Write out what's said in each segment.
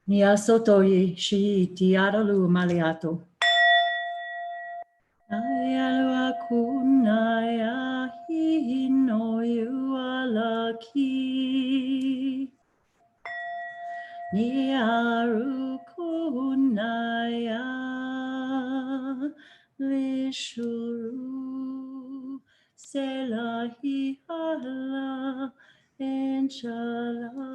Nia sotoyi shi tiaralu maliato. Ayalua kunaya hino yualaki. Niaru kunaya lishuru selahi ala inshallah.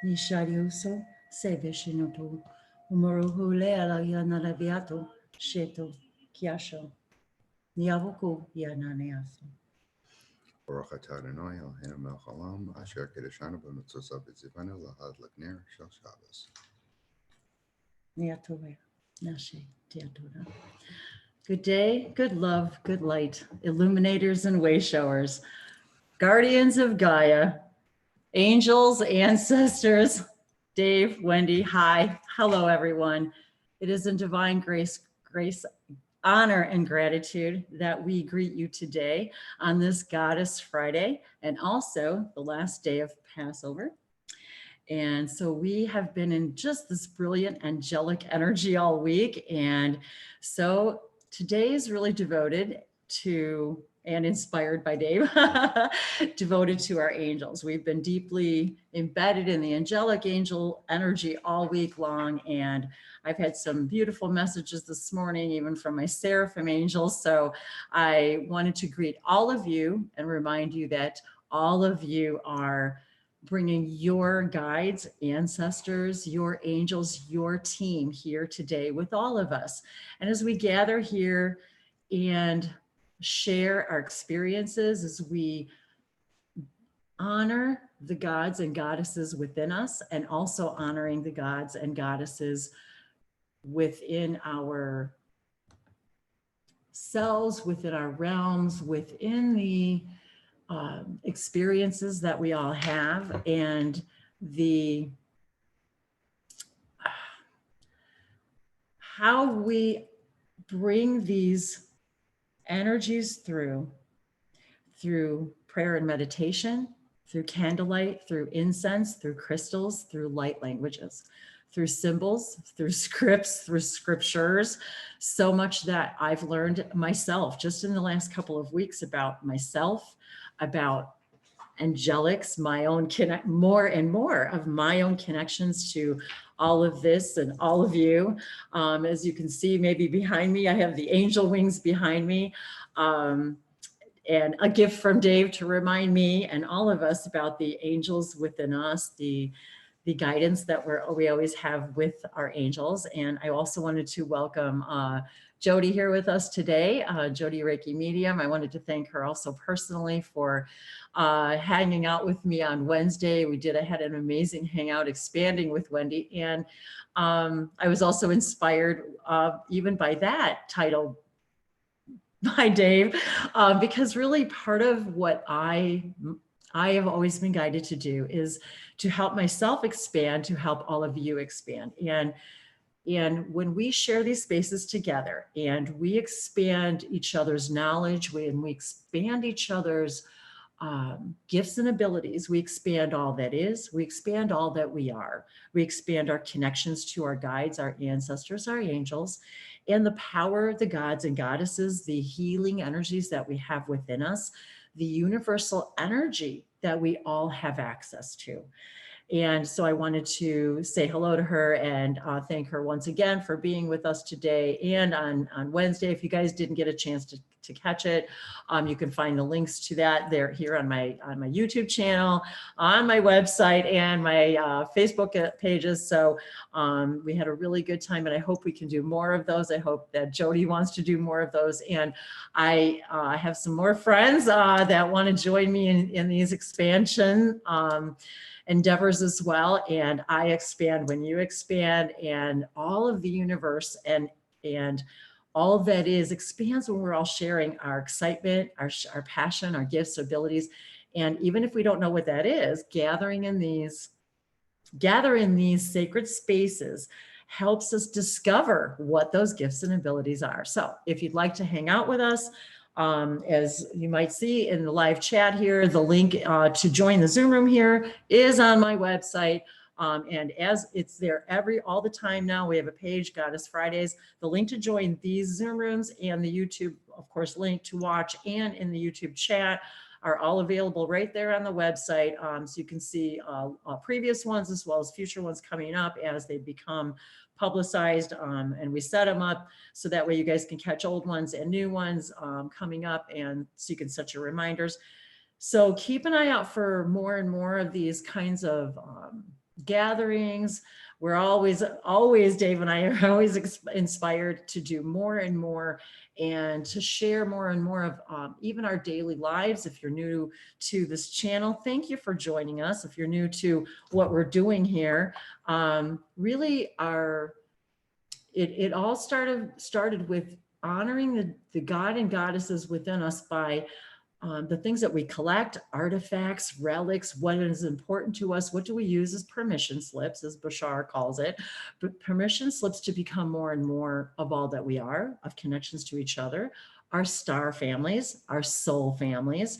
Nishariuso se vishinoto umoruhu leala yanaraviato sheto kiasho niavuku yananeaso. Baruch atah Adonai Eloheinu melech haolam asher kiddushanu b'mitzvosav v'tzivanu lahad l'kner shel Shabbos. Niatore nashe tiatora. Good day, good love, good light, illuminators and way showers, guardians of Gaia, angels, ancestors, Dave, Wendy, hi, hello everyone. It is in divine grace, honor, and gratitude that we greet you today on this Goddess Friday, and also the last day of Passover. And so we have been in just this brilliant angelic energy all week. And so today is really devoted to, and inspired by Dave, devoted to our angels. We've been deeply embedded in the angelic angel energy all week long. And I've had some beautiful messages this morning, even from my seraphim angels. So I wanted to greet all of you and remind you that all of you are bringing your guides, ancestors, your angels, your team here today with all of us. And as we gather here and share our experiences, as we honor the gods and goddesses within us, and also honoring the gods and goddesses within our selves, within our realms, within the experiences that we all have, and the how we bring these energies through prayer and meditation, through candlelight, through incense, through crystals, through light languages, through symbols, through scripts, through scriptures. So much that I've learned myself just in the last couple of weeks about myself, about angelics, my own more and more of my own connections to all of this and all of you. As you can see, maybe behind me, I have the angel wings behind me, and a gift from Dave to remind me and all of us about the angels within us, the guidance that we always have with our angels. And I also wanted to welcome Jody here with us today, Jody Reiki Medium. I wanted to thank her also personally for hanging out with me on Wednesday. I had an amazing hangout, expanding with Wendy. And I was also inspired even by that title by Dave, because really part of what I have always been guided to do is to help myself expand, to help all of you expand. And when we share these spaces together and we expand each other's knowledge, when we expand each other's gifts and abilities, we expand all that is, we expand all that we are, we expand our connections to our guides, our ancestors, our angels, and the power of the gods and goddesses, the healing energies that we have within us, the universal energy that we all have access to. And so I wanted to say hello to her and thank her once again for being with us today and on Wednesday. If you guys didn't get a chance to catch it, you can find the links to that there here on my YouTube channel, on my website, and my Facebook pages. So we had a really good time, and I hope we can do more of those. I hope that Jody wants to do more of those, and I have some more friends that want to join me in these expansion endeavors as well. And I expand when you expand, and all of the universe and all that is expands when we're all sharing our excitement, our passion, our gifts, abilities. And even if we don't know what that is, gathering in these sacred spaces helps us discover what those gifts and abilities are. So if you'd like to hang out with us, As you might see in the live chat here, the link to join the Zoom room here is on my website. And as it's there all the time now, we have a page, Goddess Fridays. The link to join these Zoom rooms and the YouTube, of course, link to watch and in the YouTube chat are all available right there on the website. So you can see previous ones as well as future ones coming up as they become publicized, and we set them up so that way you guys can catch old ones and new ones coming up, and so you can set your reminders. So keep an eye out for more and more of these kinds of gatherings. We're always, Dave and I are always inspired to do more and more and to share more and more of even our daily lives. If you're new to this channel, thank you for joining us. If you're new to what we're doing here, really it all started with honoring the God and goddesses within us by the things that we collect, artifacts, relics, what is important to us, what do we use as permission slips, as Bashar calls it, but permission slips to become more and more of all that we are, of connections to each other, our star families, our soul families.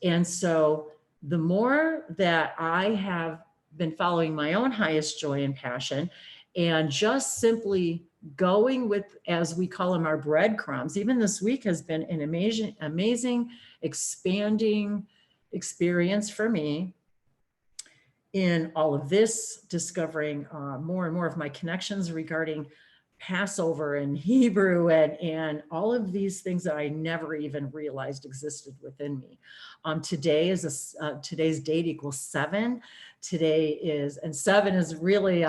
And so the more that I have been following my own highest joy and passion, and just simply going with, as we call them, our breadcrumbs. Even this week has been an amazing, expanding experience for me in all of this, discovering more and more of my connections regarding Passover and Hebrew and all of these things that I never even realized existed within me. Today's date equals 7. Today is, and 7 is really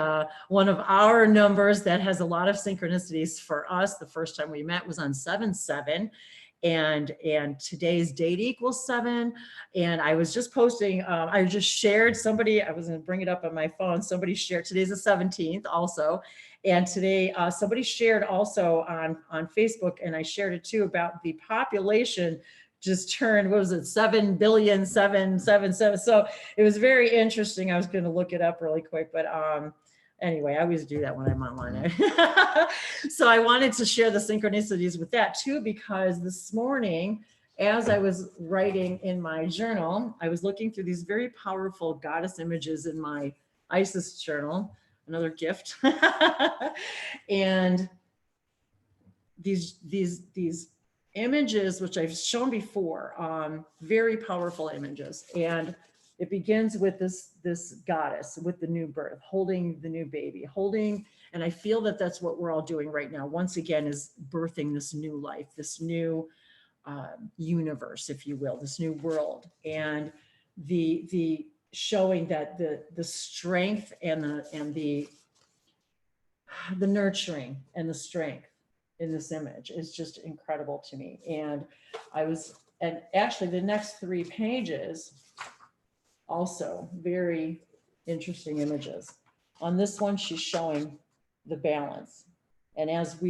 one of our numbers that has a lot of synchronicities for us. The first time we met was on 7/7. And today's date equals 7. And I was just posting, I just shared somebody, I was going to bring it up on my phone. Somebody shared, today's the 17th also. And today somebody shared also on Facebook, and I shared it too, about the population just turned, what was it, 7,777,777. So it was very interesting. I was going to look it up really quick, but anyway, I always do that when I'm online. So I wanted to share the synchronicities with that too, because this morning, as I was writing in my journal, I was looking through these very powerful goddess images in my Isis journal, another gift. And these images, which I've shown before, very powerful images. And it begins with this goddess with the new birth, holding the new baby, and I feel that that's what we're all doing right now. Once again, is birthing this new life, this new universe, if you will, this new world. And the showing that the strength and the nurturing and the strength in this image is just incredible to me. And and actually the next 3 pages, also very interesting images. On this one, she's showing the balance. And as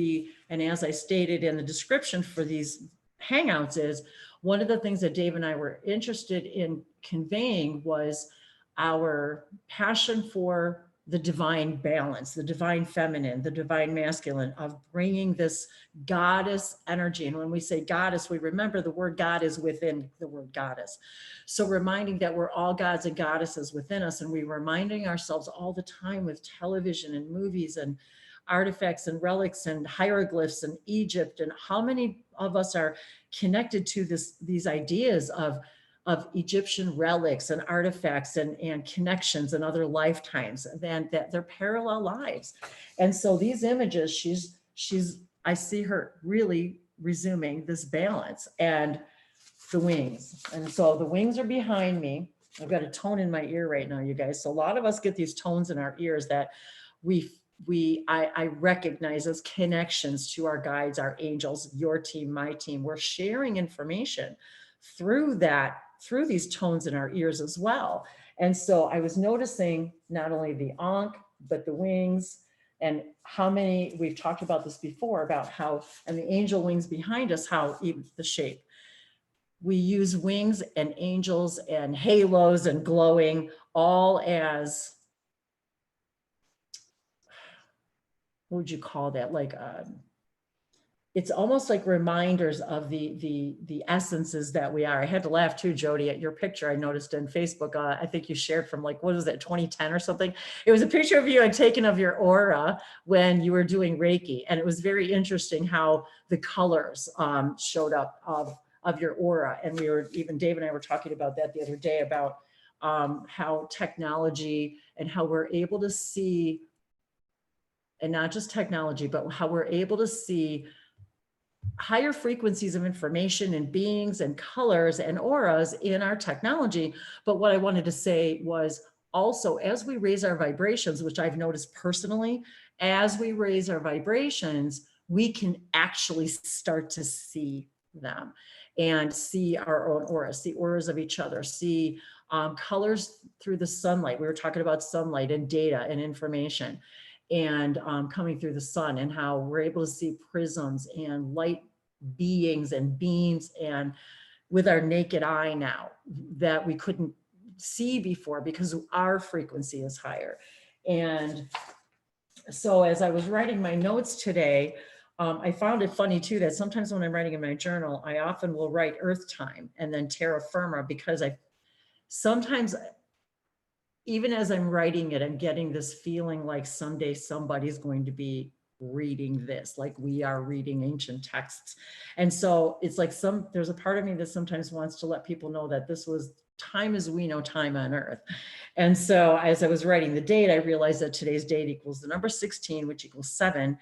I stated in the description for these Hangouts, is one of the things that Dave and I were interested in conveying was our passion for the divine balance, the divine feminine, the divine masculine, of bringing this goddess energy. And when we say goddess, we remember the word God is within the word goddess. So reminding that we're all gods and goddesses within us. And we're reminding ourselves all the time with television and movies and artifacts and relics and hieroglyphs and Egypt, and how many of us are connected to these ideas of Egyptian relics and artifacts and connections and other lifetimes, and that they're parallel lives. And so these images, I see her really resuming this balance. And the wings. And so the wings are behind me. I've got a tone in my ear right now, you guys. So a lot of us get these tones in our ears that I recognize as connections to our guides, our angels, your team, my team. We're sharing information through these tones in our ears as well. And so I was noticing not only the ankh, but the wings, and how many, we've talked about this before, about how, and the angel wings behind us, how even the shape. We use wings and angels and halos and glowing all as, what would you call that? Like it's almost like reminders of the essences that we are. I had to laugh too, Jody, at your picture I noticed in Facebook. I think you shared from like, what was it, 2010 or something? It was a picture of you had taken of your aura when you were doing Reiki. And it was very interesting how the colors showed up of your aura. And we were, even Dave and I were talking about that the other day, about how technology and how we're able to see, and not just technology, but how we're able to see higher frequencies of information and beings and colors and auras in our technology. But what I wanted to say was also, as we raise our vibrations, which I've noticed personally, as we raise our vibrations, we can actually start to see them and see our own auras, see auras of each other, see colors through the sunlight. We were talking about sunlight and data and information, and coming through the sun, and how we're able to see prisms and light beings and beams, and with our naked eye now, that we couldn't see before because our frequency is higher. And so as I was writing my notes today, I found it funny too, that sometimes when I'm writing in my journal, I often will write earth time and then terra firma, because sometimes, even as I'm writing it, I'm getting this feeling like someday somebody's going to be reading this, like we are reading ancient texts. And so it's like there's a part of me that sometimes wants to let people know that this was time as we know time on earth. And so as I was writing the date, I realized that today's date equals the number 16, which equals 7.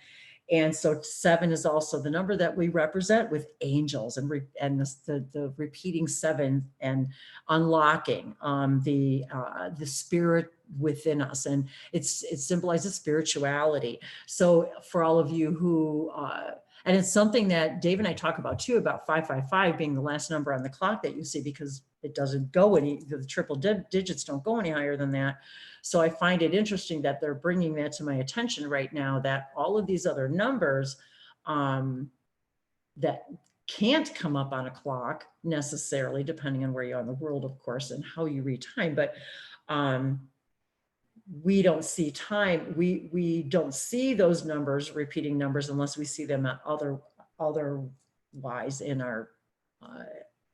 And so 7 is also the number that we represent with angels, and the repeating 7 and unlocking the spirit within us. And it symbolizes spirituality. So for all of you who, and it's something that Dave and I talk about too, about 555 being the last number on the clock that you see, because it doesn't go the triple digits don't go any higher than that. So I find it interesting that they're bringing that to my attention right now, that all of these other numbers that can't come up on a clock necessarily, depending on where you are in the world, of course, and how you read time. But we don't see time. We don't see those numbers, repeating numbers, unless we see them at otherwise in our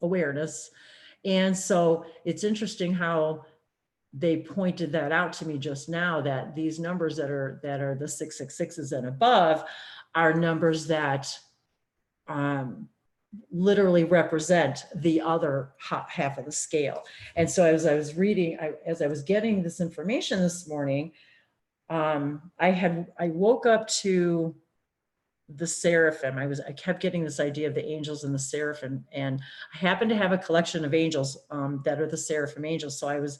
awareness. And so it's interesting how they pointed that out to me just now, that these numbers that are the 666s and above are numbers that literally represent the other half of the scale. And so as I was reading, as I was getting this information this morning, I woke up to the seraphim. I kept getting this idea of the angels and the seraphim, and I happen to have a collection of angels that are the seraphim angels. So I was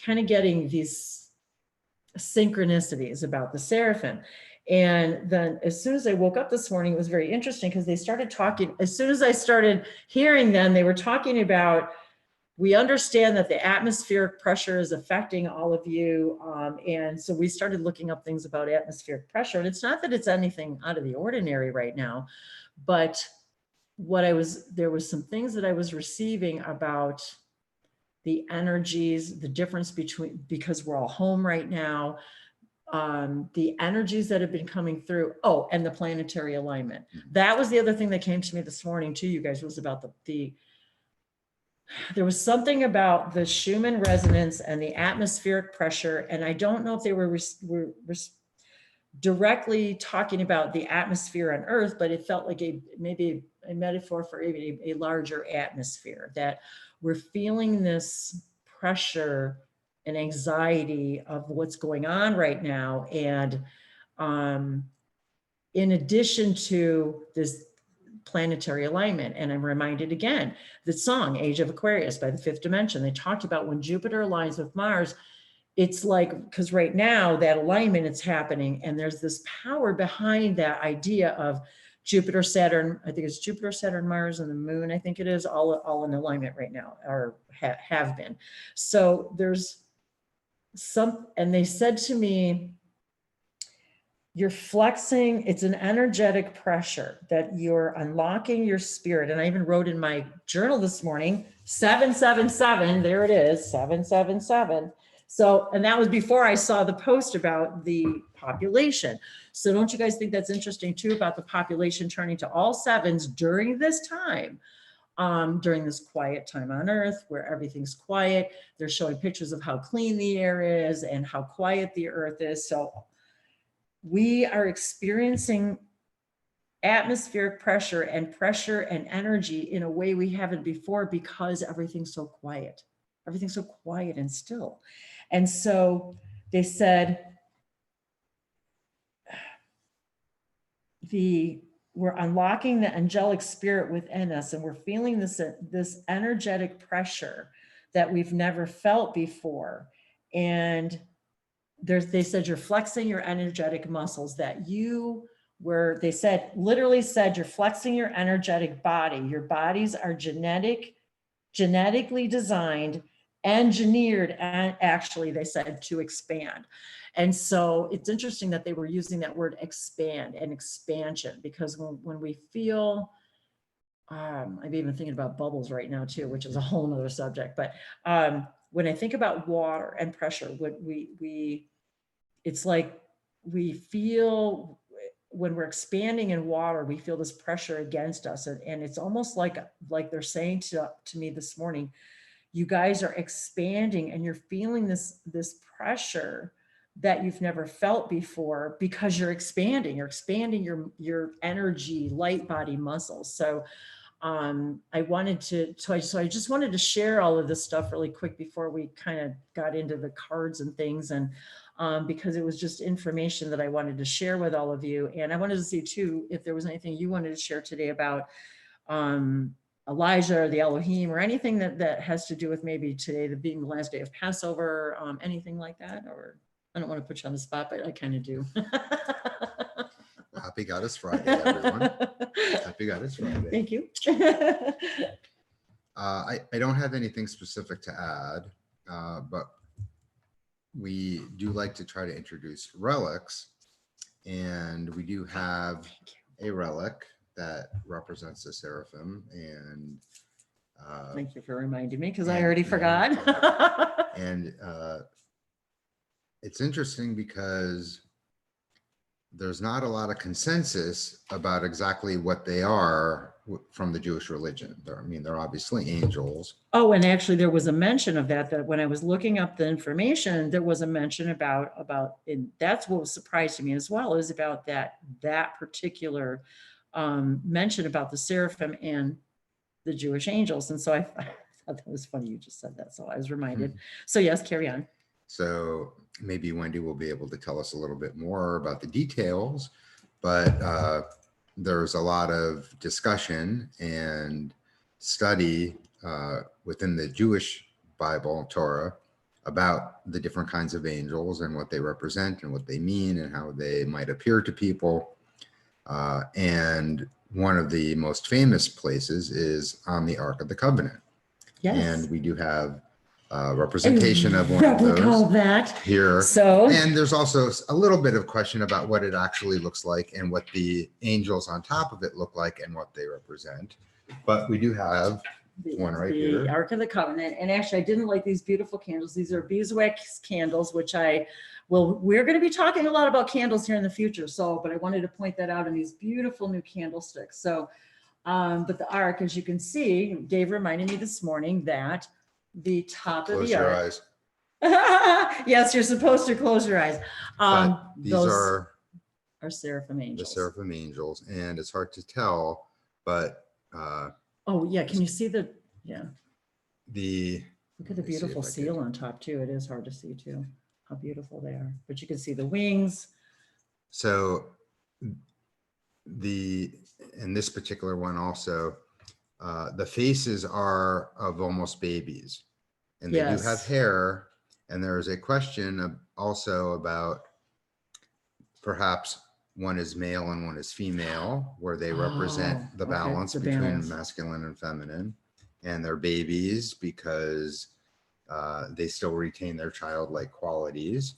kind of getting these synchronicities about the seraphim. And then as soon as I woke up this morning, it was very interesting, because they started talking, as soon as I started hearing them, they were talking about, we understand that the atmospheric pressure is affecting all of you. And so we started looking up things about atmospheric pressure. And it's not that it's anything out of the ordinary right now, but there was some things that I was receiving about the energies, the difference between, because we're all home right now, the energies that have been coming through. Oh, and the planetary alignment. That was the other thing that came to me this morning too, you guys, was about there was something about the Schumann resonance and the atmospheric pressure. And I don't know if they were directly talking about the atmosphere on Earth, but it felt like maybe a metaphor for a larger atmosphere, that we're feeling this pressure and anxiety of what's going on right now. And in addition to this planetary alignment, and I'm reminded again, the song Age of Aquarius by the Fifth Dimension, they talked about when Jupiter aligns with Mars, it's like, because right now that alignment is happening, and there's this power behind that idea of Jupiter, Saturn, I think it's Jupiter, Saturn, Mars, and the moon, I think it is, all in alignment right now, or have been. So there's and they said to me, you're flexing, it's an energetic pressure that you're unlocking your spirit. And I even wrote in my journal this morning, 777, there it is, 777. So, and that was before I saw the post about the population. So don't you guys think that's interesting too, about the population turning to all sevens during this time, during this quiet time on Earth where everything's quiet? They're showing pictures of how clean the air is and how quiet the Earth is. So we are experiencing atmospheric pressure and energy in a way we haven't before, because everything's so quiet. Everything's so quiet and still. And so they said we're unlocking the angelic spirit within us, and we're feeling this energetic pressure that we've never felt before. And they said you're flexing your energetic muscles, that they said, literally said, you're flexing your energetic body. Your bodies are genetically designed, engineered, and actually they said to expand. And so it's interesting that they were using that word expand and expansion, because when we feel, I'm even thinking about bubbles right now too, which is a whole nother subject. But when I think about water and pressure, it's like we feel, when we're expanding in water, we feel this pressure against us. And it's almost like they're saying to me this morning, you guys are expanding and you're feeling this pressure that you've never felt before, because you're expanding your energy, light body muscles. So I just wanted to share all of this stuff really quick before we kind of got into the cards and things, and because it was just information that I wanted to share with all of you. And I wanted to see too, if there was anything you wanted to share today about Elijah or the Elohim, or anything that has to do with maybe today being the last day of Passover, anything like that. Or I don't want to put you on the spot, but I kind of do. Happy Goddess Friday, everyone. Happy Goddess Friday. Thank you. I don't have anything specific to add, but we do like to try to introduce relics, and we do have a relic that represents the seraphim. And thank you for reminding me, because I already forgot. And it's interesting because there's not a lot of consensus about exactly what they are from the Jewish religion. They're obviously angels. Oh, and actually there was a mention of that when I was looking up the information, there was a mention about, and that's what was surprising me as well, is about that particular mention about the seraphim and the Jewish angels. And so I thought that was funny you just said that, so I was reminded. So yes, carry on. So maybe Wendy will be able to tell us a little bit more about the details, but there's a lot of discussion and study within the Jewish Bible, Torah, about the different kinds of angels and what they represent and what they mean and how they might appear to people. And one of the most famous places is on the Ark of the Covenant. Yes. And we do have representation of one of those here. So, and there's also a little bit of question about what it actually looks like and what the angels on top of it look like and what they represent. But we do have one right here. The Ark of the Covenant. And actually, I didn't like these beautiful candles. These are beeswax candles, which we're going to be talking a lot about candles here in the future. So, but I wanted to point that out in these beautiful new candlesticks. So, but the Ark, as you can see, Dave reminded me this morning that the top of the Ark. Close your eyes. Yes, you're supposed to close your eyes. These are seraphim angels. The seraphim angels, and it's hard to tell, but oh yeah, can you see look at the beautiful seal on top too. It is hard to see too how beautiful they are, but you can see the wings. So in this particular one also, the faces are of almost babies, and they do have hair. And there is a question also about perhaps one is male and one is female, where they represent the balance between masculine and feminine, and they're babies because they still retain their childlike qualities.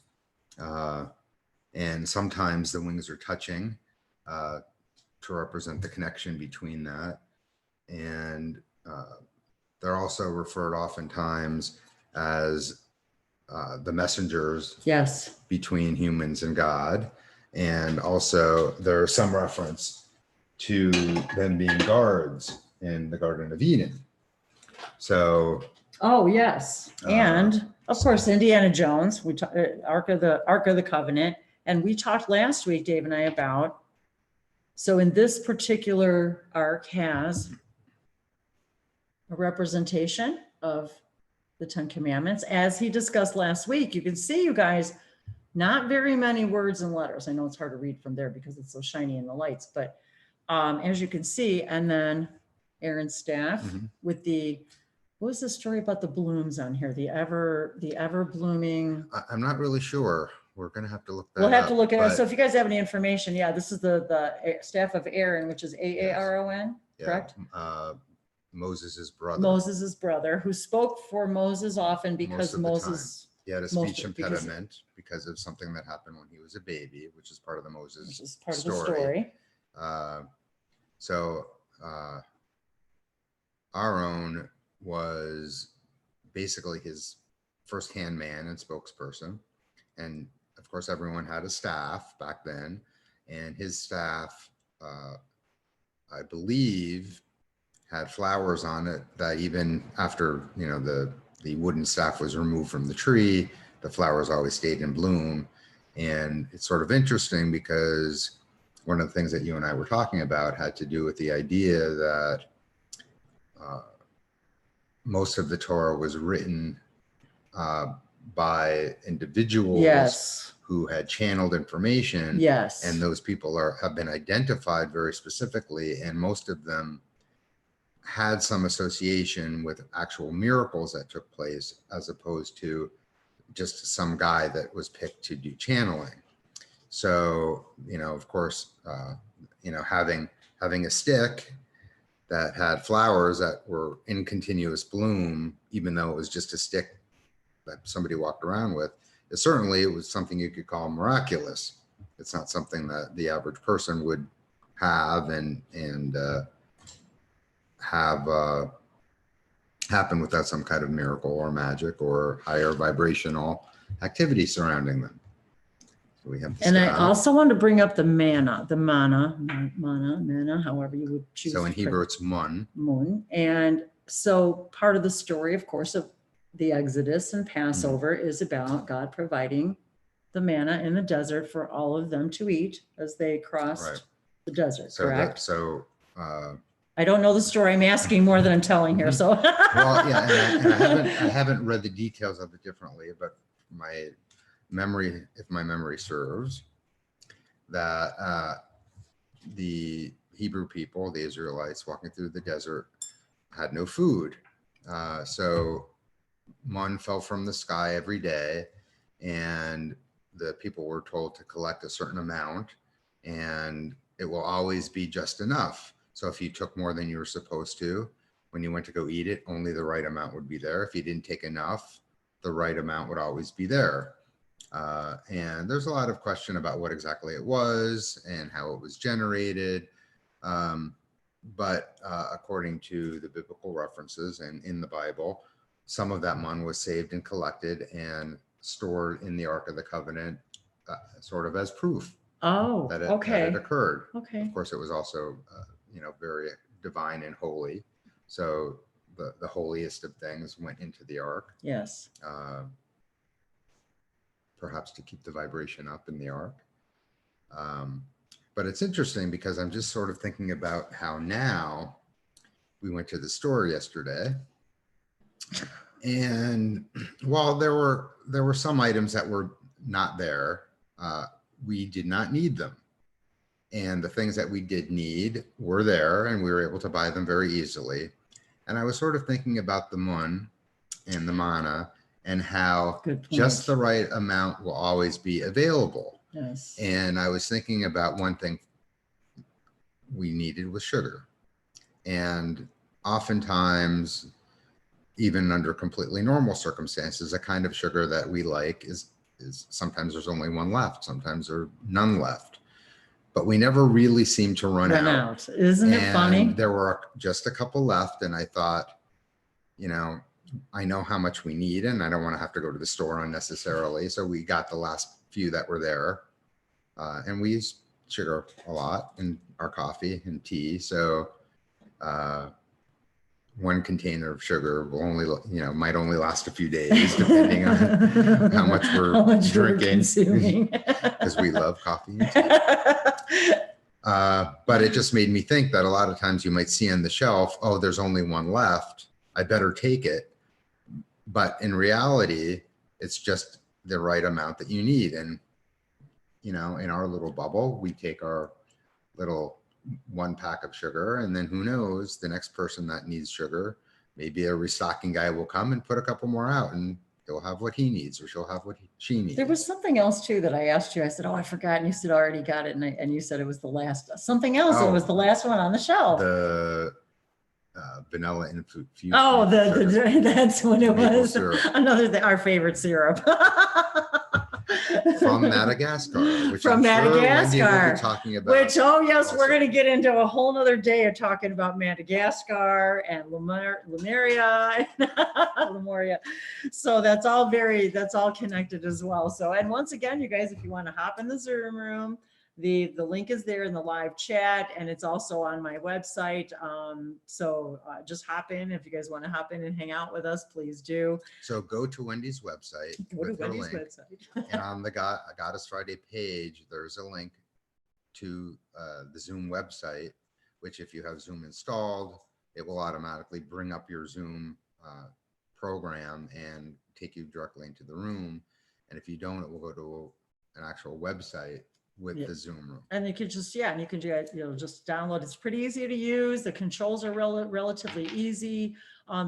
And sometimes the wings are touching to represent the connection between that. And they're also referred oftentimes as the messengers Yes. between humans and God. And also there's some reference to them being guards in the Garden of Eden. So, Oh, yes. And of course, Indiana Jones, we talked, Ark of the Covenant. And we talked last week, Dave and I, about, so in this particular ark has a representation of the 10 Commandments. As he discussed last week, you can see, you guys, not very many words and letters. I know it's hard to read from there because it's so shiny in the lights, but as you can see, and then Aaron's staff with the, what was the story about the blooms on here? The ever blooming. I'm not really sure. We're going to have to look that We'll have up, to look at it. but So if you guys have any information, yeah, this is the staff of Aaron, which is Aaron, correct? Moses' brother. Moses' brother, who spoke for Moses often because Most of the Moses. He had a most speech of- because- impediment because of something that happened when he was a baby, which is part of the Moses Which is part of the story. story. So Aaron was basically his first-hand man and spokesperson. And of course, everyone had a staff back then. And his staff, I believe, had flowers on it that even after, you know, the wooden staff was removed from the tree, the flowers always stayed in bloom. And it's sort of interesting because one of the things that you and I were talking about had to do with the idea that most of the Torah was written by individuals Yes. who had channeled information. Yes. And those people have been identified very specifically, and most of them had some association with actual miracles that took place, as opposed to just some guy that was picked to do channeling. So, you know, of course, you know, having a stick that had flowers that were in continuous bloom, even though it was just a stick that somebody walked around with, it was something you could call miraculous. It's not something that the average person would have and have happen without some kind of miracle or magic or higher vibrational activity surrounding them. So we have. And I also want to bring up the manna, however you would choose. So in Hebrew, it's mun. Mun. And so part of the story, of course, of the Exodus and Passover is about God providing the manna in the desert for all of them to eat as they crossed the desert, correct? I don't know the story. I'm asking more than I'm telling here. So well, yeah, and I haven't read the details of it differently, but my memory, if my memory serves, that the Hebrew people, the Israelites walking through the desert, had no food. So mun fell from the sky every day, and the people were told to collect a certain amount, and it will always be just enough. So if you took more than you were supposed to, when you went to go eat it, only the right amount would be there. If you didn't take enough, the right amount would always be there. And there's a lot of question about what exactly it was and how it was generated. But according to the biblical references and in the Bible, some of that mun was saved and collected and stored in the Ark of the Covenant, sort of as proof that it occurred. Okay. Of course, it was also, you know, very divine and holy. So the holiest of things went into the Ark. Yes. Perhaps to keep the vibration up in the Ark. But it's interesting because I'm just sort of thinking about how now we went to the store yesterday, and while there were some items that were not there, we did not need them. And the things that we did need were there, and we were able to buy them very easily. And I was sort of thinking about the mun and the manna and how just the right amount will always be available. Yes. And I was thinking about one thing we needed was sugar. And oftentimes, even under completely normal circumstances, the kind of sugar that we like is sometimes there's only one left, sometimes there's none left. But we never really seem to run out. Isn't it funny? There were just a couple left, and I thought, you know, I know how much we need, and I don't want to have to go to the store unnecessarily. So we got the last few that were there. And we use sugar a lot in our coffee and tea. So one container of sugar will only, might only last a few days, depending on how much we're drinking, because we love coffee and tea. But it just made me think that a lot of times you might see on the shelf, oh, there's only one left, I better take it. But in reality, it's just the right amount that you need. And, in our little bubble, we take our little 1 pack of sugar, and then who knows, the next person that needs sugar, maybe a restocking guy will come and put a couple more out, and he'll have what he needs, or she'll have what she needs. There was something else too that I asked you. I said, oh, I forgot. And you said, I already got it. And you said it was the last, something else. Oh, it was the last one on the shelf. The vanilla infused. Oh, that's what it Maple was. syrup. Another thing, our favorite syrup. From Madagascar, which From I'm sure Madagascar, Wendy will be talking about. Which, oh yes, also. we're going to get into a whole nother day of talking about Madagascar and Lemuria. So that's all connected as well. So, and once again, you guys, if you want to hop in the Zoom room, the link is there in the live chat, and it's also on my website. So just hop in. If you guys want to hop in and hang out with us, please do. So go to Wendy's website. Go to Wendy's website. And on the Goddess Friday page, there's a link to the Zoom website, which if you have Zoom installed, it will automatically bring up your Zoom program and take you directly into the room. And if you don't, it will go to an actual website with the Zoom room. And you can just, and you can do, just download. It's pretty easy to use. The controls are relatively easy.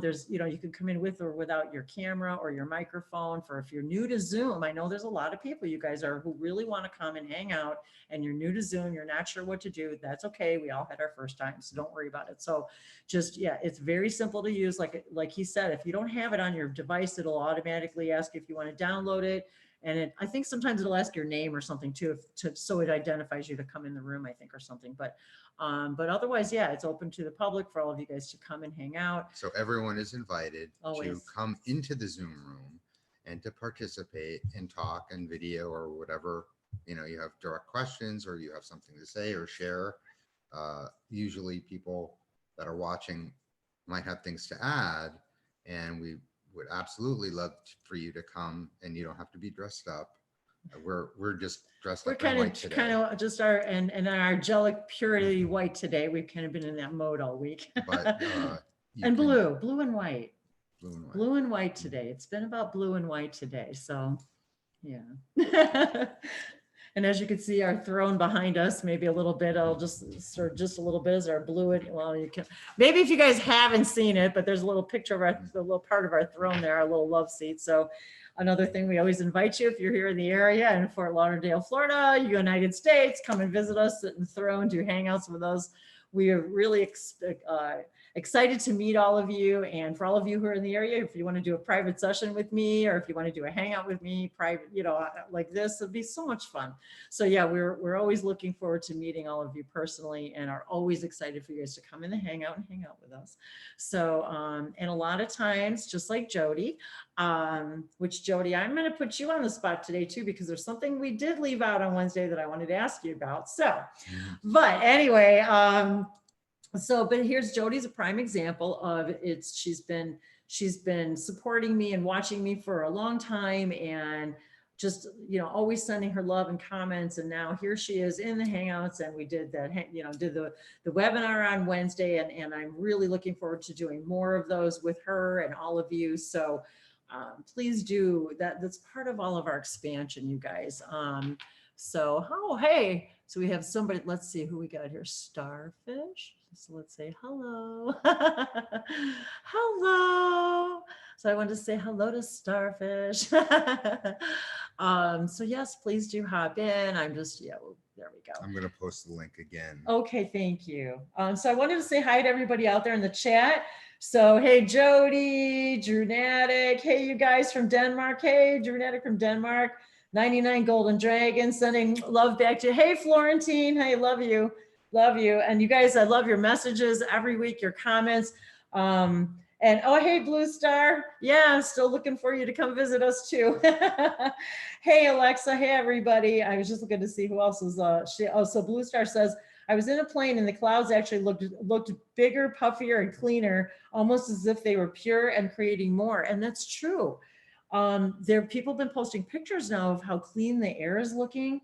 There's, you can come in with or without your camera or your microphone. For if you're new to Zoom, I know there's a lot of people, you guys are, who really want to come and hang out, and you're new to Zoom, you're not sure what to do. That's okay. We all had our first time, so don't worry about it. So just, it's very simple to use. Like he said, if you don't have it on your device, it'll automatically ask if you want to download it. And I think sometimes it'll ask your name or something too, so it identifies you to come in the room, I think, or something. But otherwise, it's open to the public for all of you guys to come and hang out. So everyone is invited Always. To come into the Zoom room and to participate and talk and video or whatever, you have direct questions or you have something to say or share. Usually people that are watching might have things to add, and we would absolutely love for you to come, and you don't have to be dressed up. We're just dressed up in white today. Kind of just our and our angelic purity white today. We've kind of been in that mode all week. But and blue and white. Blue and white today. It's been about blue and white today. So yeah. And as you can see, our throne behind us, maybe a little bit, I'll just a little bit is our blue. Well, you can, maybe if you guys haven't seen it, but there's a little picture of the little part of our throne there, our little love seat. So another thing, we always invite you, if you're here in the area in Fort Lauderdale, Florida, United States, come and visit us, sit in the throne, do hangouts with us. We are really excited to meet all of you. And for all of you who are in the area, if you want to do a private session with me, or if you want to do a hangout with me, private, like this, it'd be so much fun. So yeah, we're always looking forward to meeting all of you personally, and are always excited for you guys to come in and hang out with us. So, and a lot of times, just like Jody, which Jody, I'm going to put you on the spot today too, because there's something we did leave out on Wednesday that I wanted to ask you about. So, but anyway, but here's Jody's a prime example of it. She's been supporting me and watching me for a long time, and just, always sending her love and comments. And now here she is in the Hangouts, and we did that, did the webinar on Wednesday, and I'm really looking forward to doing more of those with her and all of you. So please do that. That's part of all of our expansion, you guys. So, oh, hey, so we have somebody, let's see who we got here. Starfish. So let's say hello. Hello. So I wanted to say hello to Starfish. So yes, please do hop in. I'm just, well, there we go. I'm going to post the link again. Okay, thank you. So I wanted to say hi to everybody out there in the chat. So, hey, Jody, Drunatic. Hey, you guys from Denmark. Hey, Drunatic from Denmark. 99 Golden Dragon, sending love back to you. Hey, Florentine. Hey, love you. Love you. And you guys, I love your messages every week, your comments. And And oh, hey, Blue Star. Yeah, still looking for you to come visit us too. Hey, Alexa. Hey, everybody. I was just looking to see who else was. So Blue Star says, I was in a plane and the clouds actually looked bigger, puffier, and cleaner, almost as if they were pure and creating more. And that's true. People have been posting pictures now of how clean the air is looking.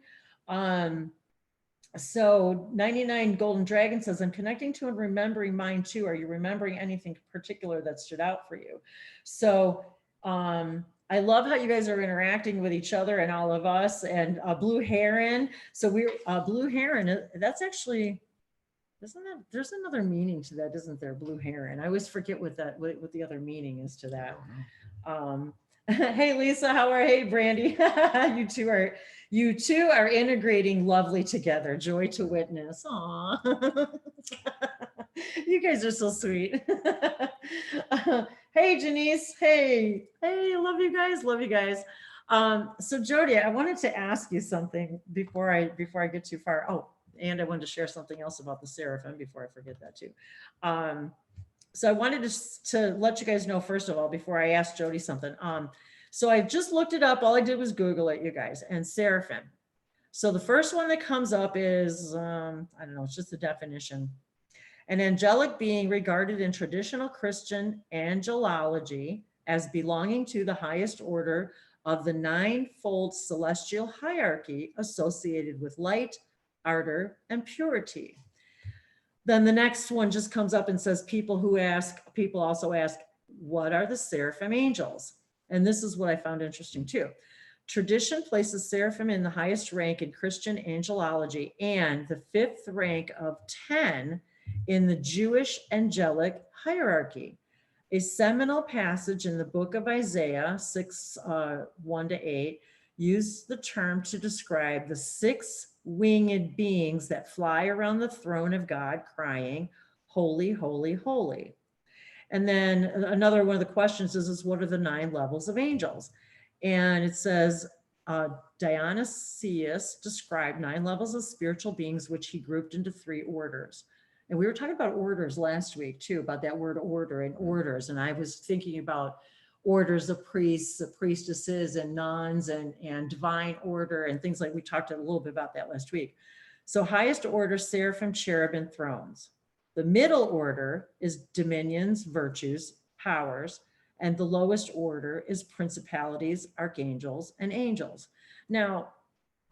So 99 Golden Dragon says, I'm connecting to and remembering mine too. Are you remembering anything particular that stood out for you? So I love how you guys are interacting with each other and all of us, and Blue Heron. So we're Blue Heron. That's actually, there's another meaning to that, isn't there? Blue Heron. I always forget what the other meaning is to that. Hey, Lisa, hey, Brandy. You two are integrating lovely together. Joy to witness. Aw. You guys are so sweet. Hey, Janice. Hey, love you guys. Love you guys. So Jody, I wanted to ask you something before I get too far. Oh, and I wanted to share something else about the seraphim before I forget that too. So I wanted to let you guys know, first of all, before I ask Jody something. So I just looked it up. All I did was Google it, you guys, and seraphim. So the first one that comes up is, I don't know, it's just the definition. An angelic being regarded in traditional Christian angelology as belonging to the highest order of the ninefold celestial hierarchy associated with light, ardor, and purity. Then the next one just comes up and says, people also ask, what are the seraphim angels? And this is what I found interesting too. Tradition places seraphim in the highest rank in Christian angelology and the fifth rank of 10 in the Jewish angelic hierarchy. A seminal passage in the book of Isaiah 6, 1-8, used the term to describe the 6 winged beings that fly around the throne of God crying, holy, holy, holy. And then another one of the questions is what are the 9 levels of angels? And it says, Dionysius described 9 levels of spiritual beings, which he grouped into 3 orders. And we were talking about orders last week too, about that word order and orders. And I was thinking about orders of priests, of priestesses, and nuns, and divine order, and things like we talked a little bit about that last week. So highest order, seraphim, cherubim, thrones. The middle order is dominions, virtues, powers, and the lowest order is principalities, archangels, and angels. Now,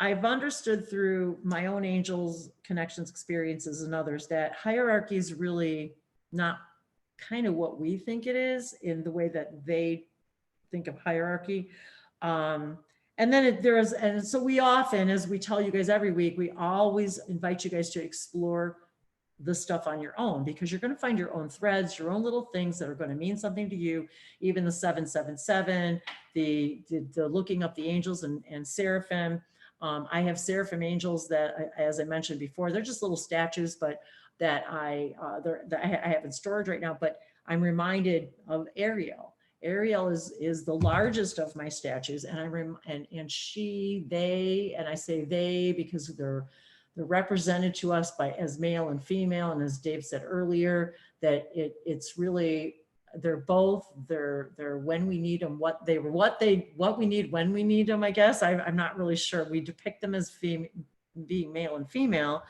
I've understood through my own angels, connections, experiences, and others that hierarchy is really not kind of what we think it is in the way that they think of hierarchy. And then and so we often, as we tell you guys every week, we always invite you guys to explore the stuff on your own, because you're going to find your own threads, your own little things that are going to mean something to you. Even the 777, the looking up the angels and seraphim. I have seraphim angels that, as I mentioned before, they're just little statues, but that I have in storage right now. But I'm reminded of Ariel. Ariel is the largest of my statues, and and I say they because they're represented to us as male and female, and as Dave said earlier, that it's really they're when we need them, what we need when we need them. I guess I'm not really sure. We depict them as being male and female,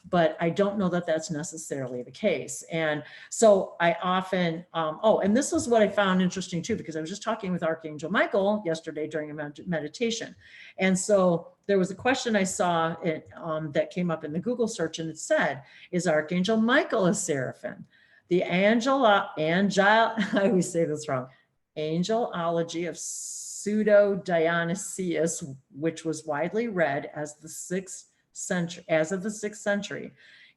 but I don't know that that's necessarily the case. And so I often, and this is what I found interesting too, because I was just talking with Archangel Michael yesterday during a meditation. And so there was a question I saw that came up in the Google search, and it said, is Archangel Michael a seraphim? The I always say this wrong, angelology of Pseudo Dionysius, which was widely read as of the 6th century,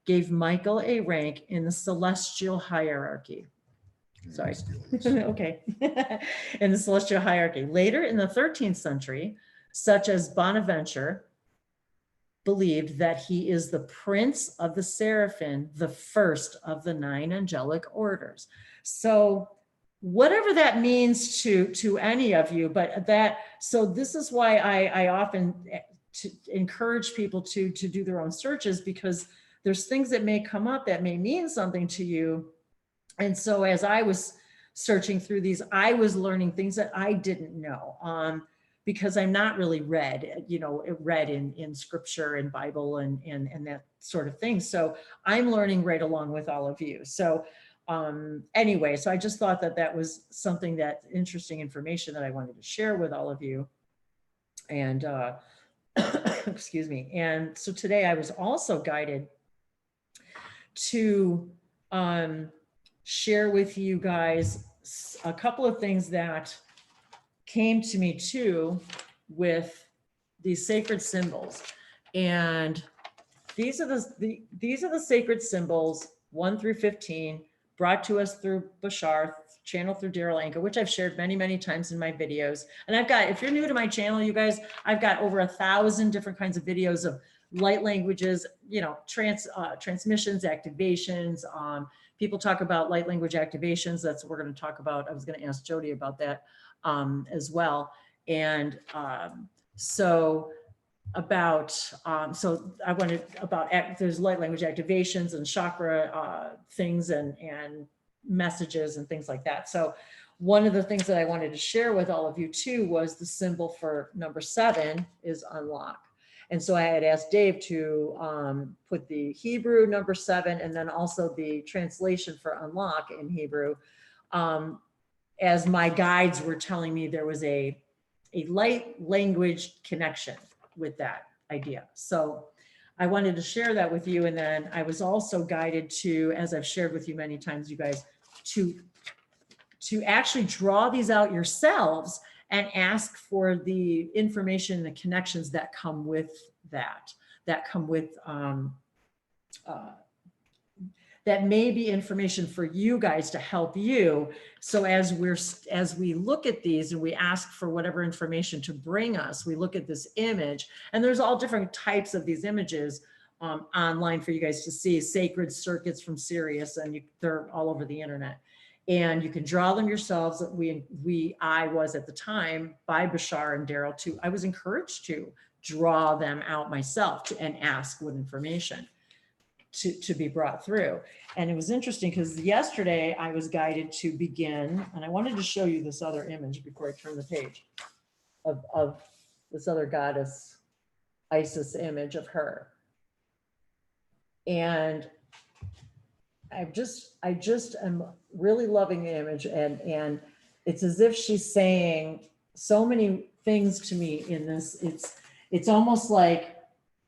gave Michael a rank in the celestial hierarchy. Sorry. Okay. In the celestial hierarchy. Later in the 13th century, such as Bonaventure believed that he is the prince of the seraphim, the first of the 9 angelic orders. So whatever that means to any of you, so this is why I often encourage people to do their own searches, because there's things that may come up that may mean something to you. And so as I was searching through these, I was learning things that I didn't know, because I'm not really read in scripture and Bible and that sort of thing. So I'm learning right along with all of you. So anyway, so I just thought that that was something, that interesting information that I wanted to share with all of you. And excuse me. And so today I was also guided to share with you guys a couple of things that came to me too with these sacred symbols. And these are the sacred symbols 1 through 15, brought to us through Bashar, channeled through Daryl Anka, which I've shared many, many times in my videos. And I've got, if you're new to my channel, you guys, I've got over 1,000 different kinds of videos of light languages, transmissions, activations. People talk about light language activations. That's what we're going to talk about. I was going to ask Jody about that as well. And so I wanted about, there's light language activations and chakra things and messages and things like that. So one of the things that I wanted to share with all of you too was the symbol for number 7 is unlock. And so I had asked Dave to put the Hebrew number 7 and then also the translation for unlock in Hebrew, as my guides were telling me there was a light language connection with that idea. So I wanted to share that with you. And then I was also guided to, as I've shared with you many times, you guys, to actually draw these out yourselves and ask for the information, the connections that come with that come with, that may be information for you guys to help you. So as we look at these and we ask for whatever information to bring us, we look at this image, and there's all different types of these images online for you guys to see. Sacred circuits from Sirius, and they're all over the internet. And you can draw them yourselves. I was at the time by Bashar and Daryl too. I was encouraged to draw them out myself and ask what information to be brought through. And it was interesting because yesterday I was guided to begin, and I wanted to show you this other image before I turn the page of this other goddess Isis image of her. And I just am really loving the image, and it's as if she's saying so many things to me in this. It's almost like,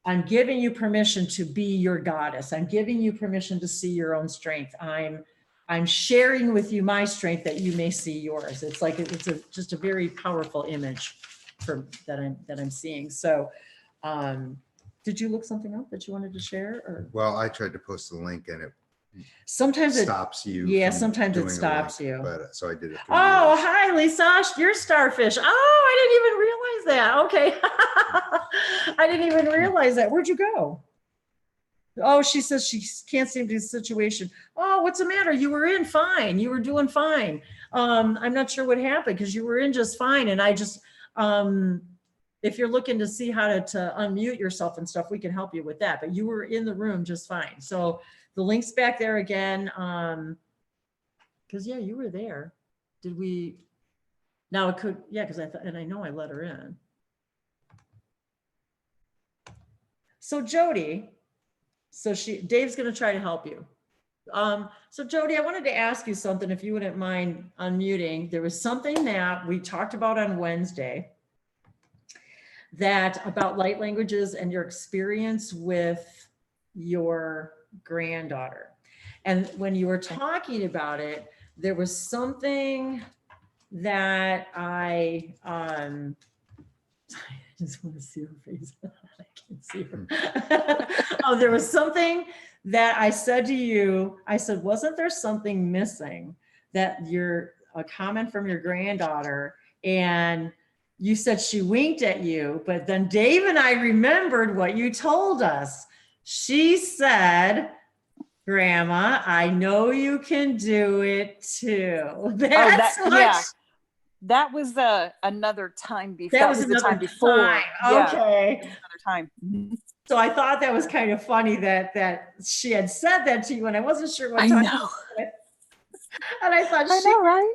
I'm giving you permission to be your goddess. I'm giving you permission to see your own strength. I'm sharing with you my strength that you may see yours. It's like, just a very powerful image that I'm seeing. So, did you look something up that you wanted to share? Or? Well, I tried to post the link and it sometimes stops you. Yeah, sometimes it stops you. But so I did it. Oh, hi, Lisa. You're starfish. Oh, I didn't even realize that. Okay. I didn't even realize that. Where'd you go? Oh, she says she can't seem to the situation. Oh, what's the matter? You were in fine. You were doing fine. I'm not sure what happened because you were in just fine. And I just, if you're looking to see how to unmute yourself and stuff, we can help you with that. But you were in the room just fine. So the link's back there again. Because yeah, you were there. Did we? Now it could, yeah, because I thought, and I know I let her in. So Jody, Dave's going to try to help you. So Jody, I wanted to ask you something, if you wouldn't mind unmuting. There was something that we talked about on Wednesday about light languages and your experience with your granddaughter. And when you were talking about it, there was something that I just want to see her face. I can't see her. Oh, there was something that I said to you. I said, wasn't there something missing? A comment from your granddaughter, and you said she winked at you, but then Dave and I remembered what you told us. She said, Grandma, I know you can do it too. Yeah. That was another time before. That was the time before. Okay. Yeah, another time. So I thought that was kind of funny that she had said that to you, and I wasn't sure what I time. know. And I thought, I know, right?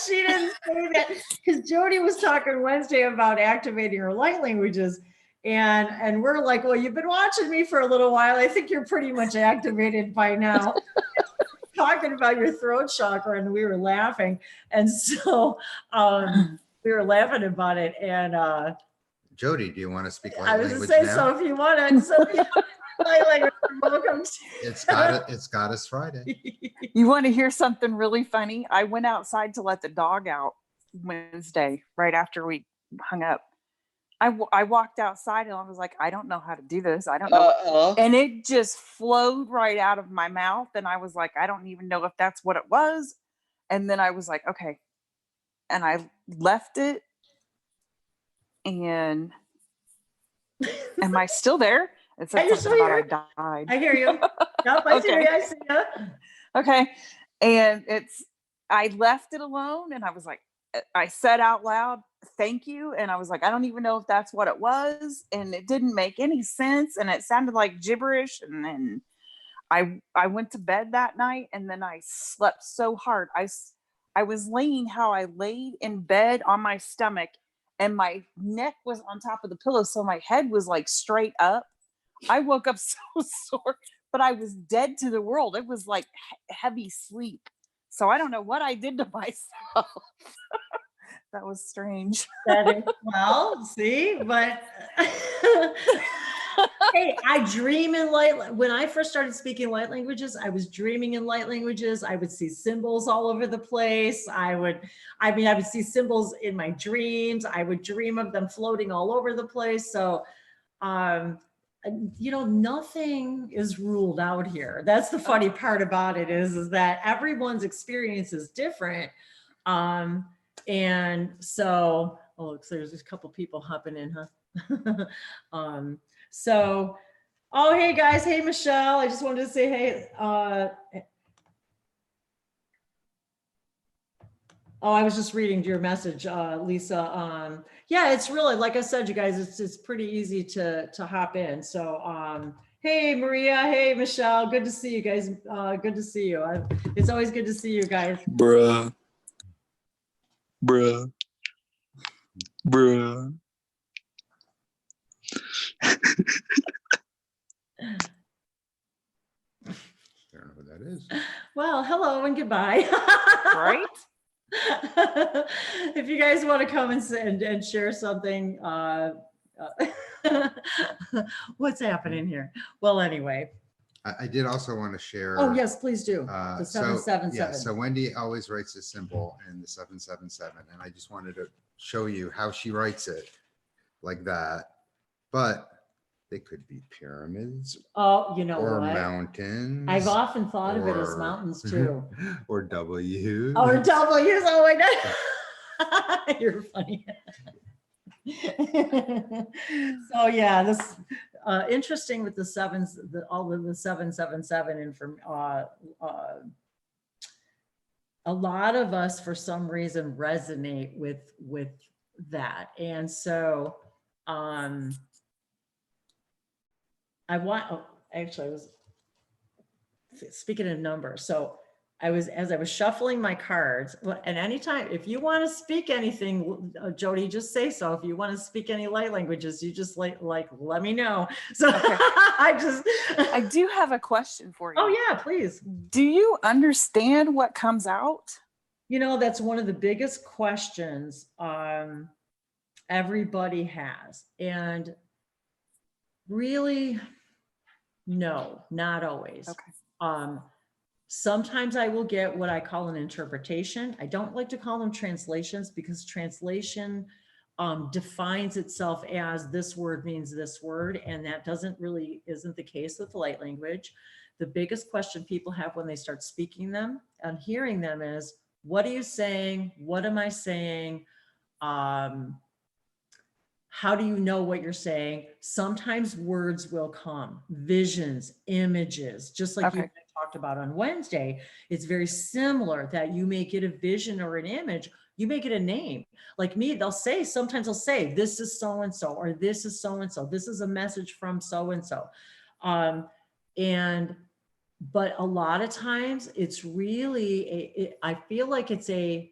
she didn't say that, because Jody was talking Wednesday about activating her light languages. And we're like, well, you've been watching me for a little while. I think you're pretty much activated by now. Talking about your throat chakra, and we were laughing. And so we were laughing about it. And Jody, do you want to speak I light was to language say, now? so if you want to, light language, you're welcome to. It's got us Friday. You want to hear something really funny? I went outside to let the dog out Wednesday, right after we hung up. I walked outside and I was like, I don't know how to do this. I don't know. And it just flowed right out of my mouth. And I was like, I don't even know if that's what it was. And then I was like, okay. And I left it. And am I still there? It said something about I died. I hear you. Nope, I see you. I see you. Okay. And I left it alone, and I was like, I said out loud, thank you. And I was like, I don't even know if that's what it was. And it didn't make any sense. And it sounded like gibberish. And then I went to bed that night, and then I slept so hard. I was laying how I laid in bed on my stomach, and my neck was on top of the pillow. So my head was like straight up. I woke up so sore, but I was dead to the world. It was like heavy sleep. So I don't know what I did to myself. That was strange. Well, see, but hey, I dream in light. When I first started speaking light languages, I was dreaming in light languages. I would see symbols all over the place. I would see symbols in my dreams. I would dream of them floating all over the place. So, nothing is ruled out here. That's the funny part about it is that everyone's experience is different. And so, there's a couple people hopping in, huh? Hey guys, hey Michelle, I just wanted to say hey. I was just reading your message, Lisa. Yeah, it's really, like I said, you guys, it's pretty easy to hop in. So, hey Maria, hey Michelle, good to see you guys. Good to see you. It's always good to see you guys. Bruh. I don't know who that is. Well, hello and goodbye. Right? If you guys want to come and share something, what's happening here? Well, anyway. I did also want to share. Oh yes, please do. The 777. Yeah, so Wendy always writes a symbol in the 777, and I just wanted to show you how she writes it like that. But they could be pyramids. Oh, you know or what? Mountains. I've often thought of it as mountains too. Or W's. Or W's. Oh my God. You're funny. So yeah, this interesting with the sevens, all of the 777, and from a lot of us for some reason resonate with that. And so I was speaking of numbers. So as I was shuffling my cards, and anytime, if you want to speak anything, Jody, just say so. If you want to speak any light languages, you just let me know. So okay. I do have a question for you. Oh yeah, please. Do you understand what comes out? That's one of the biggest questions everybody has. And really, no, not always. Okay. Sometimes I will get what I call an interpretation. I don't like to call them translations because translation defines itself as this word means this word, and that isn't the case with light language. The biggest question people have when they start speaking them and hearing them is, what are you saying? What am I saying? How do you know what you're saying? Sometimes words will come, visions, images, just like you talked about on Wednesday. It's very similar that you may get a vision or an image, you may get a name. Like me, sometimes they'll say, this is so-and-so, or this is so-and-so. This is a message from so-and-so. And but a lot of times it's really, I feel like it's a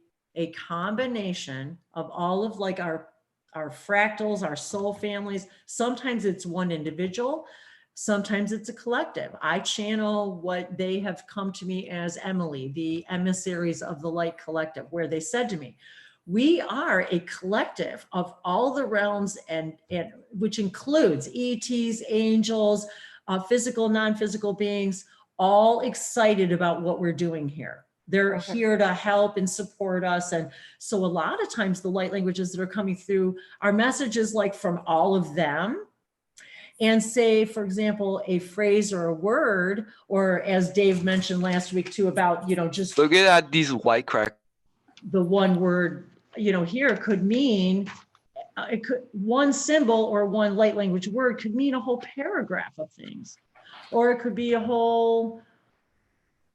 combination of all of like our fractals, our soul families. Sometimes it's one individual, sometimes it's a collective. I channel what they have come to me as Emily, the emissaries of the light collective, where they said to me, we are a collective of all the realms, and which includes ETs, angels, physical, non-physical beings, all excited about what we're doing here. They're Okay. here to help and support us. And so a lot of times the light languages that are coming through are messages like from all of them. And say, for example, a phrase or a word, or as Dave mentioned last week too, about, you know, just Look at these white crack. the one word, you know, here could mean, it could, one symbol or one light language word could mean a whole paragraph of things, or it could be a whole,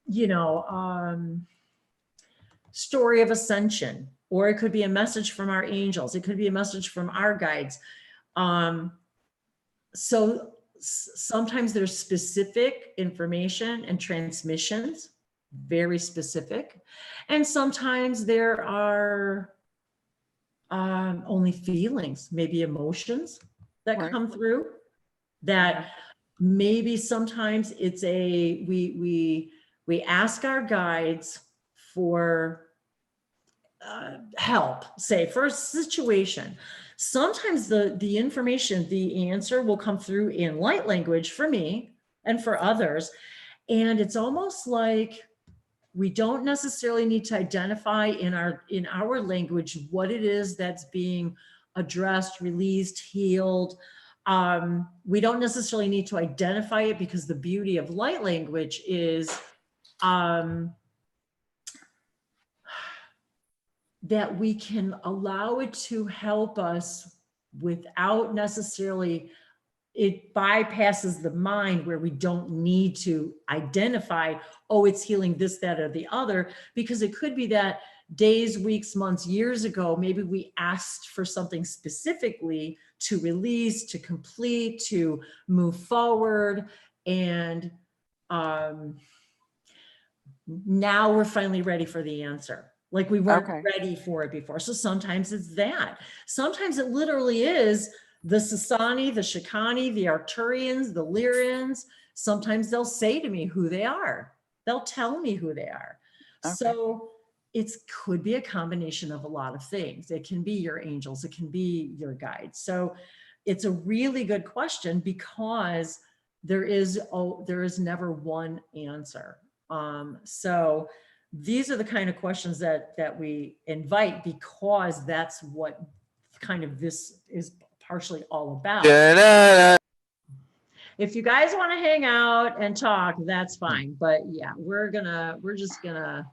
you know, story of ascension, or it could be a message from our angels. It could be a message from our guides. So sometimes there's specific information and transmissions, very specific. And sometimes there are only feelings, maybe emotions that Right. come through, that maybe sometimes it's a, we ask our guides for help, say for a situation. Sometimes the information, the answer will come through in light language for me and for others. And it's almost like we don't necessarily need to identify in our language what it is that's being addressed, released, healed. We don't necessarily need to identify it, because the beauty of light language is that we can allow it to help us without necessarily, it bypasses the mind where we don't need to identify, oh, it's healing this, that, or the other, because it could be that days, weeks, months, years ago, maybe we asked for something specifically to release, to complete, to move forward. And now we're finally ready for the answer. Like we weren't ready for it before. So sometimes it's that. Sometimes it literally is the Sasani, the Shikani, the Arcturians, the Lyrians. Sometimes they'll say to me who they are. They'll tell me who they are. Okay. So it could be a combination of a lot of things. It can be your angels. It can be your guides. So it's a really good question, because there is never one answer. So these are the kind of questions that we invite, because that's what kind of this is partially all about. If you guys want to hang out and talk, that's fine. But yeah, we're just gonna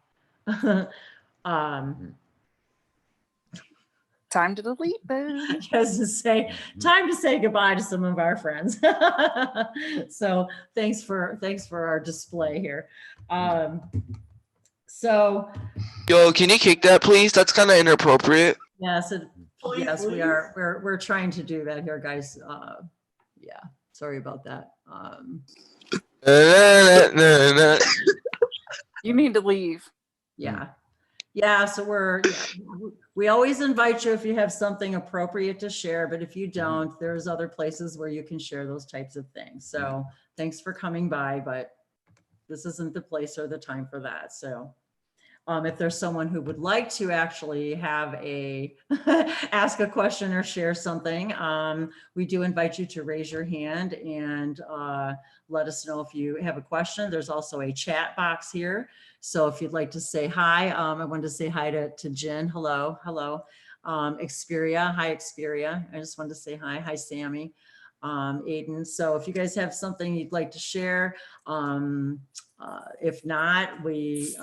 time to delete them. Just time to say goodbye to some of our friends. So thanks for our display here. So Yo, can you kick that, please? That's kind of inappropriate. Yes, yes, we are. We're trying to do that here, guys. Yeah, sorry about that. You need to leave. Yeah. Yeah, so we always invite you if you have something appropriate to share, but if you don't, there's other places where you can share those types of things. So thanks for coming by, but this isn't the place or the time for that. So if there's someone who would like to actually have ask a question or share something, we do invite you to raise your hand and let us know if you have a question. There's also a chat box here. So if you'd like to say hi, I wanted to say hi to Jen. Hello. Xperia. Hi, Xperia. I just wanted to say hi. Hi, Sammy. Aiden. So if you guys have something you'd like to share, if not, we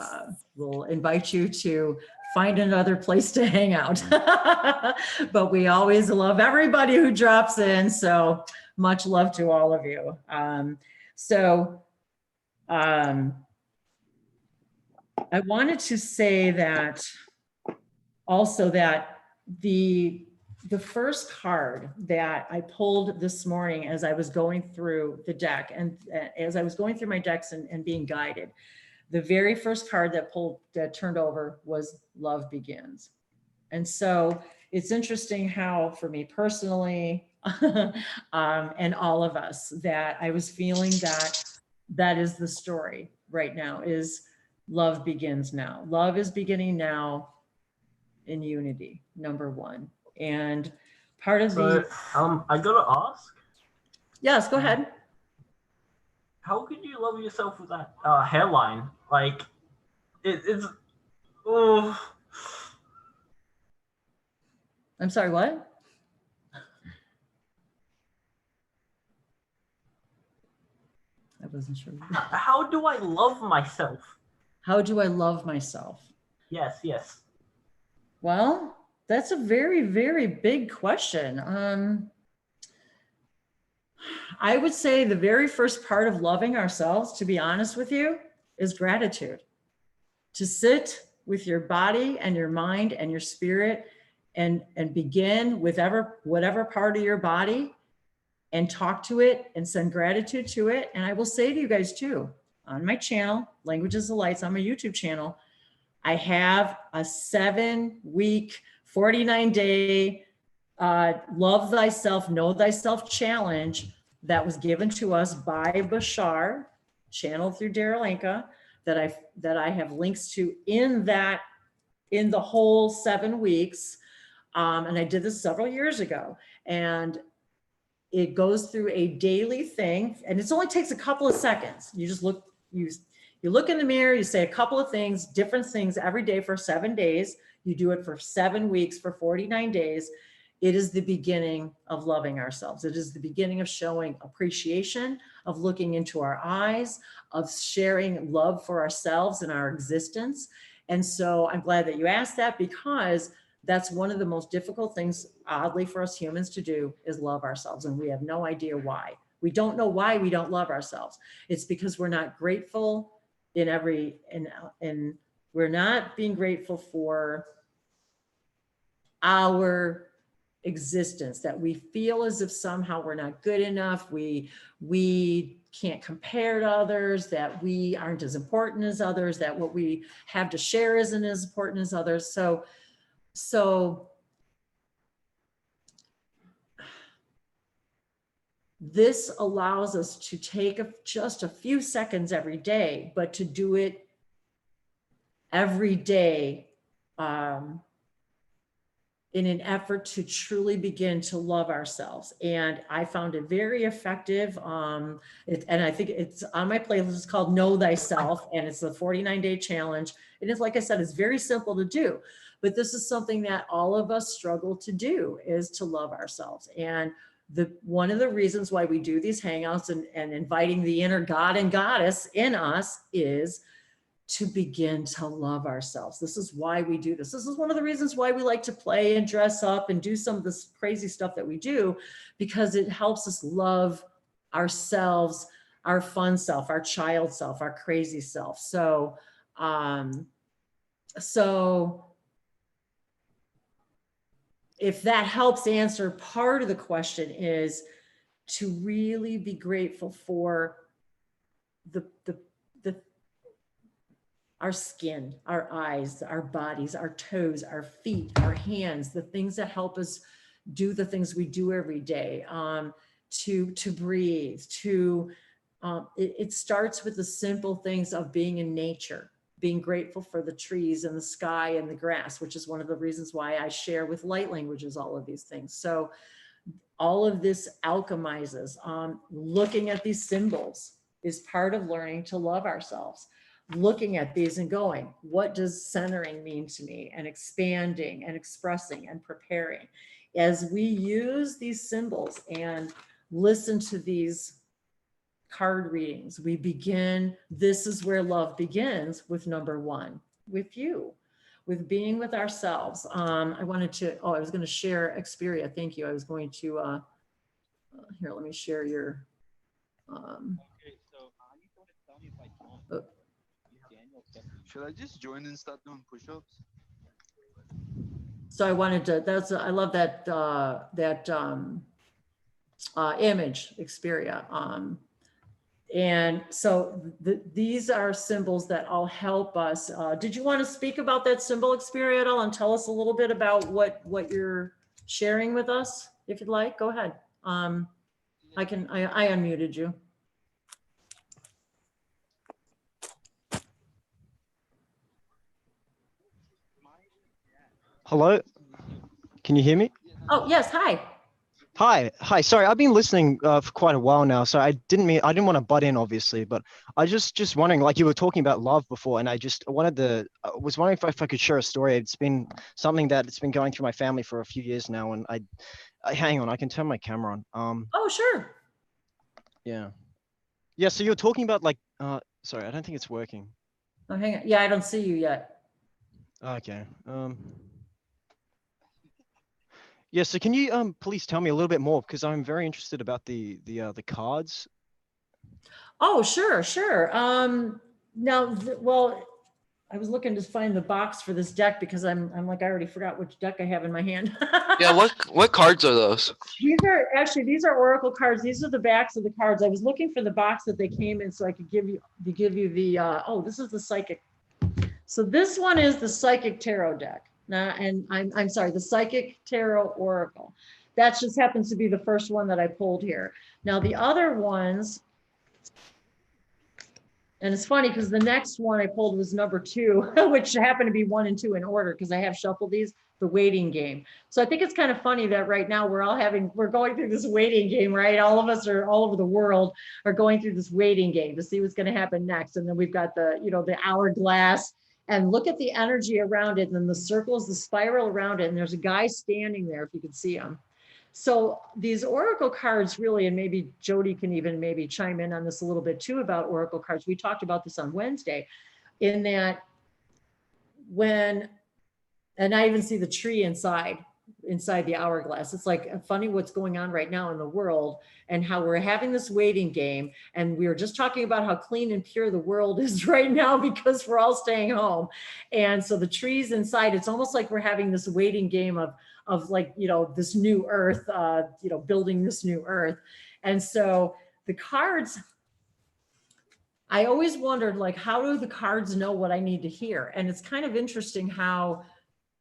will invite you to find another place to hang out. But we always love everybody who drops in. So much love to all of you. I wanted to say that also that the first card that I pulled this morning as I was going through the deck and as I was going through my decks and being guided, the very first card that turned over was Love Begins. And so it's interesting how, for me personally, and all of us, that I was feeling that is the story right now, is love begins now. Love is beginning now in unity, number one. And part of So, I gotta ask. Yes, go ahead. How could you love yourself with that hairline? Like, it's. Oh. I'm sorry, what? I wasn't sure. How do I love myself? How do I love myself? Yes, yes. Well, that's a very, very big question. I would say the very first part of loving ourselves, to be honest with you, is gratitude. To sit with your body and your mind and your spirit and begin with whatever part of your body and talk to it and send gratitude to it. And I will say to you guys too, on my channel, Languages of Lights, on my YouTube channel, I have a 7-week, 49-day Love Thyself, Know Thyself challenge that was given to us by Bashar, channeled through Daryl Anka, that I have links to in the whole 7 weeks. And I did this several years ago. And it goes through a daily thing, and it only takes a couple of seconds. You just look, you look in the mirror, you say a couple of things, different things every day for 7 days. You do it for 7 weeks for 49 days. It is the beginning of loving ourselves. It is the beginning of showing appreciation, of looking into our eyes, of sharing love for ourselves and our existence. And so I'm glad that you asked that, because that's one of the most difficult things, oddly, for us humans to do, is love ourselves. And we have no idea why. We don't know why we don't love ourselves. It's because we're not grateful and we're not being grateful for our existence, that we feel as if somehow we're not good enough. We can't compare to others, that we aren't as important as others, that what we have to share isn't as important as others. So this allows us to take just a few seconds every day, but to do it every day in an effort to truly begin to love ourselves. And I found it very effective. And I think it's on my playlist. It's called Know Thyself, and it's a 49-day challenge. And it's, like I said, it's very simple to do. But this is something that all of us struggle to do, is to love ourselves. And one of the reasons why we do these hangouts and inviting the inner God and goddess in us is to begin to love ourselves. This is why we do this. This is one of the reasons why we like to play and dress up and do some of this crazy stuff that we do, because it helps us love ourselves, our fun self, our child self, our crazy self. So if that helps answer part of the question, is to really be grateful for our skin, our eyes, our bodies, our toes, our feet, our hands, the things that help us do the things we do every day, to breathe, it starts with the simple things of being in nature, being grateful for the trees and the sky and the grass, which is one of the reasons why I share with light languages all of these things. So all of this alchemizes. Looking at these symbols is part of learning to love ourselves. Looking at these and going, what does centering mean to me? And expanding and expressing and preparing. As we use these symbols and listen to these card readings, we begin, this is where love begins, with number one, with you, with being with ourselves. I was going to share Xperia. Thank you. I was going to, here, let me share your, Should I just join and start doing push-ups? So I wanted to, I love that, image, Xperia. And so these are symbols that all help us. Did you want to speak about that symbol, Xperia, at all, and tell us a little bit about what you're sharing with us, if you'd like? Go ahead. I unmuted you. Hello, can you hear me? Oh, yes, hi. Hi. Sorry, I've been listening for quite a while now, so I didn't want to butt in, obviously, but I just wondering, like you were talking about love before, and I was wondering if I could share a story. It's been something that's been going through my family for a few years now, and hang on, I can turn my camera on. Oh, sure. Yeah. So you're talking about like, sorry, I don't think it's working. Oh, hang on. Yeah, I don't see you yet. Okay. Yeah, so can you please tell me a little bit more, because I'm very interested about the cards. Oh, sure. Now, well, I was looking to find the box for this deck because I'm like, I already forgot which deck I have in my hand. Yeah, what cards are those? These are Oracle cards. These are the backs of the cards. I was looking for the box that they came in so I could give you the, oh, this is the Psychic. So this one is the Psychic Tarot deck. Now, and I'm sorry, the Psychic Tarot Oracle. That just happens to be the first one that I pulled here. Now the other ones, and it's funny because the next one I pulled was number 2, which happened to be 1 and 2 in order because I have shuffled these, the waiting game. So I think it's kind of funny that right now we're going through this waiting game, right? All of us are all over the world are going through this waiting game to see what's going to happen next. And then we've got the, the hourglass, and look at the energy around it, and then the circles, the spiral around it. And there's a guy standing there, if you could see him. So these Oracle cards really, and maybe Jody can even maybe chime in on this a little bit too about Oracle cards. We talked about this on Wednesday, in that and I even see the tree inside the hourglass. It's like funny what's going on right now in the world and how we're having this waiting game. And we were just talking about how clean and pure the world is right now because we're all staying home. And so the trees inside, it's almost like we're having this waiting game of like, this new earth, building this new earth. And so the cards, I always wondered, like, how do the cards know what I need to hear? And it's kind of interesting how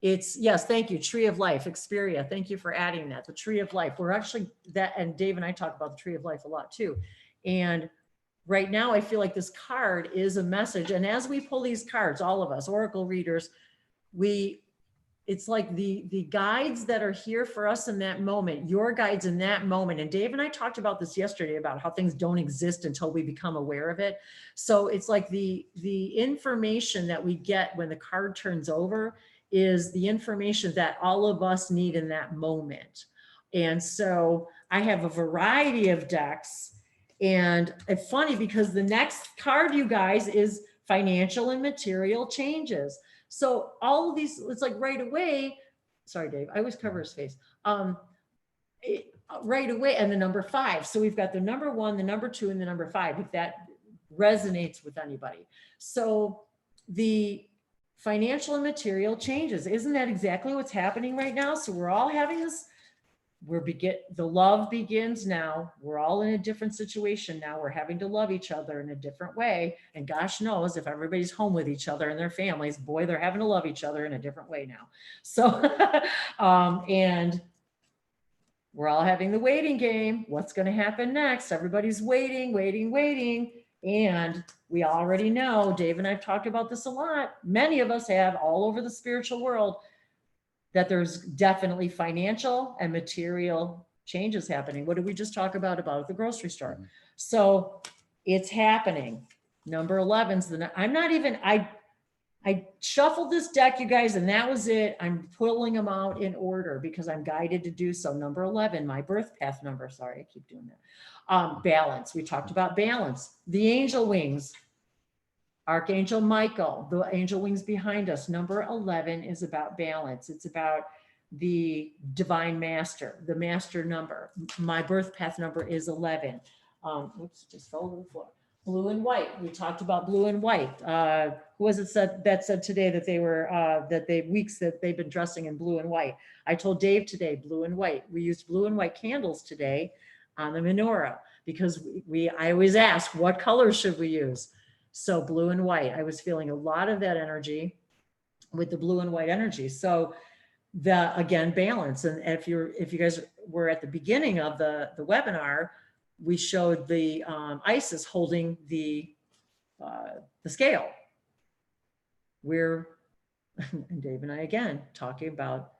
yes, thank you, Tree of Life, Xperia, thank you for adding that, the Tree of Life. We're actually and Dave and I talk about the Tree of Life a lot too. And right now I feel like this card is a message. And as we pull these cards, all of us, Oracle readers, it's like the guides that are here for us in that moment, your guides in that moment. And Dave and I talked about this yesterday about how things don't exist until we become aware of it. So it's like the information that we get when the card turns over is the information that all of us need in that moment. And so I have a variety of decks, and it's funny because the next card, you guys, is financial and material changes. So all of these, it's like right away, sorry, Dave, I always cover his face. Right away, and the number 5. So we've got the number 1, the number 2, and the number 5, if that resonates with anybody. So the financial and material changes, isn't that exactly what's happening right now? So we're all having this, the love begins now. We're all in a different situation now. We're having to love each other in a different way. And gosh knows if everybody's home with each other and their families, boy, they're having to love each other in a different way now. So, and we're all having the waiting game. What's going to happen next? Everybody's waiting. And we already know, Dave and I've talked about this a lot. Many of us have all over the spiritual world, that there's definitely financial and material changes happening. What did we just talk about at the grocery store? Mm-hmm. So it's happening. Number 11's I shuffled this deck, you guys, and that was it. I'm pulling them out in order because I'm guided to do so. Number 11, my birth path number. Sorry, I keep doing that. Balance. We talked about balance. The angel wings. Archangel Michael, the angel wings behind us. Number 11 is about balance. It's about the divine master, the master number. My birth path number is 11. Oops, just fell over the floor. Blue and white. We talked about blue and white. Who was it that said today that they were weeks that they've been dressing in blue and white? I told Dave today, blue and white. We used blue and white candles today on the menorah because I always ask, what colors should we use? So blue and white. I was feeling a lot of that energy with the blue and white energy. So again, balance. And if you guys were at the beginning of the webinar, we showed the Isis holding the scale. And Dave and I again talking about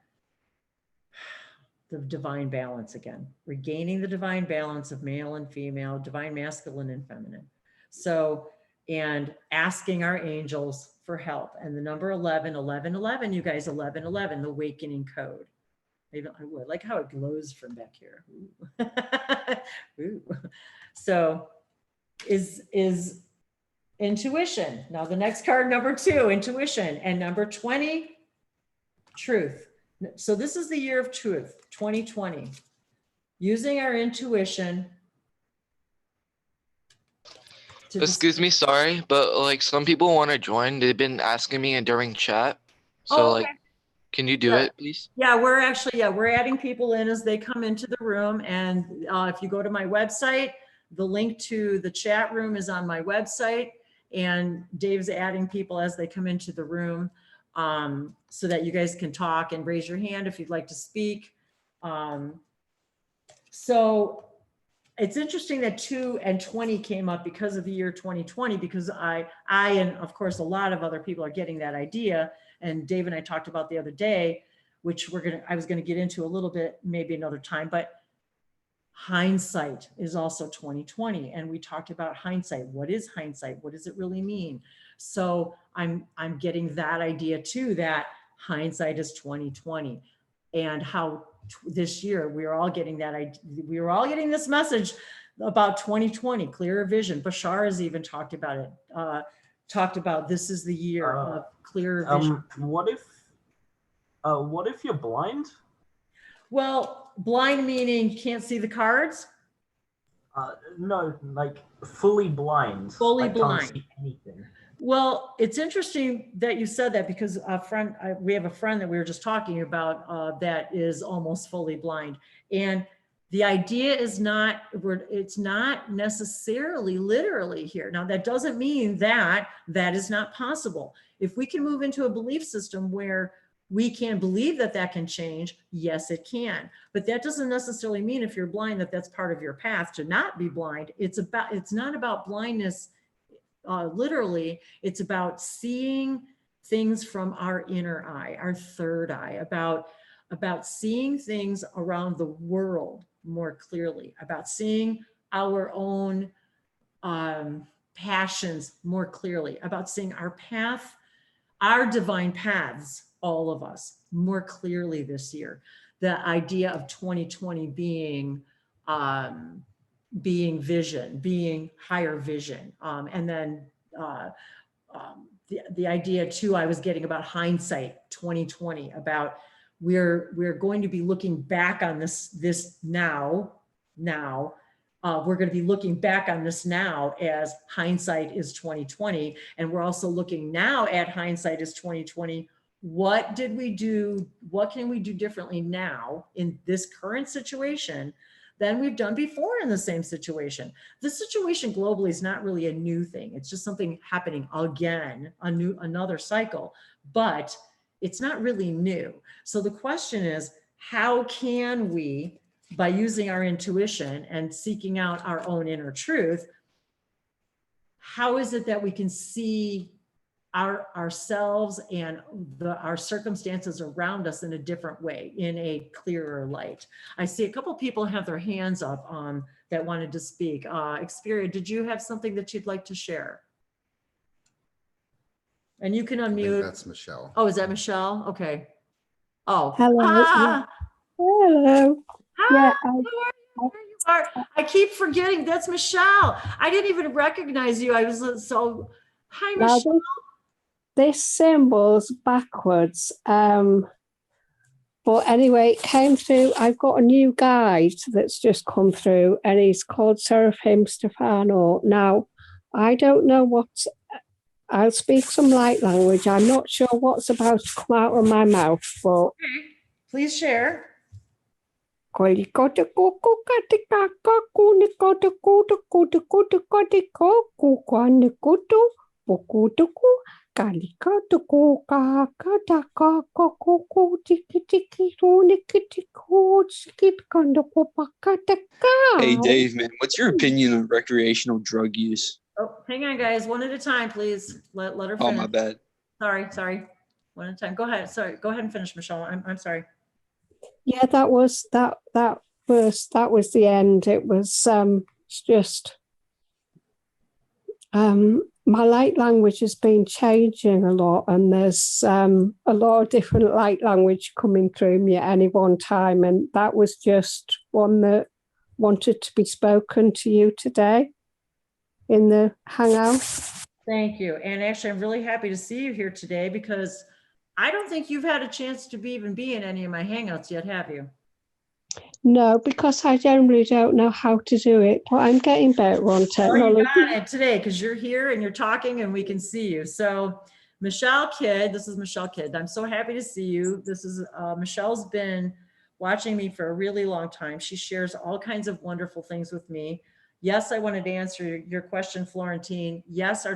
the divine balance again, regaining the divine balance of male and female, divine masculine and feminine. So, and asking our angels for help. And the number 11, 11, 11, you guys, 11, 11, the awakening code. Maybe I would like how it glows from back here. Ooh. Ooh. So is intuition. Now the next card, number 2, intuition, and number 20, truth. So this is the year of truth, 2020. Using our intuition. Excuse me, sorry, but like some people want to join. They've been asking me during chat. So okay. like, can you do it, please? Yeah, we're adding people in as they come into the room. And if you go to my website, the link to the chat room is on my website, and Dave's adding people as they come into the room, so that you guys can talk and raise your hand if you'd like to speak. So it's interesting that 2 and 20 came up because of the year 2020, because I and of course a lot of other people are getting that idea. And Dave and I talked about the other day, which I was going to get into a little bit, maybe another time, but hindsight is also 2020. And we talked about hindsight. What is hindsight? What does it really mean? So I'm getting that idea too, that hindsight is 2020, and how this year we are all getting that idea. We were all getting this message about 2020, clearer vision. Bashar has even talked about it, talked about this is the year of clearer vision. What if you're blind? Well, blind meaning you can't see the cards? No, like fully blind. Fully I blind. Can't see anything. Well, it's interesting that you said that, because we have a friend that we were just talking about that is almost fully blind. And the idea is it's not necessarily literally here. Now, that doesn't mean that is not possible. If we can move into a belief system where we can believe that can change, yes, it can. But that doesn't necessarily mean if you're blind that's part of your path to not be blind. It's not about blindness literally. It's about seeing things from our inner eye, our third eye, about seeing things around the world more clearly, about seeing our own passions more clearly, about seeing our path, our divine paths, all of us, more clearly this year. The idea of 2020 being vision, being higher vision. And then the idea too, I was getting about hindsight 2020, about we're going to be looking back on this now. We're going to be looking back on this now as hindsight is 2020. And we're also looking now at hindsight is 2020. What did we do? What can we do differently now in this current situation than we've done before in the same situation? The situation globally is not really a new thing. It's just something happening again, another cycle, but it's not really new. So the question is, how can we, by using our intuition and seeking out our own inner truth, how is it that we can see ourselves and our circumstances around us in a different way, in a clearer light? I see a couple people have their hands up that wanted to speak. Xperia, did you have something that you'd like to share? And you can unmute. That's Michelle. Oh, is that Michelle? Okay. Oh. Hello. Ah, Hello. ah, Yeah, there you are. I keep forgetting that's Michelle. I didn't even recognize you. I was so, hi, now Michelle. this symbol's backwards. But anyway, it came through. I've got a new guide that's just come through, and he's called Serafim Stefano. Now, I don't know what's, I'll speak some light language. I'm not sure what's about to come out of my mouth, but. Please share. Hey, Dave, man, what's your opinion on recreational drug use? Oh, hang on, guys. One at a time, please. Let her Oh, finish. my bad. Sorry. One at a time. Go ahead. Sorry. Go ahead and finish, Michelle. I'm sorry. Yeah, that was the end. It was just my light language has been changing a lot, and there's a lot of different light language coming through me at any one time, and that was just one that wanted to be spoken to you today in the hangout. Thank you. And actually, I'm really happy to see you here today because I don't think you've had a chance to even be in any of my hangouts yet, have you? No, because I generally don't know how to do it, but I'm getting better on technology. Well, you got it today because you're here and you're talking and we can see you. So Michelle Kidd, this is Michelle Kidd. I'm so happy to see you. This is Michelle's been watching me for a really long time. She shares all kinds of wonderful things with me. Yes, I wanted to answer your question, Florentine. Yes, our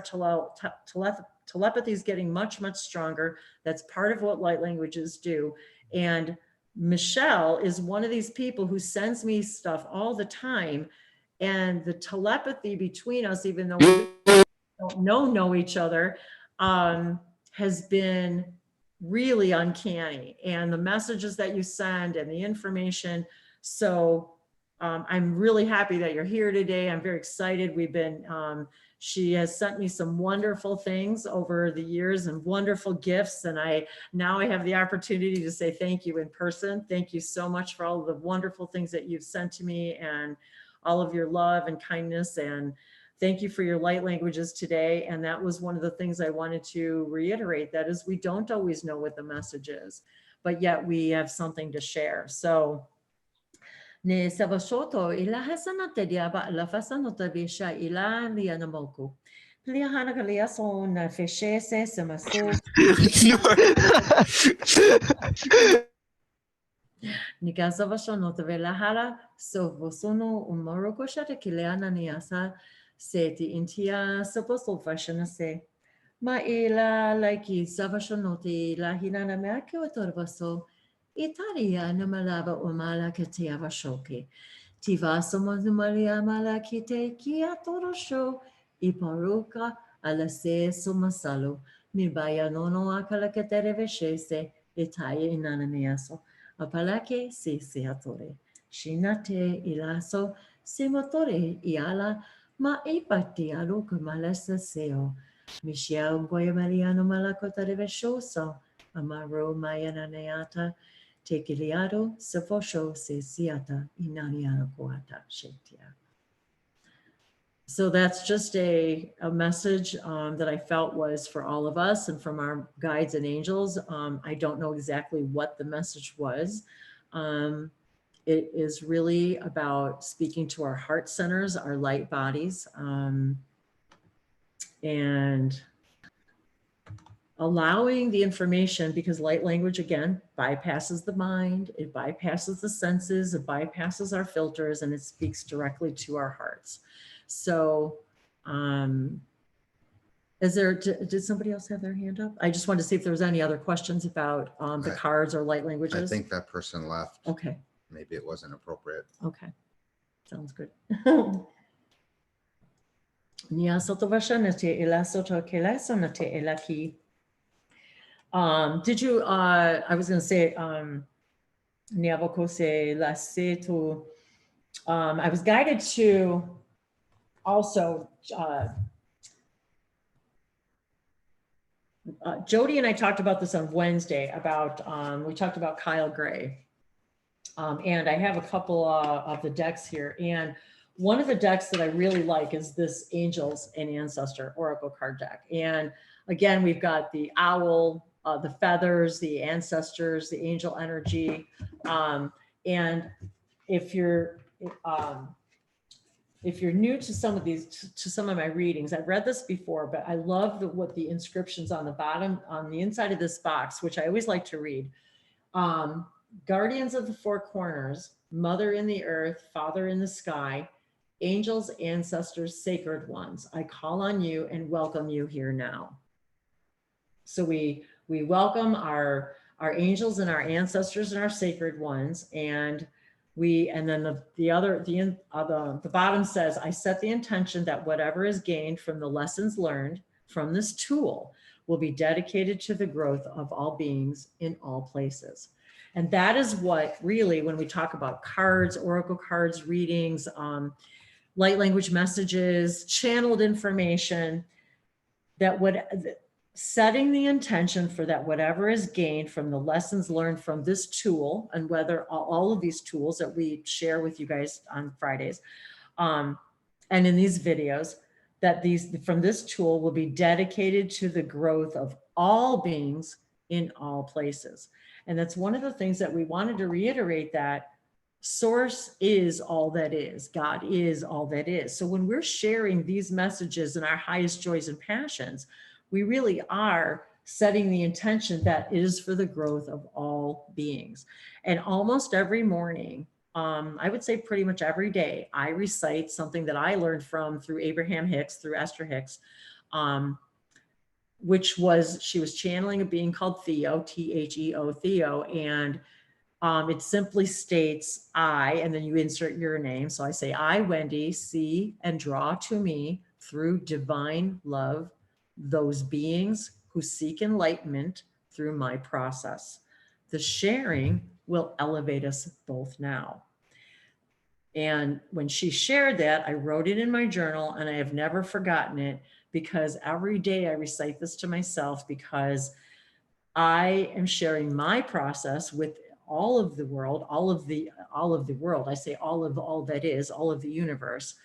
telepathy is getting much, much stronger. That's part of what light languages do. And Michelle is one of these people who sends me stuff all the time. And the telepathy between us, even though we don't know each other, has been really uncanny. And the messages that you send and the information. So I'm really happy that you're here today. I'm very excited. We've been, she has sent me some wonderful things over the years and wonderful gifts. And now I have the opportunity to say thank you in person. Thank you so much for all of the wonderful things that you've sent to me and all of your love and kindness. And thank you for your light languages today. And that was one of the things I wanted to reiterate. That is, we don't always know what the message is, but yet we have something to share. So ne savashoto ila hasanata diaba la fasanota bisha ila lianamoku. Pliahana kaliaso na feshese semaso. Nikasa vashanota velahara so vosono umoroko shata kileana niasa seti intia saposo fashana se. Ma ila laiki savashanote la hinana meake otorvaso. Italia namalava umala katia vashoke. Tivasa mazumalia malakite kia torosho. Iparuka alase sumasalo. Nibaya nono akala katere veshese. Italia inananeaso. Apalake se seatore. Shinate ilaso semotore iala ma epati alo kumalasa seo. Michelle Guayamariano Malakota de Veshoso, Amaro Mayananeata, Tekiliado, Safosho, Se Siata, Inaniano Coata, Shetia. So that's just a message that I felt was for all of us and from our guides and angels. I don't know exactly what the message was. It is really about speaking to our heart centers, our light bodies, and allowing the information, because light language, again, bypasses the mind, it bypasses the senses, it bypasses our filters, and it speaks directly to our hearts. So did somebody else have their hand up? I just wanted to see if there was any other questions about the cards or light languages. I think that person left. Okay. Maybe it wasn't appropriate. Okay. Sounds good. Did you, I was going to say, I was guided to also, Jody and I talked about this on Wednesday about, we talked about Kyle Gray. And I have a couple of the decks here. And one of the decks that I really like is this Angels and Ancestor Oracle card deck. And again, we've got the owl, the feathers, the ancestors, the angel energy. And if you're, if you're new to some of these, to some of my readings, I've read this before, but I love what the inscriptions on the bottom, on the inside of this box, which I always like to read. Guardians of the four corners, mother in the earth, father in the sky, angels, ancestors, sacred ones, I call on you and welcome you here now. So we welcome our angels and our ancestors and our sacred ones, and then the bottom says, I set the intention that whatever is gained from the lessons learned from this tool will be dedicated to the growth of all beings in all places. And that is what really, when we talk about cards, oracle cards, readings, light language messages, channeled information, setting the intention for that whatever is gained from the lessons learned from this tool, and whether all of these tools that we share with you guys on Fridays and in these videos, that from this tool will be dedicated to the growth of all beings in all places. And that's one of the things that we wanted to reiterate, that Source is all that is. God is all that is. So when we're sharing these messages in our highest joys and passions, we really are setting the intention that it is for the growth of all beings. And almost every morning, I would say pretty much every day, I recite something that I learned through Abraham Hicks, through Esther Hicks, which was, she was channeling a being called Theo, Theo, Theo, and it simply states, I, and then you insert your name. So I say, I, Wendy, see and draw to me through divine love those beings who seek enlightenment through my process. The sharing will elevate us both now. And when she shared that, I wrote it in my journal, and I have never forgotten it, because every day I recite this to myself, because I am sharing my process with all of the world, all of the world. I say all that is, all of the universe.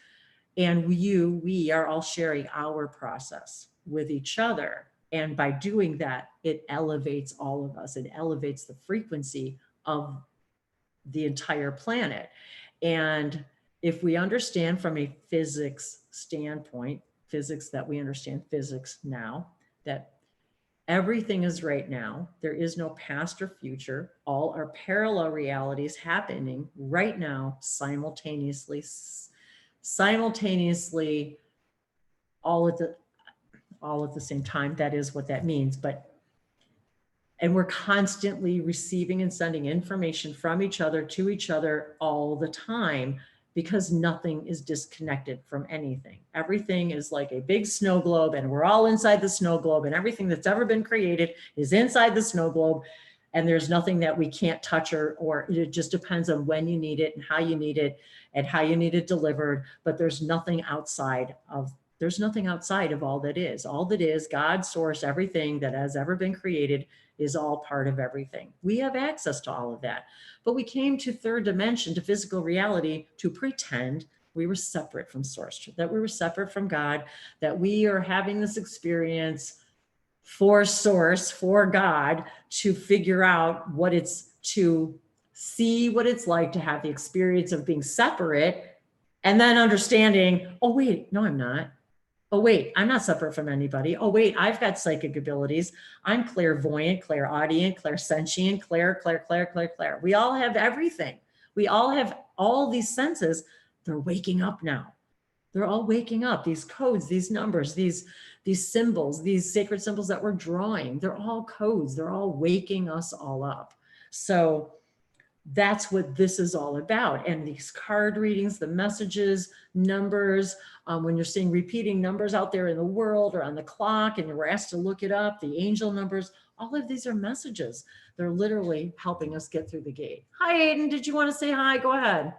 And we are all sharing our process with each other. And by doing that, it elevates all of us. It elevates the frequency of the entire planet. And if we understand from a physics standpoint, physics that we understand physics now, that everything is right now, there is no past or future, all are parallel realities happening right now, simultaneously, all at the same time. That is what that means. And we're constantly receiving and sending information from each other to each other all the time, because nothing is disconnected from anything. Everything is like a big snow globe, and we're all inside the snow globe, and everything that's ever been created is inside the snow globe. And there's nothing that we can't touch, or it just depends on when you need it and how you need it and how you need it delivered. But there's nothing outside of all that is. All that is, God, source, everything that has ever been created is all part of everything. We have access to all of that. But we came to third dimension, to physical reality, to pretend we were separate from source, that we were separate from God, that we are having this experience for source, for God, to figure out what it's, to see what it's like to have the experience of being separate, and then understanding, oh wait, no, I'm not. Oh wait, I'm not separate from anybody. Oh wait, I've got psychic abilities. I'm clairvoyant, clairaudient, clairsentient, clair. We all have everything. We all have all these senses. They're waking up now. They're all waking up. These codes, these numbers, these symbols, these sacred symbols that we're drawing, they're all codes. They're all waking us all up. So that's what this is all about. And these card readings, the messages, numbers, when you're seeing repeating numbers out there in the world or on the clock and you're asked to look it up, the angel numbers, all of these are messages. They're literally helping us get through the gate. Hi, Aiden. Did you want to say hi? Go ahead.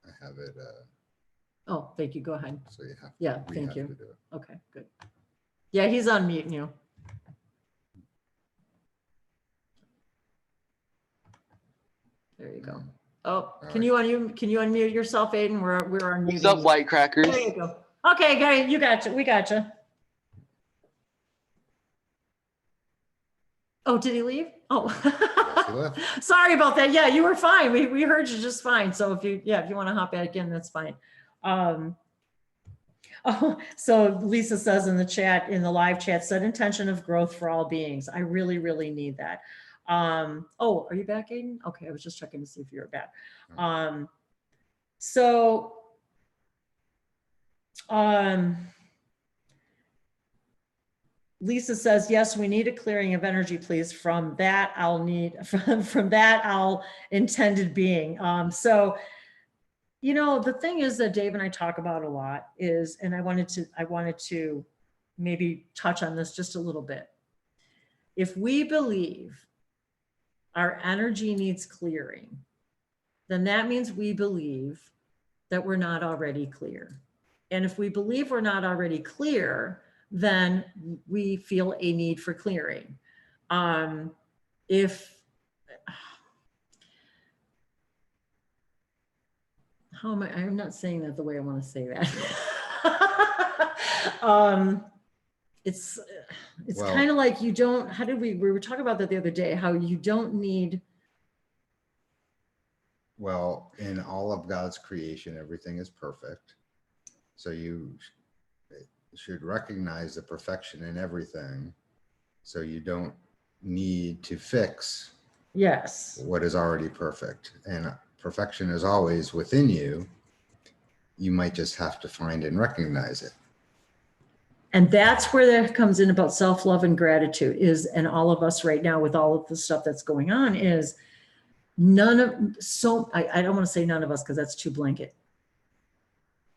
I have it. Oh, thank you. Go ahead. So you have. Yeah, we thank have you. to do it. Okay, good. Yeah, he's unmuting you. There you go. Oh, can you unmute yourself, Aiden? We're unmuting. What's up, white crackers? There you go. Okay, guys, you gotcha. We gotcha. Oh, did he leave? Oh, Yes, he left. sorry about that. Yeah, you were fine. We heard you just fine. So if you want to hop back in, that's fine. Oh, so Lisa says in the chat, in the live chat, set intention of growth for all beings. I really, really need that. Oh, are you back, Aiden? Okay, I was just checking to see if you were back. Lisa says, yes, we need a clearing of energy, please. From that, I'll need, from that, I'll intended being. So, you know, the thing is that Dave and I talk about a lot is, and I wanted to maybe touch on this just a little bit. If we believe our energy needs clearing, then that means we believe that we're not already clear. And if we believe we're not already clear, then we feel a need for clearing. How am I? I'm not saying that the way I want to say that. It's well, kind of like you don't, how did we were talking about that the other day, how you don't need. Well, in all of God's creation, everything is perfect. So you should recognize the perfection in everything. So you don't need to fix what is already perfect. And perfection is always within you. You might just have to find and recognize it. And that's where that comes in about self-love and gratitude is, and all of us right now with all of the stuff that's going on is I don't want to say none of us because that's too blanket.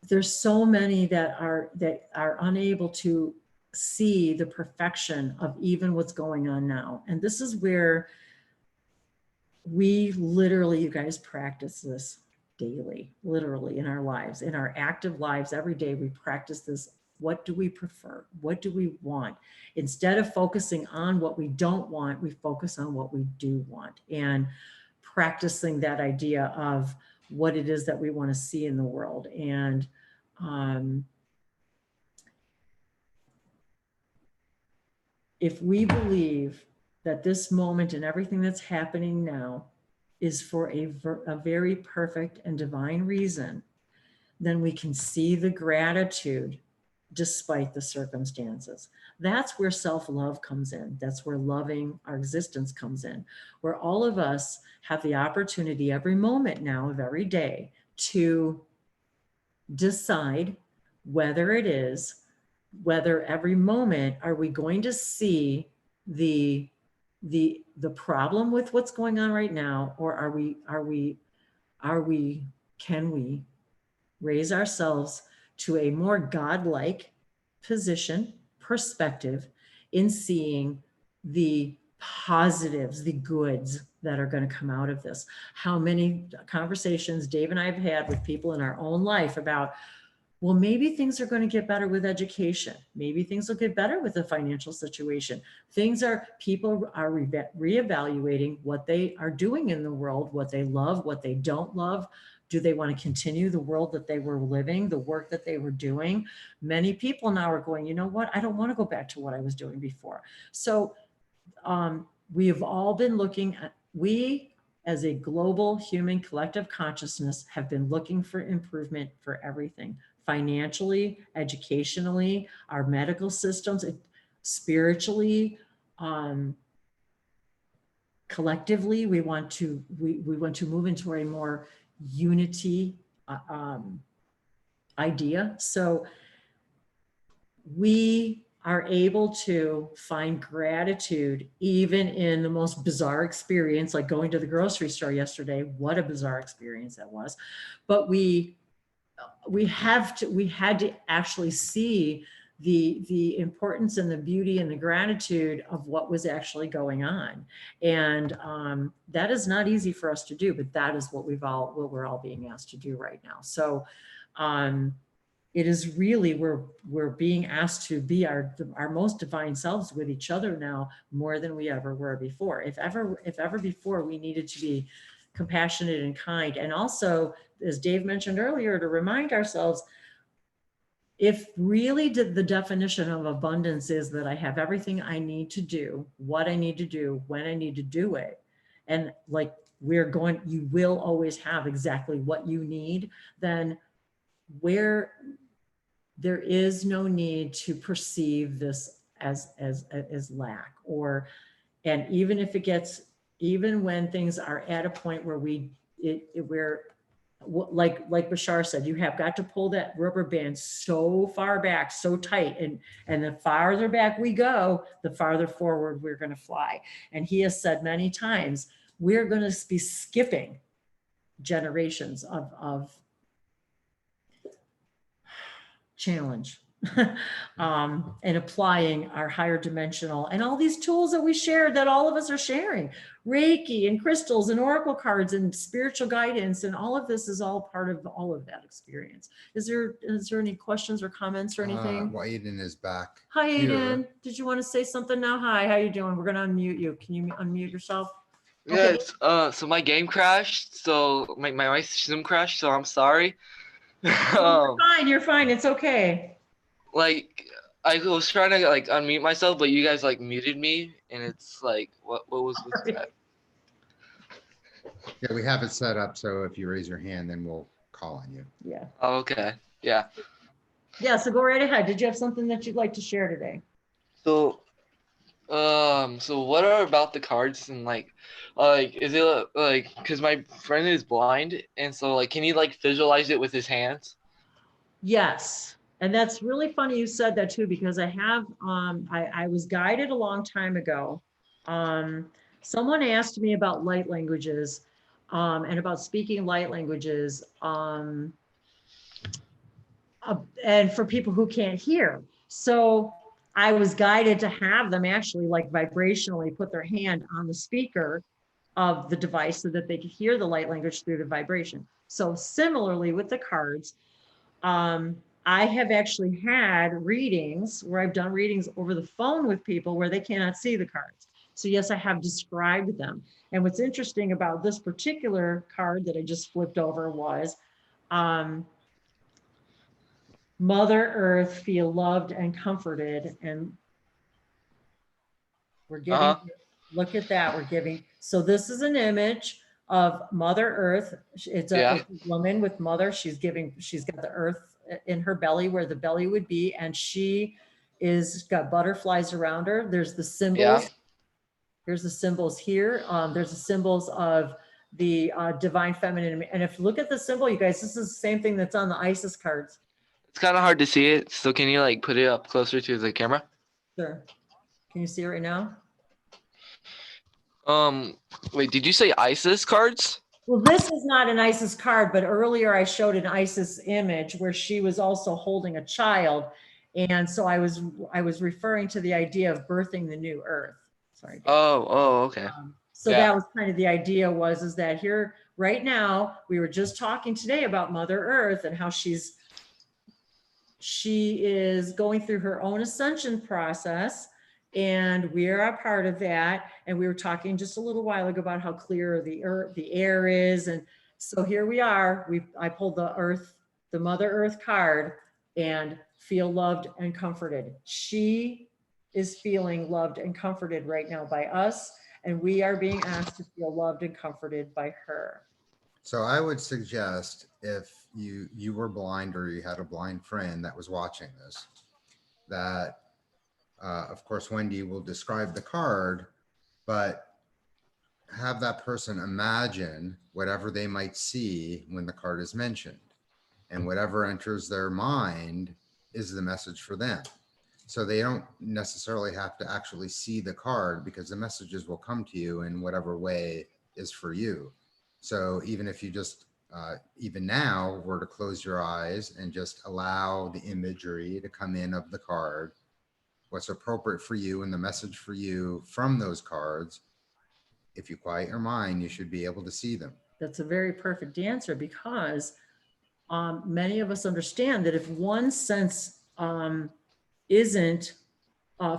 There's so many that are unable to see the perfection of even what's going on now. And this is where we literally, you guys, practice this daily, literally in our lives, in our active lives. Every day we practice this. What do we prefer? What do we want? Instead of focusing on what we don't want, we focus on what we do want, and practicing that idea of what it is that we want to see in the world. And if we believe that this moment and everything that's happening now is for a very perfect and divine reason, then we can see the gratitude despite the circumstances. That's where self-love comes in. That's where loving our existence comes in, where all of us have the opportunity every moment now of every day to decide whether every moment are we going to see the problem with what's going on right now, or can we raise ourselves to a more godlike position, perspective in seeing the positives, the goods that are going to come out of this. How many conversations Dave and I have had with people in our own life about, well, maybe things are going to get better with education. Maybe things will get better with the financial situation. People are reevaluating what they are doing in the world, what they love, what they don't love. Do they want to continue the world that they were living, the work that they were doing? Many people now are going, you know what? I don't want to go back to what I was doing before. So we have all been looking at, we as a global human collective consciousness have been looking for improvement for everything, financially, educationally, our medical systems, spiritually, collectively. We want to move into a more unity idea. So we are able to find gratitude even in the most bizarre experience, like going to the grocery store yesterday. What a bizarre experience that was. But we had to actually see the importance and the beauty and the gratitude of what was actually going on. And that is not easy for us to do, but that is what we're all being asked to do right now. So it is really, we're being asked to be our most divine selves with each other now more than we ever were before. If ever before, we needed to be compassionate and kind. And also, as Dave mentioned earlier, to remind ourselves, if really the definition of abundance is that I have everything I need to do, what I need to do, when I need to do it, and like you will always have exactly what you need, then where there is no need to perceive this as lack, or, and even if it gets, even when things are at a point where like Bashar said, you have got to pull that rubber band so far back, so tight, and the farther back we go, the farther forward we're going to fly. And he has said many times, we're going to be skipping generations of challenge and applying our higher dimensional and all these tools that we shared, that all of us are sharing, Reiki and crystals and oracle cards and spiritual guidance, and all of this is all part of all of that experience. Is there any questions or comments or anything? Well, Aiden is back. Hi, here. Aiden. Did you want to say something now? Hi, how you doing? We're gonna unmute you. Can you unmute yourself? Yeah, it's, so my game crashed, so my Zoom crashed, so I'm sorry. You're fine. You're fine. It's okay. Like, I was trying to like unmute myself, but you guys like muted me, and it's like, what was that? Yeah, we have it set up so if you raise your hand, then we'll call on you. Yeah. Oh, okay. Yeah. Yeah. So go right ahead. Did you have something that you'd like to share today? So, so what are about the cards, and like is it like, because my friend is blind, and so like, can he like visualize it with his hands? Yes. And that's really funny you said that too, because I have, I was guided a long time ago. Someone asked me about light languages and about speaking light languages and for people who can't hear. So I was guided to have them actually like vibrationally put their hand on the speaker of the device so that they could hear the light language through the vibration. So similarly with the cards, I have actually had readings where I've done readings over the phone with people where they cannot see the cards. So yes, I have described them. And what's interesting about this particular card that I just flipped over was, Mother Earth, feel loved and comforted. And we're giving, look at that, we're giving. So this is an image of Mother Earth. It's a woman with mother. She's got the earth in her belly where the belly would be, and she is got butterflies around her. There's the symbols. Yeah. Here's the symbols here. There's the symbols of the divine feminine. And if you look at the symbol, you guys, this is the same thing that's on the Isis cards. It's kind of hard to see it, so can you like put it up closer to the camera? Sure. Can you see it right now? Wait, did you say Isis cards? Well, this is not an Isis card, but earlier I showed an Isis image where she was also holding a child. And so I was referring to the idea of birthing the new earth. Sorry. Oh, okay. So that was kind of the idea is that here right now, we were just talking today about Mother Earth and how she is going through her own ascension process. And we are a part of that. And we were talking just a little while ago about how clear the air is. And so here we are. I pulled the Mother Earth card, and feel loved and comforted. She is feeling loved and comforted right now by us. And we are being asked to feel loved and comforted by her. So I would suggest if you were blind or you had a blind friend that was watching this, that of course, Wendy will describe the card, but have that person imagine whatever they might see when the card is mentioned, and whatever enters their mind is the message for them. So they don't necessarily have to actually see the card, because the messages will come to you in whatever way is for you. So even if you just, even now, were to close your eyes and just allow the imagery to come in of the card, what's appropriate for you and the message for you from those cards, if you quiet your mind, you should be able to see them. That's a very perfect answer, because many of us understand that if one sense isn't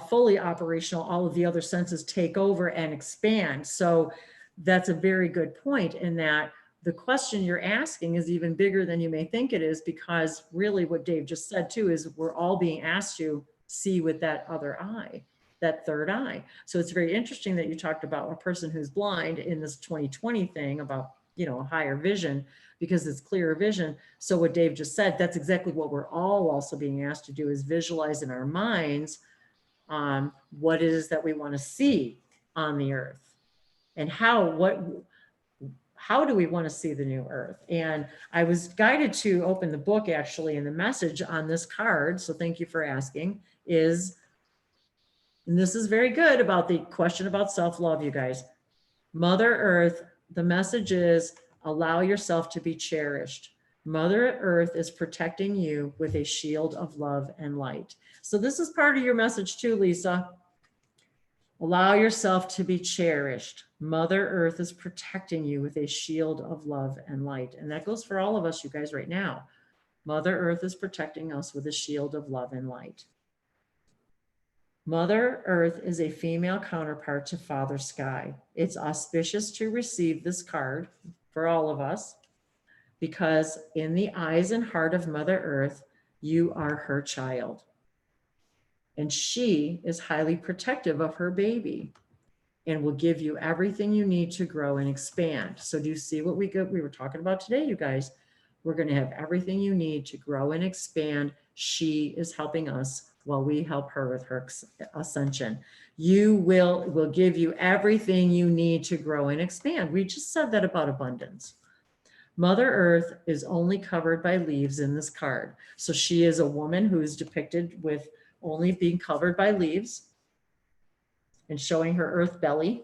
fully operational, all of the other senses take over and expand. So that's a very good point, in that the question you're asking is even bigger than you may think it is, because really what Dave just said too is we're all being asked to see with that other eye, that third eye. So it's very interesting that you talked about a person who's blind in this 2020 thing about, you know, higher vision because it's clearer vision. So what Dave just said, that's exactly what we're all also being asked to do, is visualize in our minds what it is that we want to see on the earth, and how do we want to see the new earth. And I was guided to open the book actually, and the message on this card, so thank you for asking, is, and this is very good about the question about self-love, you guys. Mother Earth, the message is, allow yourself to be cherished. Mother Earth is protecting you with a shield of love and light. So this is part of your message too, Lisa. Allow yourself to be cherished. Mother Earth is protecting you with a shield of love and light. And that goes for all of us, you guys, right now. Mother Earth is protecting us with a shield of love and light. Mother Earth is a female counterpart to Father Sky. It's auspicious to receive this card for all of us, because in the eyes and heart of Mother Earth, you are her child. And she is highly protective of her baby and will give you everything you need to grow and expand. So do you see what we were talking about today, you guys? We're going to have everything you need to grow and expand. She is helping us while we help her with her ascension. You will give you everything you need to grow and expand. We just said that about abundance. Mother Earth is only covered by leaves in this card. So she is a woman who is depicted with only being covered by leaves and showing her earth belly.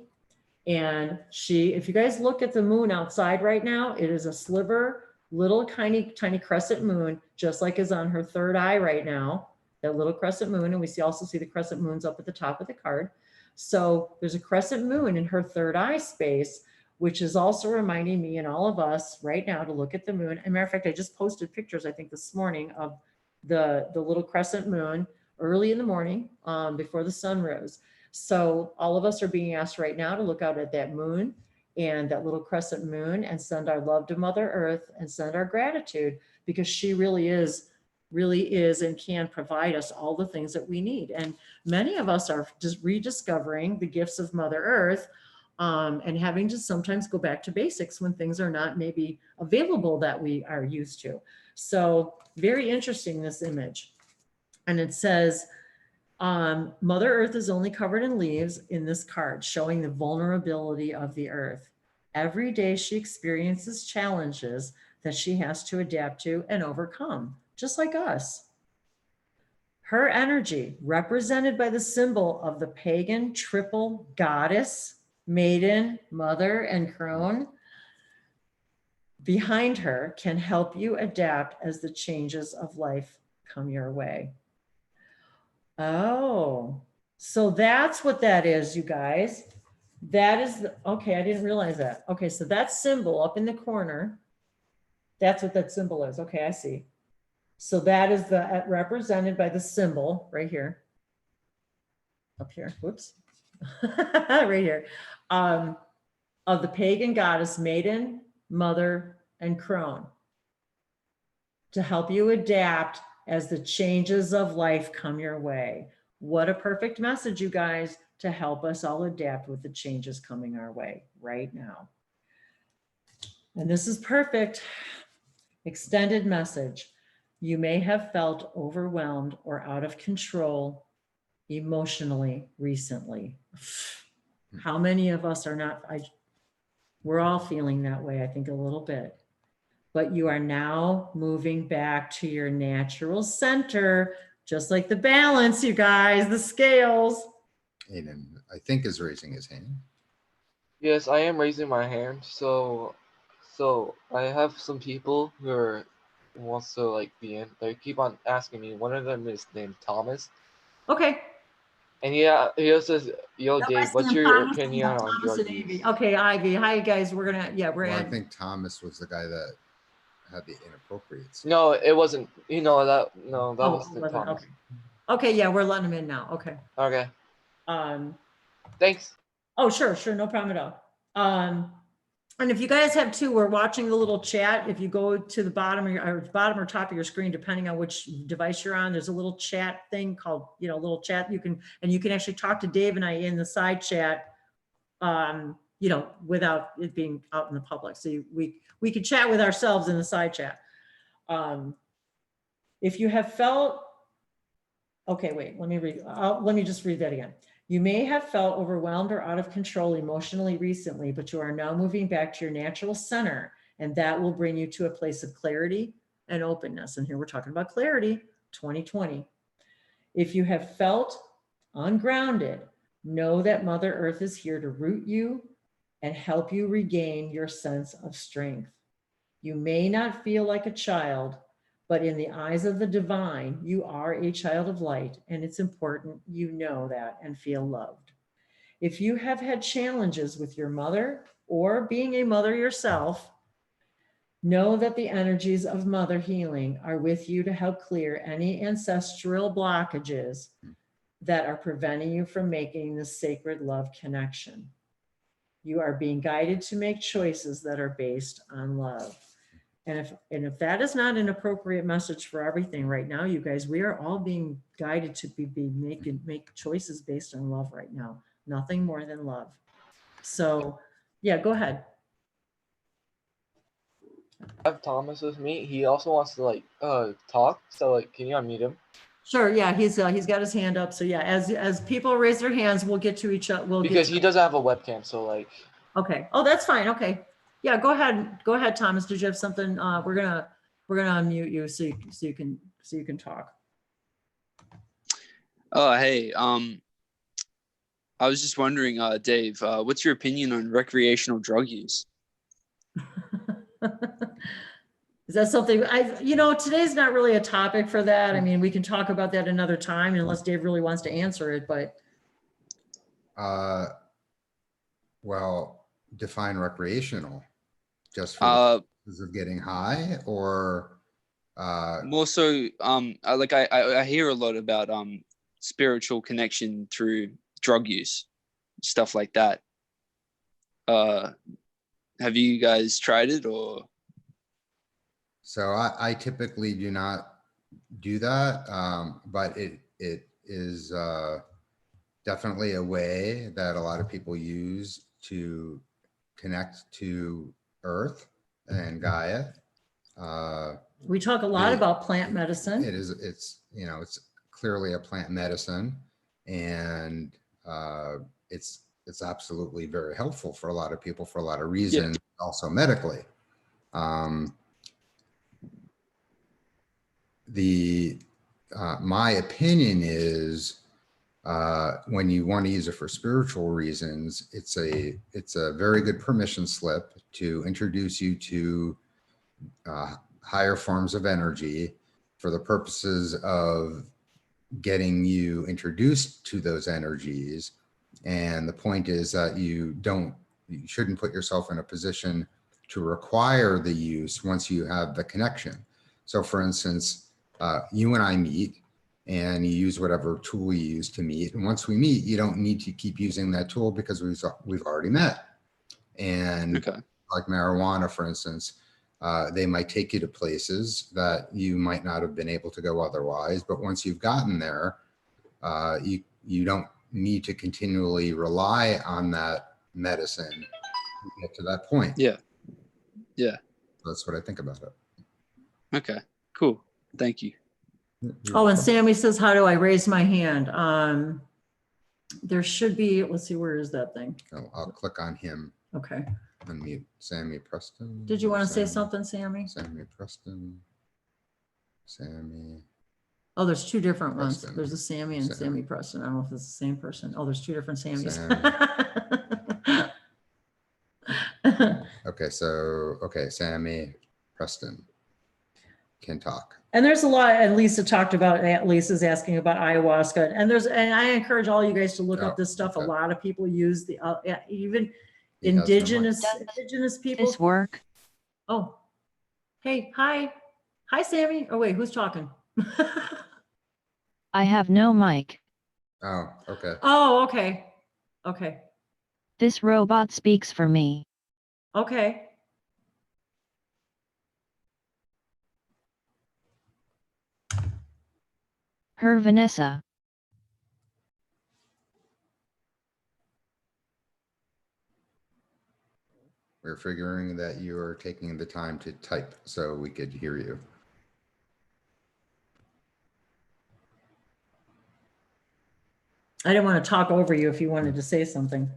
And she, if you guys look at the moon outside right now, it is a sliver, little tiny crescent moon, just like is on her third eye right now, that little crescent moon. And we also see the crescent moons up at the top of the card. So there's a crescent moon in her third eye space, which is also reminding me and all of us right now to look at the moon. As a matter of fact, I just posted pictures, I think this morning, of the little crescent moon early in the morning before the sun rose. So all of us are being asked right now to look out at that moon and that little crescent moon and send our love to Mother Earth and send our gratitude, because she really is and can provide us all the things that we need. And many of us are just rediscovering the gifts of Mother Earth and having to sometimes go back to basics when things are not maybe available that we are used to. So very interesting, this image. And it says, Mother Earth is only covered in leaves in this card, showing the vulnerability of the earth. Every day she experiences challenges that she has to adapt to and overcome, just like us. Her energy, represented by the symbol of the pagan triple goddess, maiden, mother, and crone, behind her, can help you adapt as the changes of life come your way. Oh, so that's what that is, you guys. That is, okay, I didn't realize that. Okay, so that symbol up in the corner, that's what that symbol is. Okay, I see. So that is represented by the symbol right here. Up here, whoops. Right here. Of the pagan goddess, maiden, mother, and crone, to help you adapt as the changes of life come your way. What a perfect message, you guys, to help us all adapt with the changes coming our way right now. And this is perfect. Extended message. You may have felt overwhelmed or out of control emotionally recently. How many of us are not? We're all feeling that way, I think, a little bit. But you are now moving back to your natural center, just like the balance, you guys, the scales. Aiden, I think, is raising his hand. Yes, I am raising my hand. So I have some people who wants to like be in. They keep on asking me. One of them is named Thomas. Okay. And yeah, he also says, "Yo, Yep, Dave, what's your opinion on Thomas drug and use?" Ivy. Okay, Ivy. Hi, guys. We're gonna, yeah, we're Well, I at. think Thomas was the guy that had the inappropriate stuff. No, it wasn't. You know that. No, that Oh, wasn't wasn't, Thomas. okay. Okay, yeah, we're letting him in now. Okay. Okay. Thanks. Thanks. Oh, sure, no problem at all. And if you guys have too, we're watching the little chat. If you go to the bottom or top of your screen, depending on which device you're on, there's a little chat thing called, little chat. You can actually talk to Dave and I in the side chat you know, without it being out in the public. So we could chat with ourselves in the side chat. If you have felt, okay, wait, let me just read that again. You may have felt overwhelmed or out of control emotionally recently, but you are now moving back to your natural center, and that will bring you to a place of clarity and openness. And here we're talking about clarity, 2020. If you have felt ungrounded, know that Mother Earth is here to root you and help you regain your sense of strength. You may not feel like a child, but in the eyes of the divine, you are a child of light, and it's important you know that and feel loved. If you have had challenges with your mother or being a mother yourself, know that the energies of mother healing are with you to help clear any ancestral blockages that are preventing you from making this sacred love connection. You are being guided to make choices that are based on love. And if that is not an appropriate message for everything right now, you guys, we are all being guided to make choices based on love right now. Nothing more than love. So yeah, go ahead. I have Thomas with me. He also wants to like talk. So like, can you unmute him? Sure. Yeah, he's got his hand up. So yeah, as people raise their hands, we'll get to each other. Because he doesn't have a webcam. So like. Okay. Oh, that's fine. Okay. Yeah, go ahead. Go ahead, Thomas. Did you have something? We're gonna unmute you so you can talk. Oh, hey. I was just wondering, Dave, what's your opinion on recreational drug use? Is that something today's not really a topic for that. I mean, we can talk about that another time unless Dave really wants to answer it, but. Well, define recreational. Just for the purposes of getting high, or more so I hear a lot about spiritual connection through drug use, stuff like that. Have you guys tried it? Or so I typically do not do that, but it is definitely a way that a lot of people use to connect to Earth and Gaia. We talk a lot about plant medicine. It's clearly a plant medicine, and it's absolutely very helpful for a lot of people for a lot of reasons, also medically. My opinion is, when you want to use it for spiritual reasons, it's a very good permission slip to introduce you to higher forms of energy for the purposes of getting you introduced to those energies. And the point is that you shouldn't put yourself in a position to require the use once you have the connection. So for instance, you and I meet, and you use whatever tool you use to meet. And once we meet, you don't need to keep using that tool because we've already met. And like marijuana, for instance, they might take you to places that you might not have been able to go otherwise. But once you've gotten there, you don't need to continually rely on that medicine to get to that point. Yeah. That's what I think about it. Okay, cool. Thank you. Oh, and Sammy says, how do I raise my hand? There should be, let's see, where is that thing? I'll click on him. Okay. Unmute Sammy Preston. Did you want to say something, Sammy? Sammy Preston. Sammy. Oh, there's two different ones. Preston. There's a Sammy and Sammy Preston. I don't know if it's the same person. Oh, there's two different Sammys. Okay, Sammy Preston can talk. And there's a lot, and Lisa's asking about ayahuasca, and I encourage all you guys to look up this stuff. Okay. A lot of people use even indigenous people. This work. Oh, hey, hi, Sammy. Oh wait, who's talking? I have no mic. Oh, okay. Oh, okay. This robot speaks for me. Okay. Her Vanessa. We're figuring that you are taking the time to type so we could hear you. I didn't want to talk over you if you wanted to say something.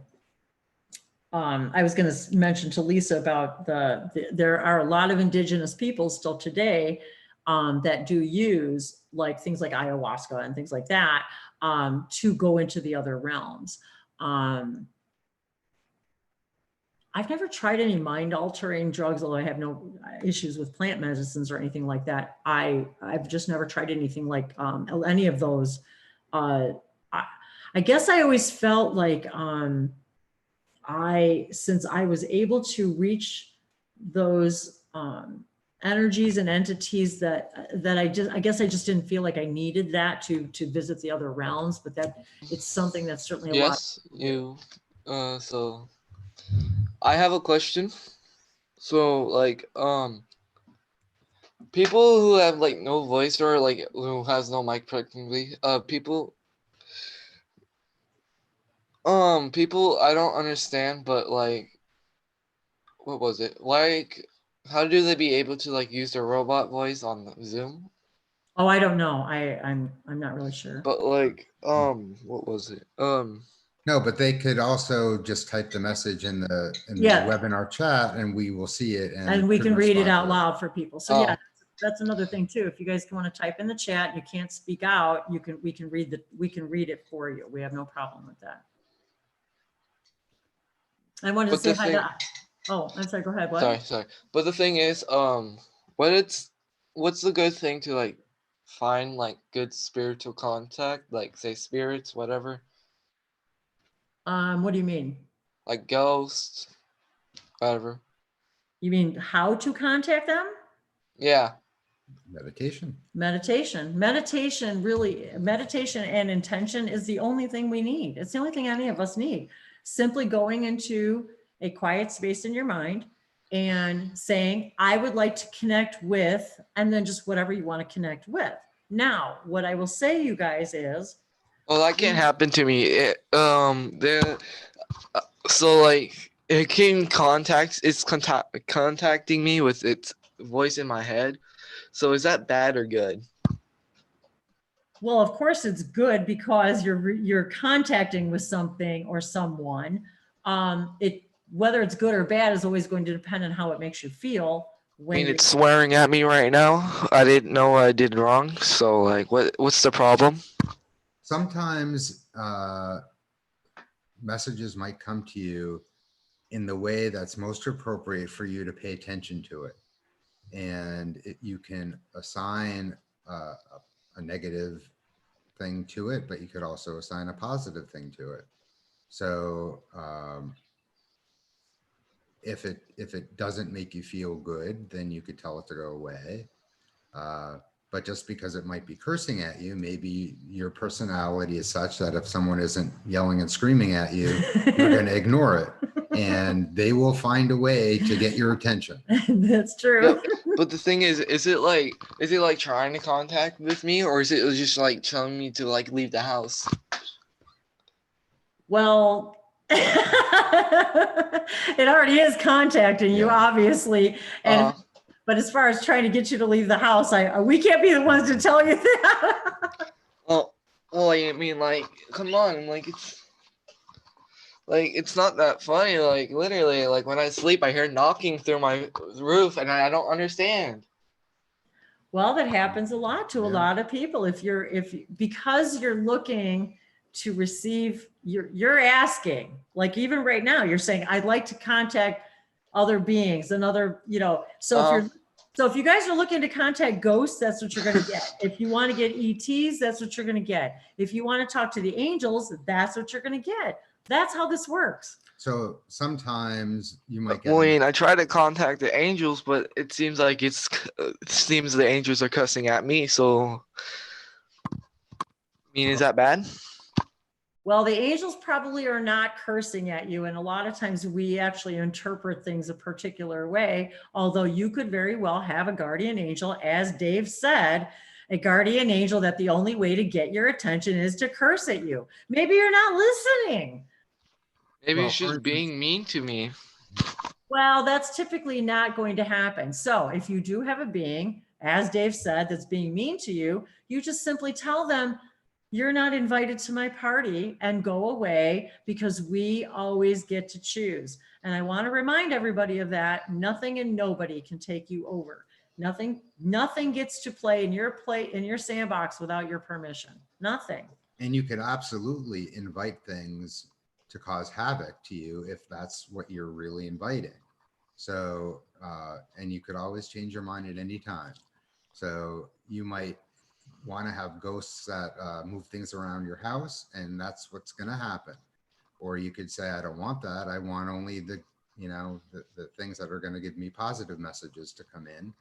I was going to mention to Lisa about there are a lot of indigenous people still today that do use like things like ayahuasca and things like that to go into the other realms. I've never tried any mind altering drugs, although I have no issues with plant medicines or anything like that. I've just never tried anything like any of those. I guess I always felt like since I was able to reach those energies and entities that I guess I just didn't feel like I needed that to visit the other realms, but that it's something that's certainly a lot. Yes, so I have a question. So like people who have like no voice or like who has no mic practically, people I don't understand, but like what was it? Like how do they be able to like use their robot voice on the Zoom? Oh, I don't know. I'm not really sure. But like what was it? No, but they could also just type the message in the webinar chat, and we will see it, and we can read it out loud for people. So yeah, Oh. that's another thing too. If you guys want to type in the chat, you can't speak out. We can read it for you. We have no problem with that. I wanted to say hi to. Oh, I'm sorry. Go ahead. What? Sorry. But the thing is, what's the good thing to like find like good spiritual contact, like say spirits, whatever? What do you mean? Like ghosts, whatever. You mean how to contact them? Yeah. Meditation. Meditation and intention is the only thing we need. It's the only thing any of us need. Simply going into a quiet space in your mind and saying, I would like to connect with, and then just whatever you want to connect with. Now, what I will say, you guys, is. Well, that can't happen to me. So like it can contacting me with its voice in my head. So is that bad or good? Well, of course it's good because you're contacting with something or someone. Whether it's good or bad is always going to depend on how it makes you feel. I mean, it's swearing at me right now. I didn't know what I did wrong. So like, what's the problem? Sometimes messages might come to you in the way that's most appropriate for you to pay attention to it. And you can assign a negative thing to it, but you could also assign a positive thing to it. So if it doesn't make you feel good, then you could tell it to go away. But just because it might be cursing at you, maybe your personality is such that if someone isn't yelling and screaming at you, you're going to ignore it. And they will find a way to get your attention. That's true. Yep. But the thing is it like trying to contact with me, or is it just like telling me to like leave the house? Well, it already is contacting you, obviously. And but as far as trying to get you to leave the house, we can't be the ones to tell you that. Well, I mean, like, come on, it's not that funny. Like, literally, like when I sleep, I hear knocking through my roof, and I don't understand. Well, that happens a lot to a lot of people. Because you're looking to receive, you're asking, like even right now, you're saying, I'd like to contact other beings and other, so if you guys are looking to contact ghosts, that's what you're going to get. If you want to get ETs, that's what you're going to get. If you want to talk to the angels, that's what you're going to get. That's how this works. So sometimes you might get. Well, I mean, I try to contact the angels, but it seems like it seems the angels are cussing at me. So, I mean, is that bad? Well, the angels probably are not cursing at you. And a lot of times we actually interpret things a particular way, although you could very well have a guardian angel, as Dave said, a guardian angel that the only way to get your attention is to curse at you. Maybe you're not listening. Maybe it's just being mean to me. Well, that's typically not going to happen. So if you do have a being, as Dave said, that's being mean to you, you just simply tell them, you're not invited to my party and go away, because we always get to choose. And I want to remind everybody of that. Nothing and nobody can take you over. Nothing gets to play in your sandbox without your permission. Nothing. And you could absolutely invite things to cause havoc to you if that's what you're really inviting. So, and you could always change your mind at any time. So you might want to have ghosts that move things around your house, and that's what's going to happen. Or you could say, I don't want that. I want only the, the things that are going to give me positive messages to come in.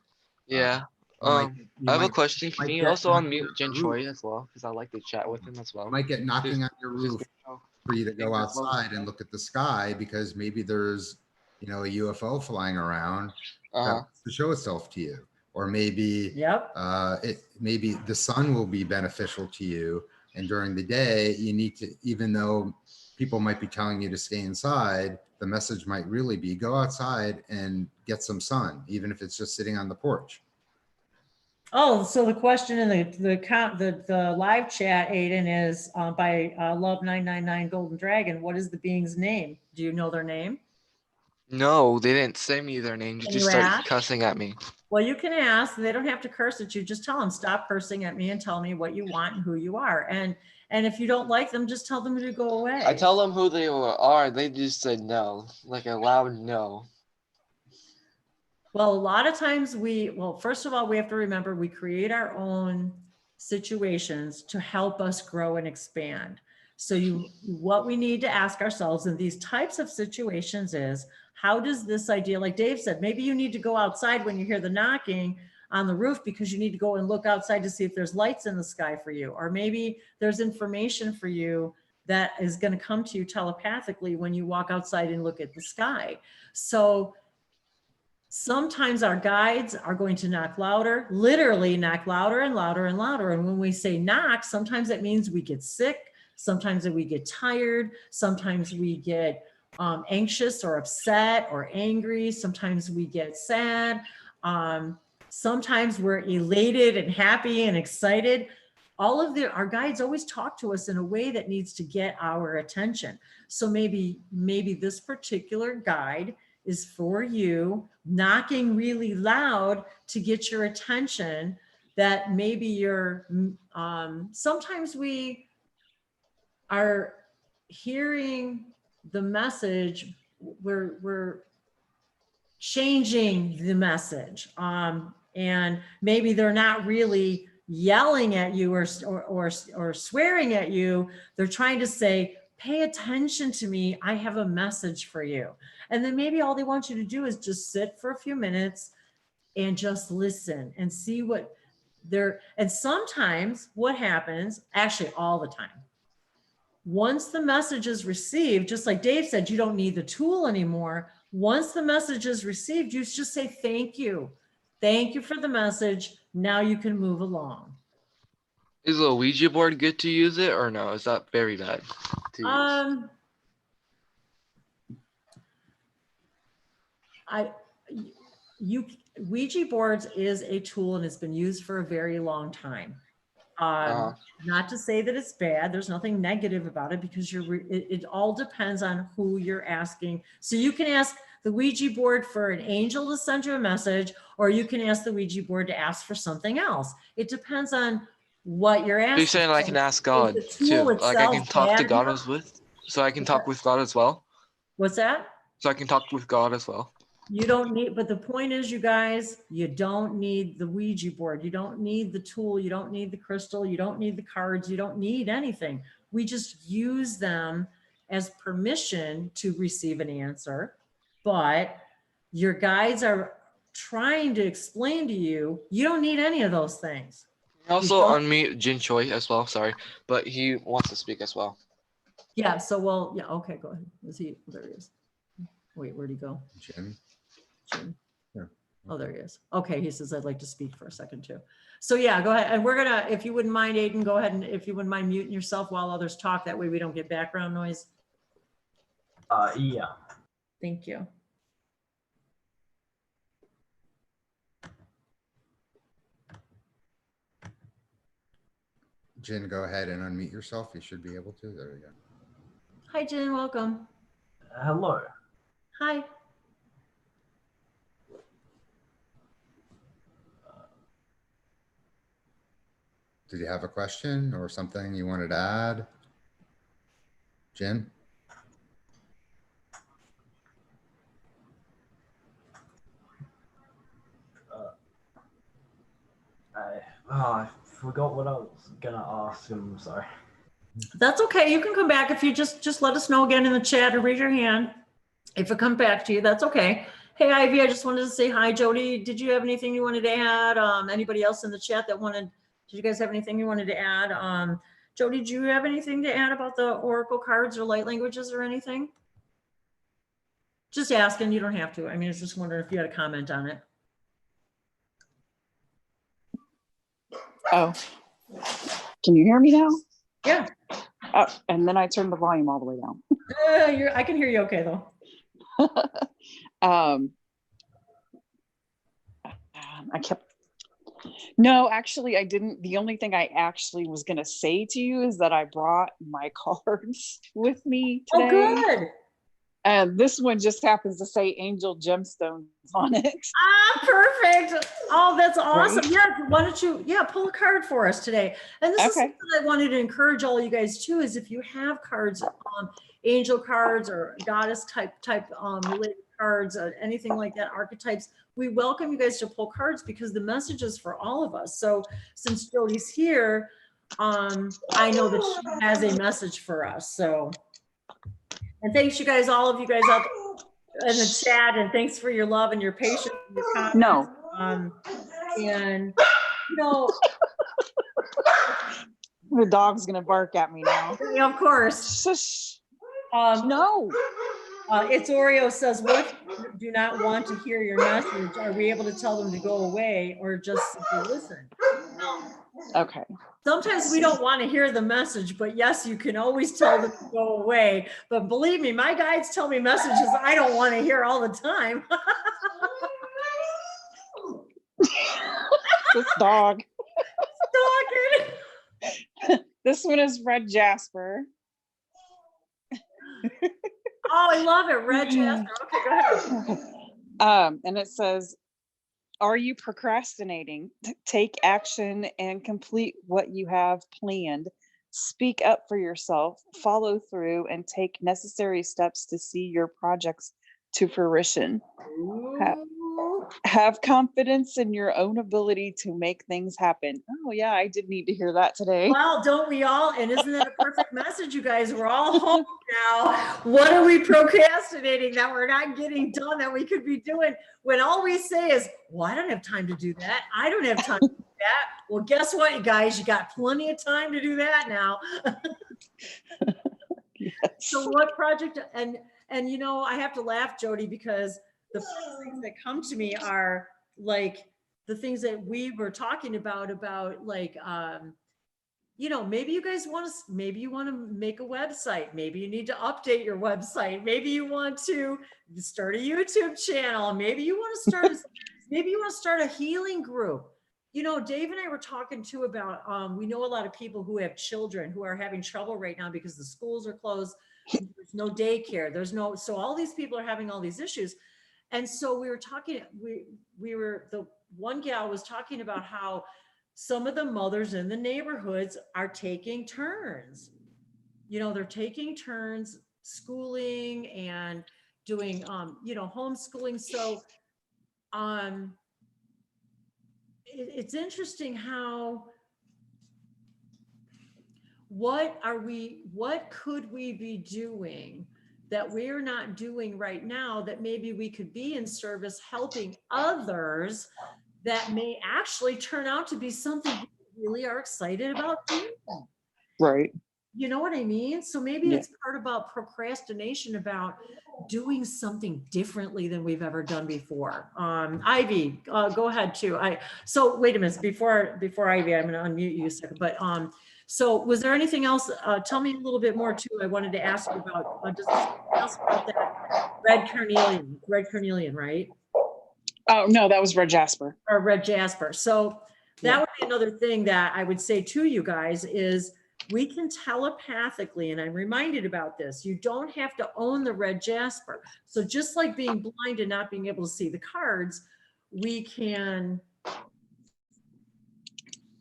Yeah. I have a question. Can you also unmute Jen Choi as well? Because I like to chat with him as well. You might get knocking on your roof for you to go outside and look at the sky, because maybe there's, a UFO flying around to show itself to you. Or maybe maybe the sun will be beneficial to you. And during the day, you need to, even though people might be telling you to stay inside, the message might really be go outside and get some sun, even if it's just sitting on the porch. Oh, so the question in the live chat, Aiden, is by Love999 Golden Dragon. What is the being's name? Do you know their name? No, they didn't say me their name. You just started cussing at me. Well, you can ask. They don't have to curse at you. Just tell them, stop cursing at me and tell me what you want and who you are. And if you don't like them, just tell them to go away. I tell them who they are. They just said no, like a loud no. Well, a lot of times first of all, we have to remember we create our own situations to help us grow and expand. So what we need to ask ourselves in these types of situations is, how does this idea, like Dave said, maybe you need to go outside when you hear the knocking on the roof because you need to go and look outside to see if there's lights in the sky for you. Or maybe there's information for you that is going to come to you telepathically when you walk outside and look at the sky. So sometimes our guides are going to knock louder, literally knock louder and louder and louder. And when we say knock, sometimes that means we get sick. Sometimes that we get tired. Sometimes we get anxious or upset or angry. Sometimes we get sad. Sometimes we're elated and happy and excited. Our guides always talk to us in a way that needs to get our attention. So maybe this particular guide is for you, knocking really loud to get your attention, that maybe you're, sometimes we are hearing the message, we're changing the message, and maybe they're not really yelling at you or swearing at you. They're trying to say, pay attention to me, I have a message for you. And then maybe all they want you to do is just sit for a few minutes and just listen and see what and sometimes what happens, actually all the time, once the message is received, just like Dave said, you don't need the tool anymore. Once the message is received, you just say, thank you. Thank you for the message. Now you can move along. Is a Ouija board good to use it or no? Is that very bad to use? Ouija boards is a tool and it's been used for a very long time. Not to say that it's bad. There's nothing negative about it, because it all depends on who you're asking. So you can ask the Ouija board for an angel to send you a message, or you can ask the Ouija board to ask for something else. It depends on what you're asking. You're saying I can ask God too? Like I can talk to God so I can talk with God as well? What's that? So I can talk with God as well. You don't need, but the point is, you guys, you don't need the Ouija board. You don't need the tool. You don't need the crystal. You don't need the cards. You don't need anything. We just use them as permission to receive an answer. But your guides are trying to explain to you, you don't need any of those things. Also unmute Jin Choi as well, sorry, but he wants to speak as well. Yeah, so well, yeah, okay, go ahead. There he is. Wait, where'd he go? Jim. Yeah. Oh, there he is. Okay, he says, I'd like to speak for a second too. So yeah, go ahead. And we're gonna, if you wouldn't mind, Aiden, go ahead, and if you wouldn't mind muting yourself while others talk, that way we don't get background noise. Yeah. Thank you. Jen, go ahead and unmute yourself. You should be able to. There we go. Hi, Jen. Welcome. Hello. Hi. Did you have a question or something you wanted to add? Jen? I forgot what I was gonna ask. I'm sorry. That's okay. You can come back if you just let us know again in the chat or raise your hand. If it comes back to you, that's okay. Hey, Ivy, I just wanted to say hi. Jody, did you have anything you wanted to add? Anybody else in the chat that wanted, did you guys have anything you wanted to add? Jody, do you have anything to add about the Oracle cards or light languages or anything? Just asking, you don't have to. I mean, I was just wondering if you had a comment on it. Oh, can you hear me now? Yeah. Oh, and then I turned the volume all the way down. I can hear you okay though. No, actually I didn't. The only thing I actually was going to say to you is that I brought my cards with me today. Oh, good. And this one just happens to say Angel Gemstones on it. Ah, perfect. Oh, that's awesome. Right? Yeah, why don't you, pull a card for us today. And this is Okay. something I wanted to encourage all you guys too, is if you have cards, angel cards or goddess type related cards, anything like that, archetypes, we welcome you guys to pull cards because the message is for all of us. So since Jody's here, I know that she has a message for us. So, and thanks you guys, all of you guys out in the chat, and thanks for your love and your patience and your comments. No. And you know, The dog's going to bark at me now. of course. Shush. No. It's Oreo says, what if you do not want to hear your message? Are we able to tell them to go away or just simply listen? Okay. Sometimes we don't want to hear the message, but yes, you can always tell them to go away. But believe me, my guides tell me messages I don't want to hear all the time. This dog. Stalking. This one is Red Jasper. Oh, I love it. Red Jasper. Okay, go ahead. And it says, are you procrastinating? Take action and complete what you have planned. Speak up for yourself, follow through, and take necessary steps to see your projects to fruition. Have confidence in your own ability to make things happen. Oh yeah, I did need to hear that today. Well, don't we all? And isn't that a perfect message, you guys? We're all home now. What are we procrastinating that we're not getting done that we could be doing when all we say is, well, I don't have time to do that. I don't have time to do that. Well, guess what, you guys? You got plenty of time to do that now. Yes. So what project, and you know, I have to laugh, Jody, because the first things that come to me are like the things that we were talking about like, you know, maybe you guys want to, maybe you want to make a website. Maybe you need to update your website. Maybe you want to start a YouTube channel. Maybe you want to start, maybe you want to start a healing group. You know, Dave and I were talking too about, we know a lot of people who have children who are having trouble right now because the schools are closed. There's no daycare. There's no, so all these people are having all these issues. And so we were talking, we were, the one gal was talking about how some of the mothers in the neighborhoods are taking turns. You know, they're taking turns schooling and doing, you know, homeschooling. So it's interesting how, what could we be doing that we're not doing right now that maybe we could be in service helping others that may actually turn out to be something we really are excited about doing. Right. You know what I mean? So maybe it's part about procrastination, about doing something differently than we've ever done before. Ivy, go ahead too. So wait a minute, before Ivy, I'm gonna unmute you a second, but so was there anything else? Tell me a little bit more too. I wanted to ask you about, does something else about that red carnelian, right? Oh no, that was Red Jasper. Or Red Jasper. So That would be another thing that I would say to you guys is we can telepathically, and I'm reminded about this, you don't have to own the red jasper. So just like being blind and not being able to see the cards, we can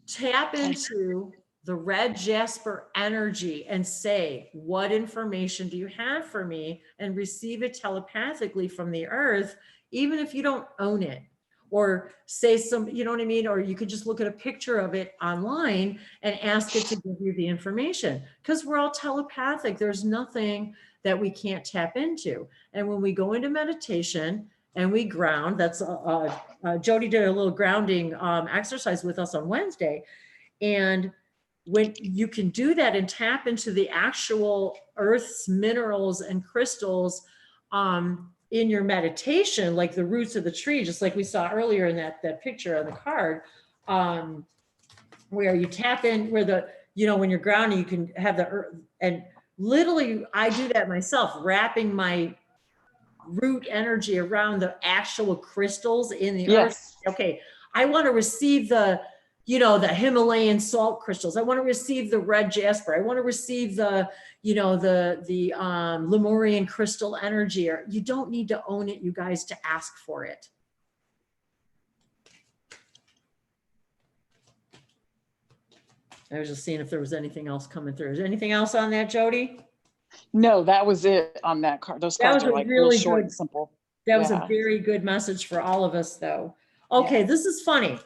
tap into the red jasper energy and say, what information do you have for me? And receive it telepathically from the earth, even if you don't own it. Or say some, you know what I mean? Or you could just look at a picture of it online and ask it to give you the information, because we're all telepathic. There's nothing that we can't tap into. And when we go into meditation and we ground, that's Jody did a little grounding exercise with us on Wednesday. And when you can do that and tap into the actual earth's minerals and crystals, in your meditation, like the roots of the tree, just like we saw earlier in that picture on the card, where you tap in, where the, you know, when you're grounding, you can have the earth, and literally I do that myself, wrapping my root energy around the actual crystals in the earth. Okay, I want to receive the, you know, the Himalayan salt crystals. I want to receive the red jasper. I want to receive the, you know, the Lemurian crystal energy. Or you don't need to own it, you guys, to ask for it. I was just seeing if there was anything else coming through. Is there anything else on that, Jody? No, that was it on that card. Those cards are like really short and simple. That was a very good message for all of us, though. Okay, this is funny.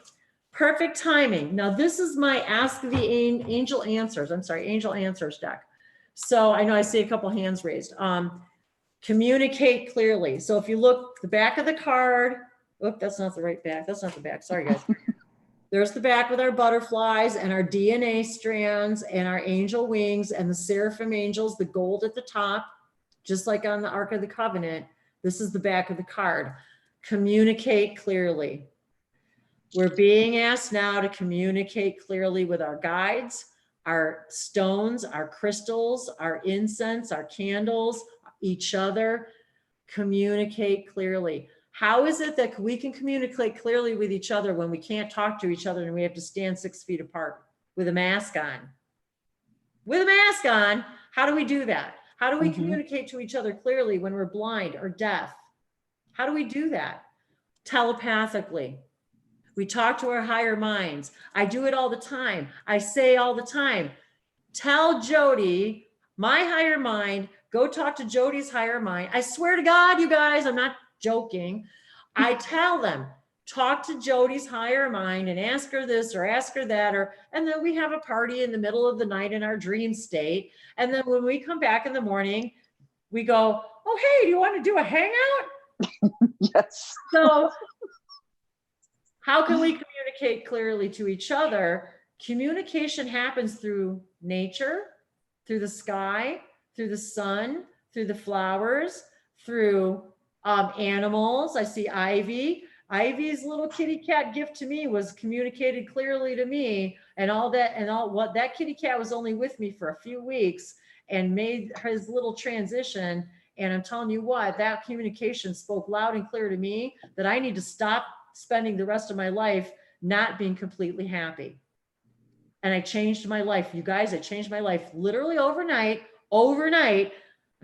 Perfect timing. Now, this is my Ask the Angel Answers. I'm sorry, Angel Answers deck. So I know I see a couple hands raised. Communicate clearly. So if you look the back of the card, oop, that's not the right back. That's not the back. Sorry, guys. There's the back with our butterflies and our DNA strands and our angel wings and the seraphim angels, the gold at the top, just like on the Ark of the Covenant. This is the back of the card. Communicate clearly. We're being asked now to communicate clearly with our guides, our stones, our crystals, our incense, our candles, each other. Communicate clearly. How is it that we can communicate clearly with each other when we can't talk to each other and we have to stand 6 feet apart with a mask on? With a mask on, how do we do that? How do we communicate to each other clearly when we're blind or deaf? How do we do that? Telepathically. We talk to our higher minds. I do it all the time. I say all the time, tell Jody, my higher mind, go talk to Jody's higher mind. I swear to God, you guys, I'm not joking. I tell them, talk to Jody's higher mind and ask her this or ask her that, and then we have a party in the middle of the night in our dream state. And then when we come back in the morning, we go, oh, hey, do you want to do a hangout? Yes. So how can we communicate clearly to each other? Communication happens through nature, through the sky, through the sun, through the flowers, through animals. I see Ivy. Ivy's little kitty cat gift to me was communicated clearly to me, and all what that kitty cat was only with me for a few weeks and made his little transition. And I'm telling you what, that communication spoke loud and clear to me that I need to stop spending the rest of my life not being completely happy. And I changed my life. You guys, I changed my life literally overnight.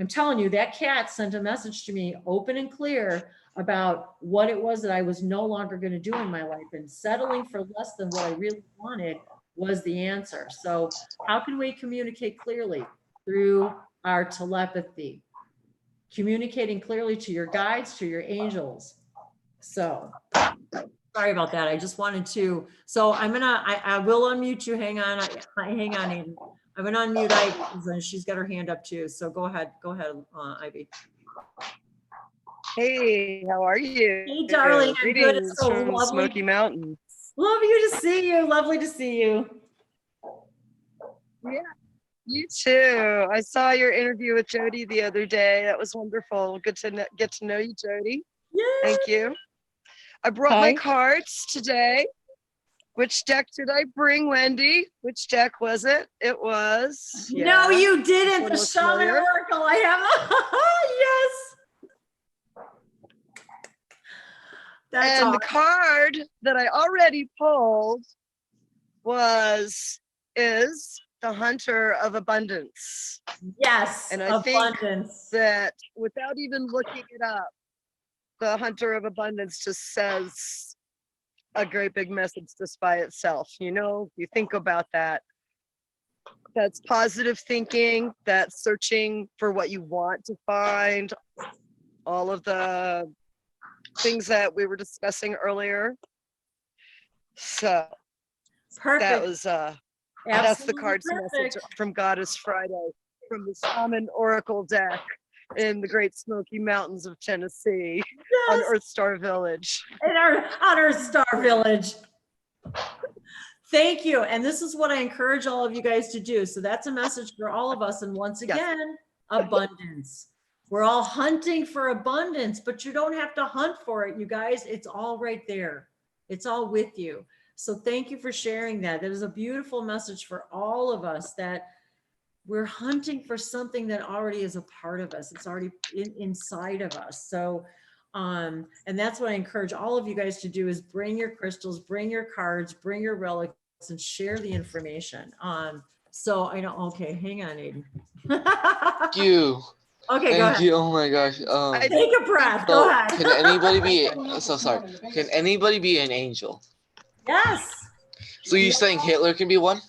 I'm telling you, that cat sent a message to me open and clear about what it was that I was no longer going to do in my life, and settling for less than what I really wanted was the answer. So how can we communicate clearly? Through our telepathy, communicating clearly to your guides, to your angels. So sorry about that. I just wanted to, so I will unmute you. Hang on. Hang on, Amy. I'm gonna unmute Ivy, and she's got her hand up too. So go ahead, Ivy. Hey, how are you? Hey, darling, I'm good. It's so from lovely. Smoky Mountains. Love you to see you. Lovely to see you. Yeah, you too. I saw your interview with Jody the other day. That was wonderful. Good to get to know you, Jody. Yeah. Thank you. I brought my cards today. Which deck did I bring, Wendy? Which deck was it? It was. No, you didn't. The Shaman familiar. Oracle. I have. Yes. That's and awesome. the card that I already pulled is the hunter of abundance. Yes, And I think abundance. that without even looking it up, the hunter of abundance just says a great big message just by itself. You know, you think about that. That's positive thinking, that's searching for what you want to find, all of the things that we were discussing earlier. So Perfect. that was that's the Absolutely card's perfect. message from Goddess Friday from the Shaman Oracle deck in the Great Smoky Mountains of Tennessee on Earth Star Village. In on Earth Star Village. Thank you. And this is what I encourage all of you guys to do. So that's a message for all of us. And once again, abundance. We're all hunting for abundance, but you don't have to hunt for it, you guys. It's all right there. It's all with you. So thank you for sharing that. That is a beautiful message for all of us, that we're hunting for something that already is a part of us. It's already inside of us. So, and that's what I encourage all of you guys to do, is bring your crystals, bring your cards, bring your relics, and share the information. So I know, okay, hang on, Aiden. Thank you. Okay, go Thank ahead. you. Oh my gosh. Take a breath. So Go ahead. can anybody be? So sorry. Can anybody be an angel? Yes. So you're saying Hitler can be one?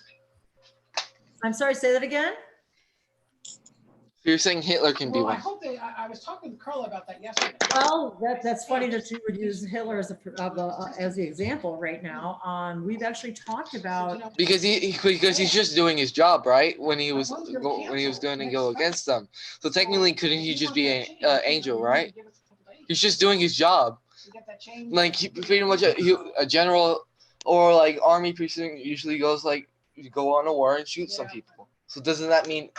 I'm sorry, say that again. You're saying Hitler can be Well, I one. hope I was talking to Carla about that yesterday. Well, that's funny that you would use Hitler as the example right now. We've actually talked about, Because he's just doing his job, right? When he was going to go against them. So technically, couldn't he just be an angel, right? He's just doing his job. Like he pretty much a general or like army person usually goes like, you go on a war and shoot some people. So doesn't that mean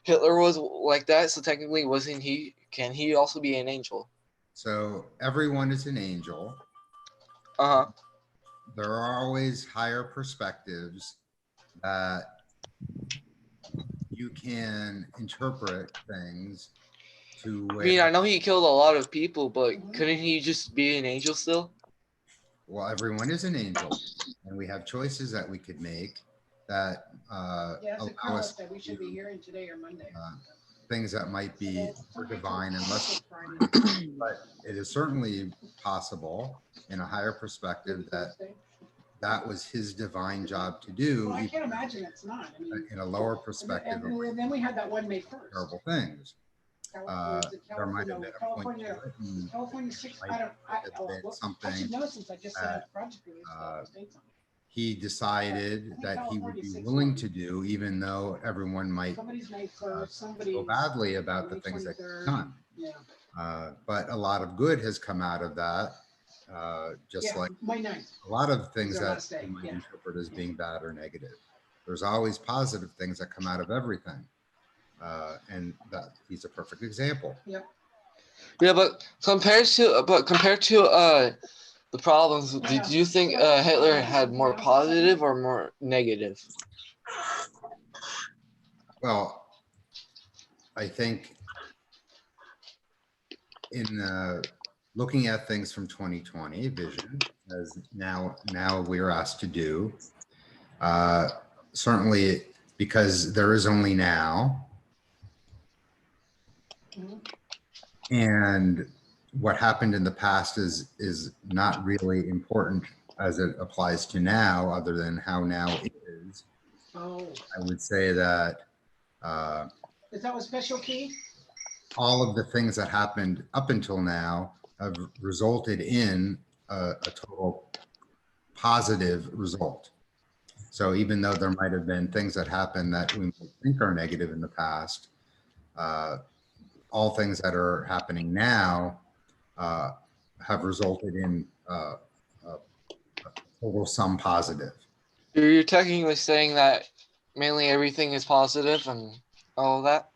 Hitler was like that? So technically, wasn't he? Can he also be an angel? So everyone is an angel. Uh-huh. There are always higher perspectives that you can interpret things to where, I mean, I know he killed a lot of people, but couldn't he just be an angel still? well, everyone is an angel, and we have choices that we could make that allow us that we should be hearing today or Monday. things that might be more divine and less, but it is certainly possible in a higher perspective that that was his divine job to do. Well, I can't imagine it's not. I mean, in a lower perspective, and then we had that one May 1st. terrible things. There might have been a point to it, and California 6. might have been something I should know since I just said project release. he decided that he would be willing to do, even though everyone might feel badly about the things that he's done. But a lot of good has come out of that, just like a lot of things that you might interpret as being bad or negative. There's always positive things that come out of everything. And that he's a perfect example. Yeah, but compared to the problems, did you think Hitler had more positive or more negative? Well, I think in looking at things from 2020 vision, as now we're asked to do, certainly because there is only now. And what happened in the past is not really important as it applies to now, other than how now is. Oh. I would say that is that a special key? All of the things that happened up until now have resulted in a total positive result. So even though there might have been things that happened that we might think are negative in the past, all things that are happening now have resulted in total sum positive. You're technically saying that mainly everything is positive and all of that?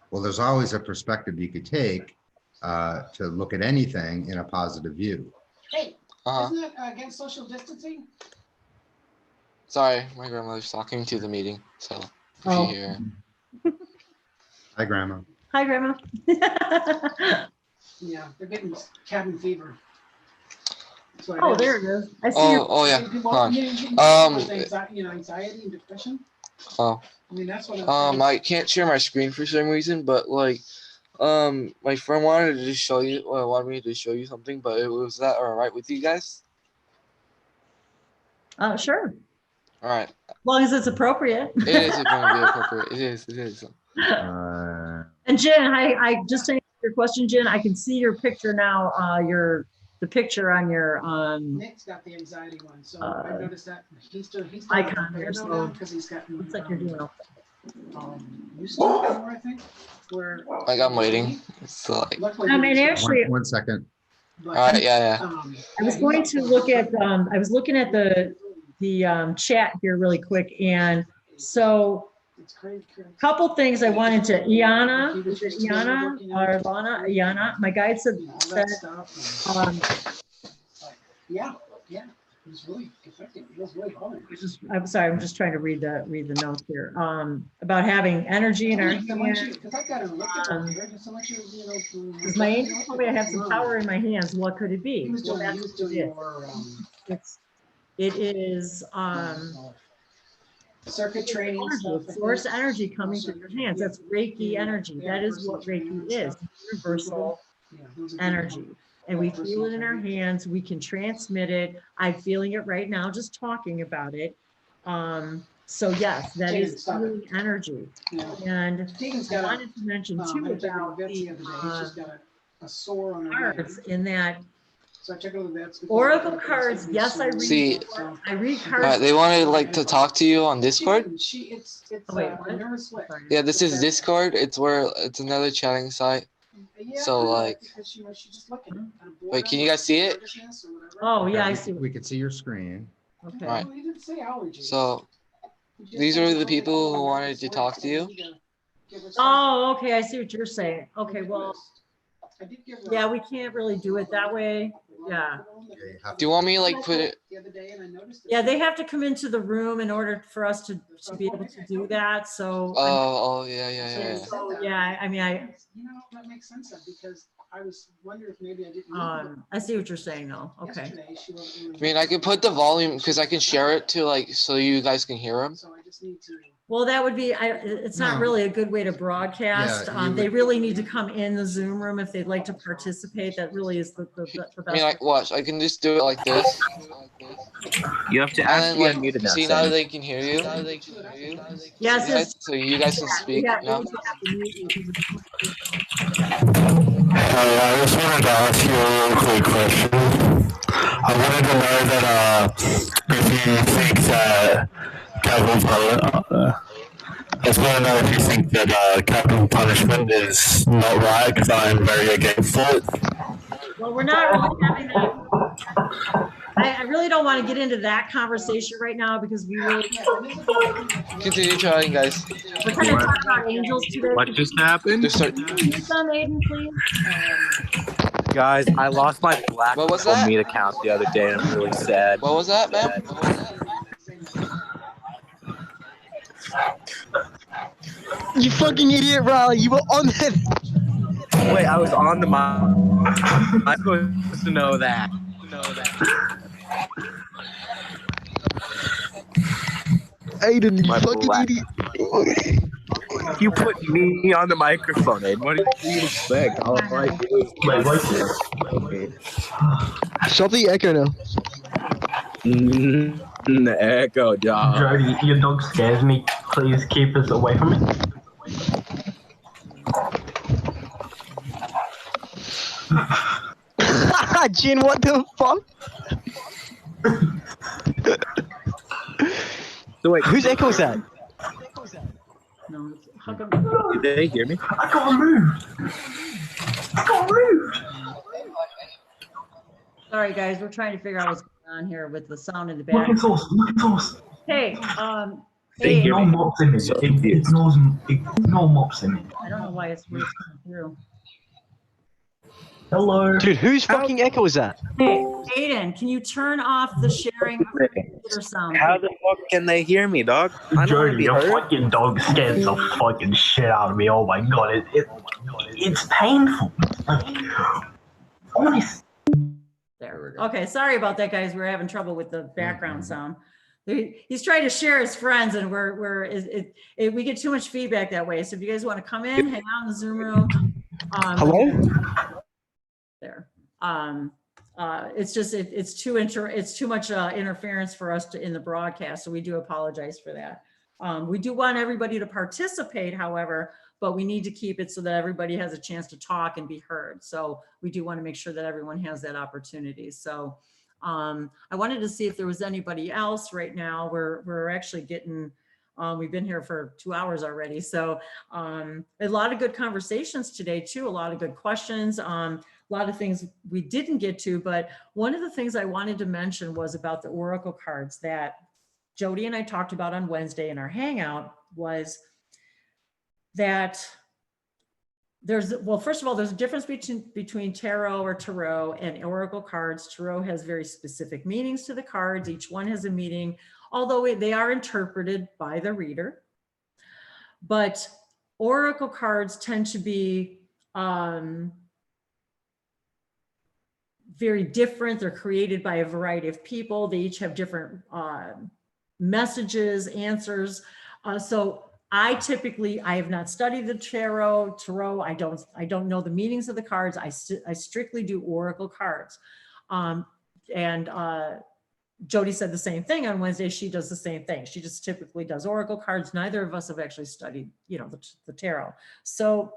Well, there's always a perspective you could take to look at anything in a positive view. Hey, isn't that against social distancing? Sorry, my grandmother's talking to the meeting, so if you hear. Hi, Grandma. Hi, Grandma. Yeah, they're getting cabin fever. Oh, there it is. I see. Oh yeah. Anxiety and depression. Oh. I mean, that's what I can't share my screen for some reason, but like, my friend wanted to show you, wanted me to show you something, but was that all right with you guys? Sure. All right. As long as it's appropriate. It is going to be appropriate. It is. And Jen, I just to answer your question, Jen, I can see your picture now. The picture on your Nick's got the anxiety one, so I noticed that he's icon here. So because he's got looks like you're doing okay. I think where like I'm waiting. It's like. And actually, one second. All right. Yeah. I was going to look at I was looking at the chat here really quick, and so a couple things I wanted to Iana, my guide said yeah, it was really effective. It was really hard. I'm sorry, I'm just trying to read the notes here. About having energy in our hands. Because my angel told me I have some power in my hands. What could it be? Well, that's it is circuit training stuff. Source energy coming through your hands. That's Reiki energy. That is what Reiki is. Universal energy. And we feel it in our hands. We can transmit it. I'm feeling it right now, just talking about it. So yes, that is healing energy. And I wanted to mention too about the cards in that. So I check out the vets. Oracle cards, yes, I read. See, I read cards. they wanted like to talk to you on Discord. What? Yeah, this is Discord. It's another chatting site. So like, wait, can you guys see it? Oh yeah, I see. We can see your screen. Okay. All right. So these are the people who wanted to talk to you. Oh, okay, I see what you're saying. Okay, well, yeah, we can't really do it that way. Yeah. Do you want me to like put it? Yeah, they have to come into the room in order for us to be able to do that. So. Oh yeah. So, yeah, I mean, that makes sense because I was wondering if maybe I didn't. I see what you're saying though. Okay. I mean, I could put the volume because I can share it to like so you guys can hear them. So I just need to. Well, that would be, it's not really a good way to broadcast. They really need to come in the Zoom room if they'd like to participate. That really is the best. I mean, like, watch, I can just do it like this. You have to actually like, unmute it now. see now they can hear you. Yes. So you guys can speak now. I just wanted to ask you a real quick question. I wanted to know that if you think that I just want to know if you think that capital punishment is not right, because I am very against it. Well, we're not really having that. I really don't want to get into that conversation right now because we really continue trying, guys. We're kind of talking about angels today. What just happened? Can you some, Aiden, please? Guys, I lost my Black that? Meet account the other day, and I'm really sad. What was that, man? You fucking idiot, Riley. You were on that. Wait, I was on the mic. I'm supposed to know that. Aiden, you My fucking black- idiot. You put me on the microphone, Aiden. What did you expect? All I did. Stop the echo now. The echo, dog. Jody, your dog scares me. Please keep us away from it. Jin, what the fuck? So wait, whose echo is that? No, how come? Did they hear me? I got removed. Sorry, guys, we're trying to figure out what's going on here with the sound in the Look back. at us. Hey, Hey, no mops in it. Ignore mops in it. I don't know why it's coming through. Hello. Dude, whose fucking echo is that? Hey, Aiden, can you turn off the sharing of computer sound? How the fuck can they hear me, dog? I don't want to Jody, be your heard. fucking dog scares the fucking shit out of me. Oh my god, it's painful. Like, honest. There. we go. Okay, sorry about that, guys. We're having trouble with the background sound. He's trying to share his friends, and we get too much feedback that way. So if you guys want to come in, hang out in the Zoom room. Hello? There. It's just it's too much interference for us in the broadcast, so we do apologize for that. We do want everybody to participate, however, but we need to keep it so that everybody has a chance to talk and be heard. So we do want to make sure that everyone has that opportunity. So I wanted to see if there was anybody else right now. We're actually getting, we've been here for 2 hours already. So a lot of good conversations today too, a lot of good questions, a lot of things we didn't get to, but one of the things I wanted to mention was about the Oracle cards that Jody and I talked about on Wednesday in our hangout. Was that first of all, there's a difference between tarot or tarot and Oracle cards. Tarot has very specific meanings to the cards. Each one has a meaning, although they are interpreted by the reader. But Oracle cards tend to be very different. They're created by a variety of people. They each have different messages, answers. So I have not studied the tarot. I don't know the meanings of the cards. I strictly do Oracle cards. Jody said the same thing on Wednesday. She does the same thing. She just typically does Oracle cards. Neither of us have actually studied, the tarot. So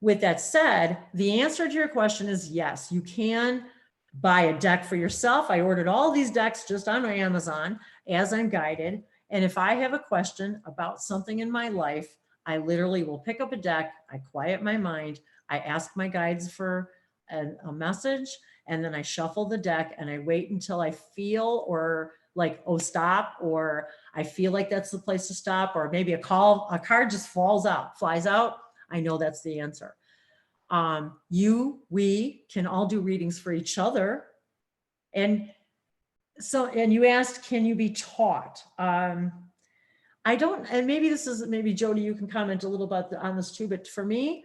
with that said, the answer to your question is yes, you can buy a deck for yourself. I ordered all these decks just on Amazon as I'm guided. And if I have a question about something in my life, I literally will pick up a deck, I quiet my mind, I ask my guides for a message, and then I shuffle the deck and I wait until I feel or like, oh, stop, or I feel like that's the place to stop, or maybe a card just flies out. I know that's the answer. We can all do readings for each other. And you asked, can you be taught? I don't, and maybe Jody, you can comment a little bit on this too, but for me,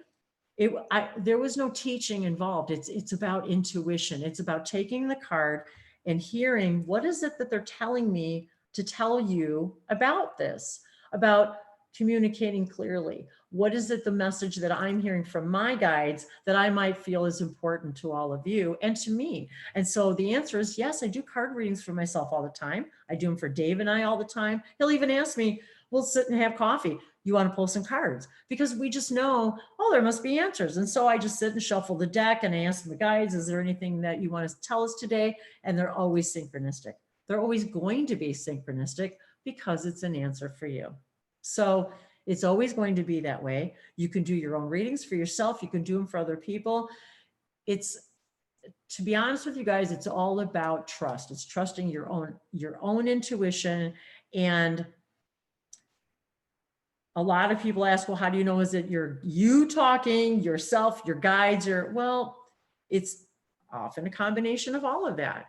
there was no teaching involved. It's about intuition. It's about taking the card and hearing, what is it that they're telling me to tell you about this, about communicating clearly. What is it, the message that I'm hearing from my guides that I might feel is important to all of you and to me? And so the answer is yes, I do card readings for myself all the time. I do them for Dave and I all the time. He'll even ask me, we'll sit and have coffee. You want to pull some cards? Because we just know, oh, there must be answers. And so I just sit and shuffle the deck and I ask the guides, is there anything that you want to tell us today? And they're always synchronistic. They're always going to be synchronistic because it's an answer for you. So it's always going to be that way. You can do your own readings for yourself. You can do them for other people. To be honest with you guys, it's all about trust. It's trusting your own intuition. And a lot of people ask, well, how do you know? Is it you talking, yourself, your guides, well, it's often a combination of all of that.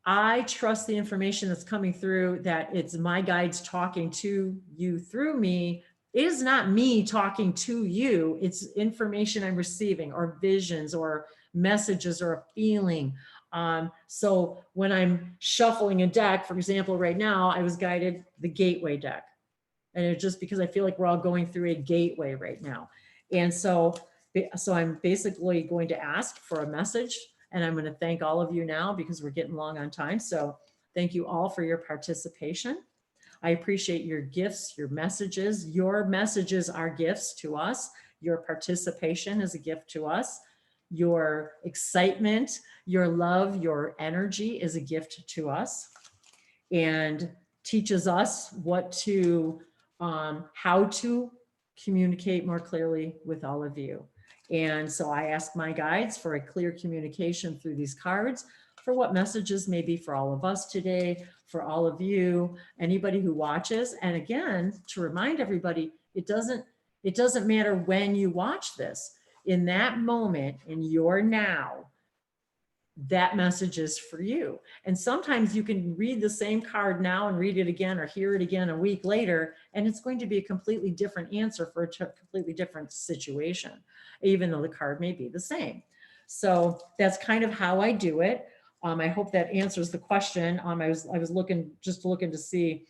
I trust the information that's coming through, that it's my guides talking to you through me. It is not me talking to you. It's information I'm receiving, or visions, or messages, or a feeling. So when I'm shuffling a deck, for example, right now, I was guided the gateway deck. And it's just because I feel like we're all going through a gateway right now. And so I'm basically going to ask for a message. And I'm going to thank all of you now because we're getting long on time. So thank you all for your participation. I appreciate your gifts, your messages. Your messages are gifts to us. Your participation is a gift to us. Your excitement, your love, your energy is a gift to us, and teaches us how to communicate more clearly with all of you. And so I ask my guides for a clear communication through these cards for what messages may be for all of us today, for all of you, anybody who watches. And again, to remind everybody, it doesn't matter when you watch this. In that moment, in your now, that message is for you. And sometimes you can read the same card now and read it again or hear it again a week later, and it's going to be a completely different answer for a completely different situation, even though the card may be the same. So that's kind of how I do it. I hope that answers the question. I was looking to see,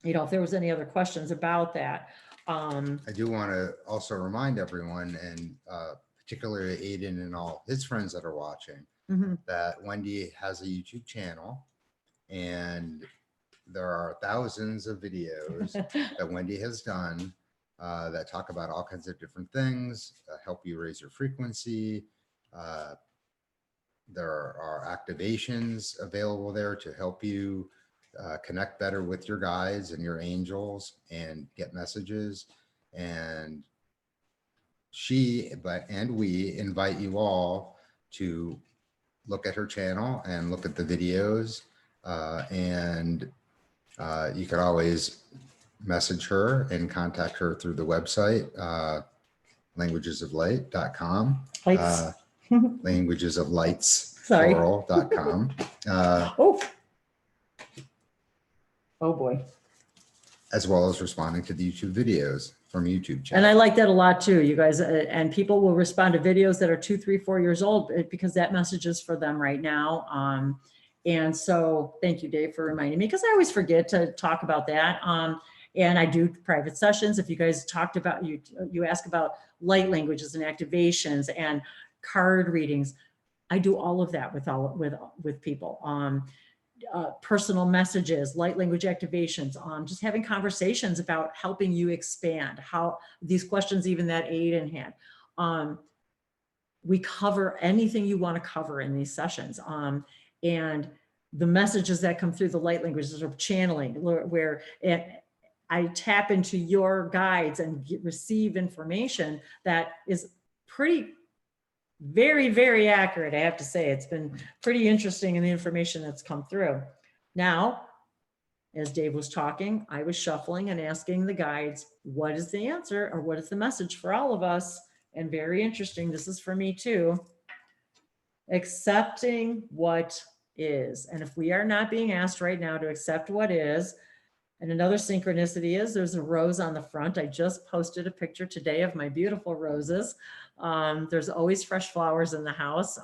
if there was any other questions about that. I do want to also remind everyone, and particularly Aiden and all his friends that are watching, that Wendy has a YouTube channel, and there are thousands of videos that Wendy has done that talk about all kinds of different things, help you raise your frequency. There are activations available there to help you connect better with your guides and your angels and get messages. And we invite you all to look at her channel and look at the videos. You can always message her and contact her through the website, languagesoflight.com. Languagesoflights, plural.com. Oh boy. As well as responding to the YouTube videos from YouTube channel. And I like that a lot too, you guys, and people will respond to videos that are 2, 3, 4 years old because that message is for them right now. And so thank you, Dave, for reminding me, because I always forget to talk about that. And I do private sessions. If you guys talked about, you ask about light languages and activations and card readings, I do all of that with people. Personal messages, light language activations, just having conversations about helping you expand how these questions, even that Aiden had. We cover anything you want to cover in these sessions. And the messages that come through the light languages are channeling, where I tap into your guides and receive information that is very, very accurate. I have to say, it's been pretty interesting in the information that's come through. Now, as Dave was talking, I was shuffling and asking the guides, what is the answer or what is the message for all of us? And very interesting, this is for me too. Accepting what is. And if we are not being asked right now to accept what is, and another synchronicity is there's a rose on the front. I just posted a picture today of my beautiful roses. There's always fresh flowers in the house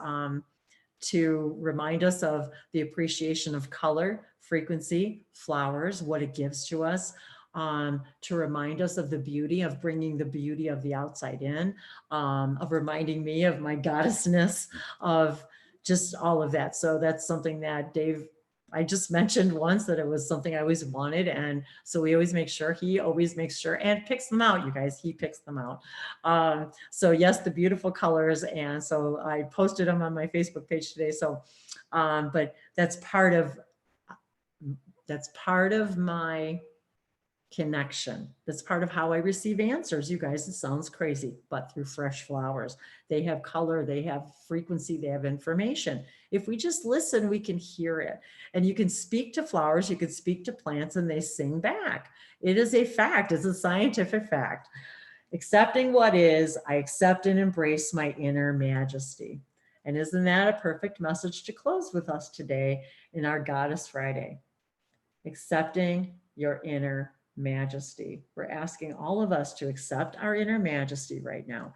to remind us of the appreciation of color, frequency, flowers, what it gives to us, to remind us of the beauty of bringing the beauty of the outside in, of reminding me of my goddessness, of just all of that. So that's something that Dave, I just mentioned once that it was something I always wanted. And so he always makes sure and picks them out, you guys, he picks them out. So yes, the beautiful colors. And so I posted them on my Facebook page today. So, but that's part of my connection. That's part of how I receive answers. You guys, it sounds crazy, but through fresh flowers. They have color, they have frequency, they have information. If we just listen, we can hear it. And you can speak to flowers, you can speak to plants, and they sing back. It is a fact, it's a scientific fact. Accepting what is, I accept and embrace my inner majesty. And isn't that a perfect message to close with us today in our Goddess Friday? Accepting your inner majesty. We're asking all of us to accept our inner majesty right now.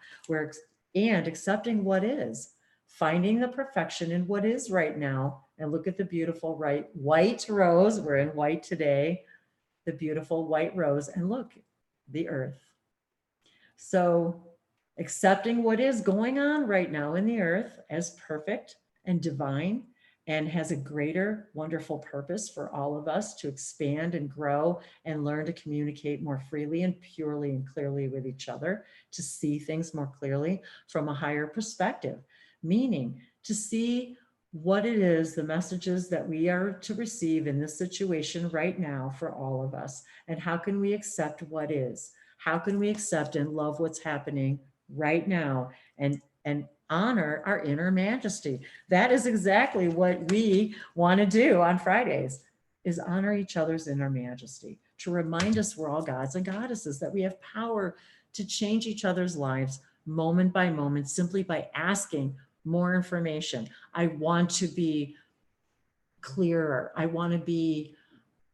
And accepting what is, finding the perfection in what is right now. And look at the beautiful white rose. We're in white today, the beautiful white rose, and look, the earth. So accepting what is going on right now in the earth as perfect and divine, and has a greater, wonderful purpose for all of us to expand and grow and learn to communicate more freely and purely and clearly with each other, to see things more clearly from a higher perspective, meaning to see what it is, the messages that we are to receive in this situation right now for all of us. And how can we accept what is? How can we accept and love what's happening right now and honor our inner majesty? That is exactly what we want to do on Fridays, is honor each other's inner majesty, to remind us we're all gods and goddesses, that we have power to change each other's lives moment by moment, simply by asking more information. I want to be clearer. I want to be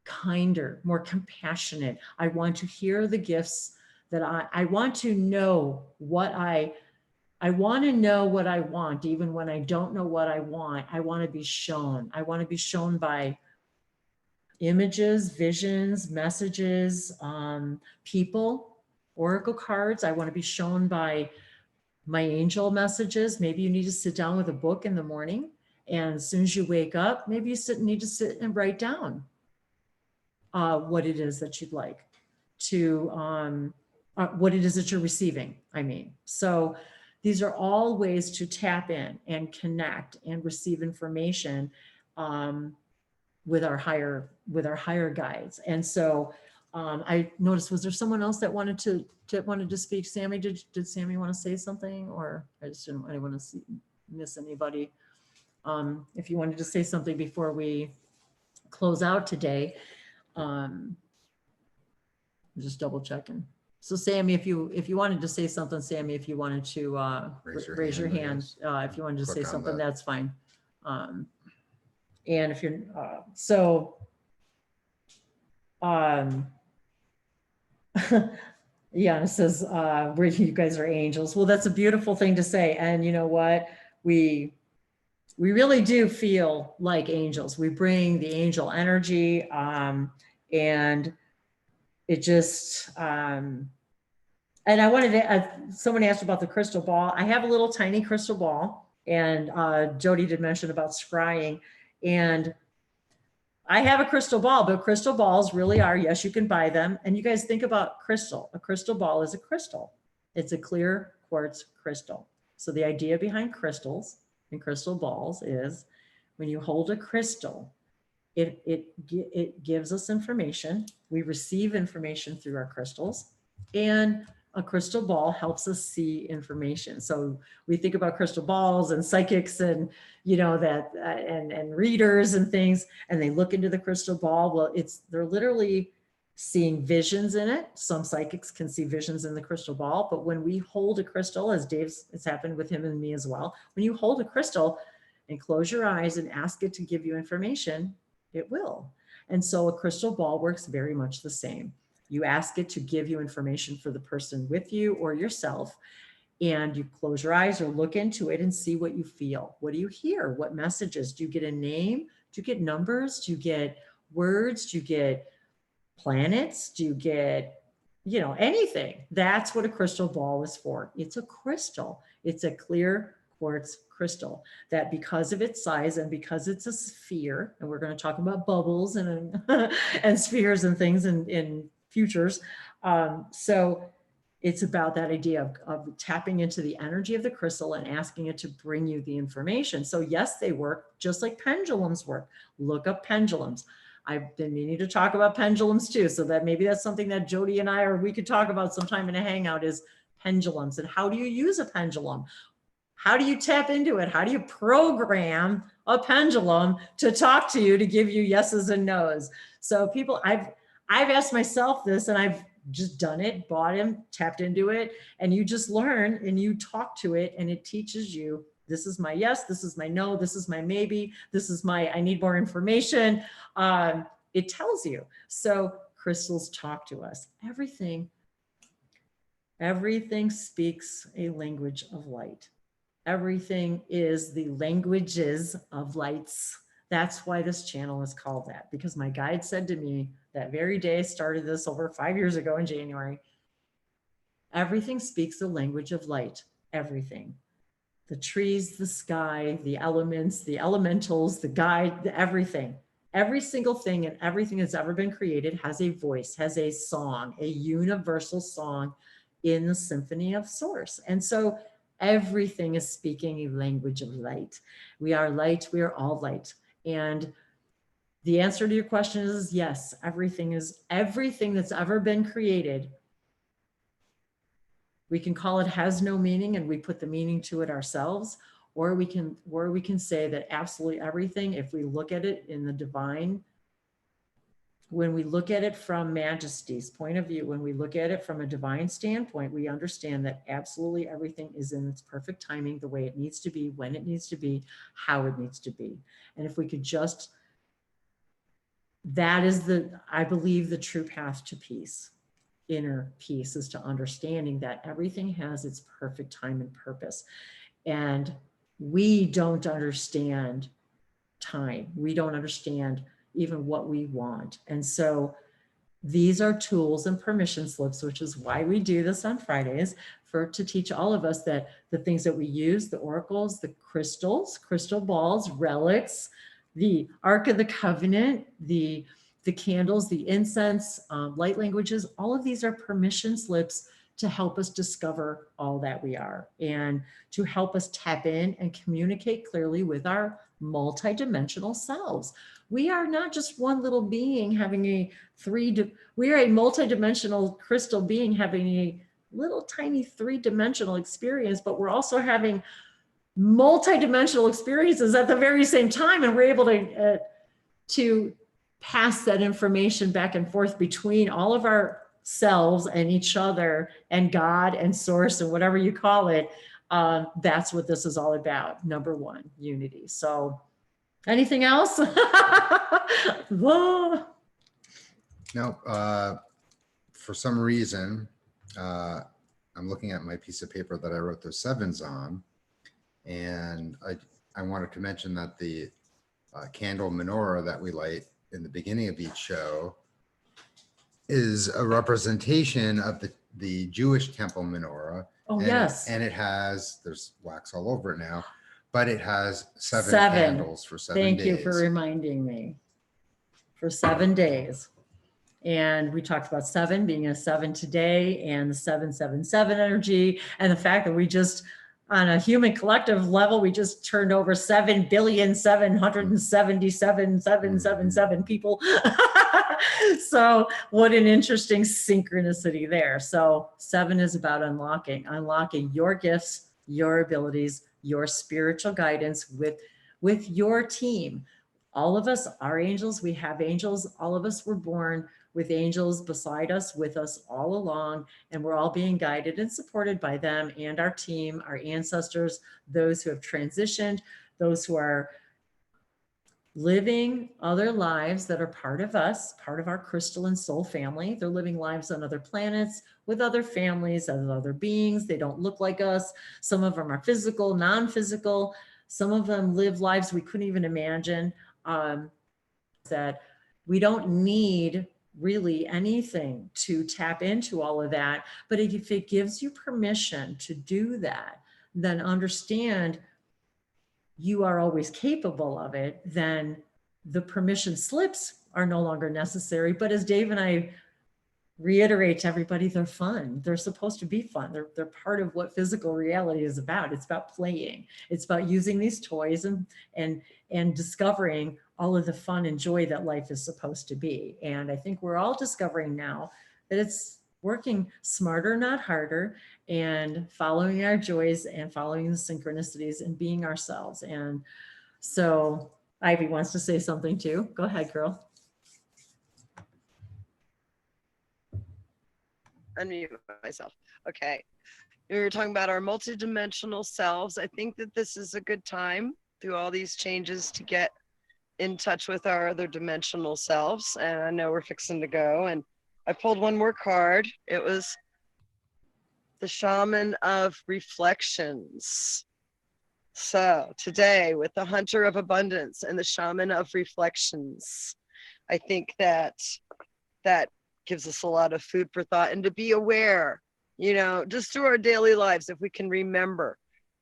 kinder, more compassionate. I want to hear the gifts that I want to know what I I want to know what I want. Even when I don't know what I want to be shown. I want to be shown by images, visions, messages, people, oracle cards. I want to be shown by my angel messages. Maybe you need to sit down with a book in the morning, and as soon as you wake up, maybe you need to sit and write down what it is that you'd like to, what it is that you're receiving, I mean. So these are all ways to tap in and connect and receive information with our higher guides. And so I noticed, was there someone else that wanted to speak? Sammy, did Sammy want to say something, or I just didn't want to miss anybody? If you wanted to say something before we close out today, just double checking. So Sammy, if you wanted to say something, Sammy, if you wanted to raise your hand, if you wanted to say something, that's fine. And if you're yeah, it says you guys are angels. Well, that's a beautiful thing to say. And you know what? We really do feel like angels. We bring the angel energy, and it just, and I wanted to, someone asked about the crystal ball. I have a little tiny crystal ball, and Jody did mention about scrying, and I have a crystal ball, but crystal balls really are, yes, you can buy them. And you guys think about crystal. A crystal ball is a crystal. It's a clear quartz crystal. So the idea behind crystals and crystal balls is when you hold a crystal, it gives us information. We receive information through our crystals, and a crystal ball helps us see information. So we think about crystal balls and psychics and, and readers and things, and they look into the crystal ball. Well, they're literally seeing visions in it. Some psychics can see visions in the crystal ball, but when we hold a crystal, as it's happened with him and me as well, when you hold a crystal and close your eyes and ask it to give you information, it will. And so a crystal ball works very much the same. You ask it to give you information for the person with you or yourself, and you close your eyes or look into it and see what you feel. What do you hear? What messages? Do you get a name? Do you get numbers? Do you get words? Do you get planets? Do you get, anything? That's what a crystal ball is for. It's a crystal. It's a clear quartz crystal that, because of its size and because it's a sphere, and we're going to talk about bubbles and and spheres and things in futures. So it's about that idea of tapping into the energy of the crystal and asking it to bring you the information. So yes, they work just like pendulums work. Look up pendulums. I've been meaning to talk about pendulums too. So that maybe that's something that Jody and I, or we could talk about sometime in a hangout, is pendulums. And how do you use a pendulum? How do you tap into it? How do you program a pendulum to talk to you, to give you yeses and nos? So people, I've asked myself this, and I've just done it, bought him, tapped into it, and you just learn and you talk to it, and it teaches you, this is my yes, this is my no, this is my maybe, this is my I need more information. It tells you. So crystals talk to us. Everything speaks a language of light. Everything is the languages of lights. That's why this channel is called that, because my guide said to me that very day, started this over 5 years ago in January, everything speaks the language of light. Everything. The trees, the sky, the elements, the elementals, the guide, everything. Every single thing and everything that's ever been created has a voice, has a song, a universal song in the symphony of source. And so everything is speaking a language of light. We are light. We are all light. And the answer to your question is yes, everything that's ever been created. We can call it has no meaning, and we put the meaning to it ourselves, or we can say that absolutely everything, if we look at it in the divine, when we look at it from Majesty's point of view, when we look at it from a divine standpoint, we understand that absolutely everything is in its perfect timing, the way it needs to be, when it needs to be, how it needs to be. And if we could just, that is I believe, the true path to peace. inner peace, is to understanding that everything has its perfect time and purpose. And we don't understand time. We don't understand even what we want. And so these are tools and permission slips, which is why we do this on Fridays, to teach all of us that the things that we use, the oracles, the crystals, crystal balls, relics, the Ark of the Covenant, the candles, the incense, light languages, all of these are permission slips to help us discover all that we are and to help us tap in and communicate clearly with our multidimensional selves. We are not just one little being having we are a multidimensional crystal being having a little tiny three-dimensional experience, but we're also having multidimensional experiences at the very same time. And we're able to pass that information back and forth between all of our selves and each other and God and source and whatever you call it. That's what this is all about. Number one, unity. So anything else? Whoa. No, for some reason, I'm looking at my piece of paper that I wrote those sevens on, and I wanted to mention that the candle menorah that we light in the beginning of each show is a representation of the Jewish temple menorah. Oh, and yes. And it has, there's wax all over it now, but it has seven candles for 7 days. Thank you for reminding me. For 7 days. And we talked about 7 being a 7 today and the 777 energy, and the fact that we just, on a human collective level, we just turned over 7,777,777 people. So what an interesting synchronicity there. So 7 is about unlocking your gifts, your abilities, your spiritual guidance with your team. All of us are angels. We have angels. All of us were born with angels beside us, with us all along, and we're all being guided and supported by them and our team, our ancestors, those who have transitioned, those who are living other lives that are part of us, part of our crystal and soul family. They're living lives on other planets with other families, as other beings. They don't look like us. Some of them are physical, non-physical. Some of them live lives we couldn't even imagine. That we don't need really anything to tap into all of that. But if it gives you permission to do that, then understand you are always capable of it. Then the permission slips are no longer necessary. But as Dave and I reiterate to everybody, they're fun. They're supposed to be fun. They're part of what physical reality is about. It's about playing. It's about using these toys and discovering all of the fun and joy that life is supposed to be. And I think we're all discovering now that it's working smarter, not harder, and following our joys and following the synchronicities and being ourselves. And so Ivy wants to say something too. Go ahead, girl. Unmute myself. Okay. We were talking about our multidimensional selves. I think that this is a good time through all these changes to get in touch with our other dimensional selves. And I know we're fixing to go. And I pulled one more card. It was the Shaman of Reflections. So today with the Hunter of Abundance and the Shaman of Reflections, I think that gives us a lot of food for thought, and to be aware, you know, just through our daily lives, if we can remember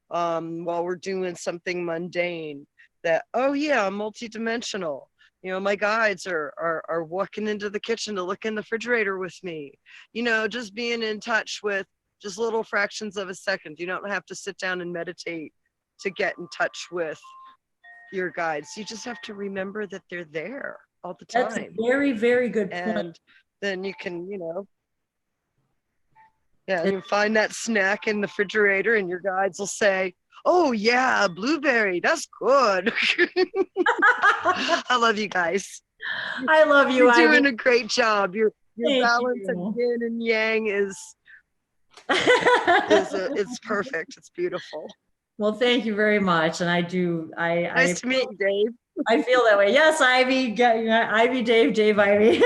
while we're doing something mundane that, oh yeah, I'm multidimensional. You know, my guides are walking into the kitchen to look in the refrigerator with me. You know, just being in touch with just little fractions of a second. You don't have to sit down and meditate to get in touch with your guides. You just have to remember that they're there all the time. That's a very, very good point. And then you can, you know, yeah, you find that snack in the refrigerator and your guides will say, oh yeah, blueberry, that's good. I love you guys. I love you. You're doing a great job. Your Thank balance you. of yin and yang is it's perfect. It's beautiful. Well, thank you very much. And Nice to meet you, Dave. I feel that way. Yes, Ivy, Ivy, Dave, Dave, Ivy.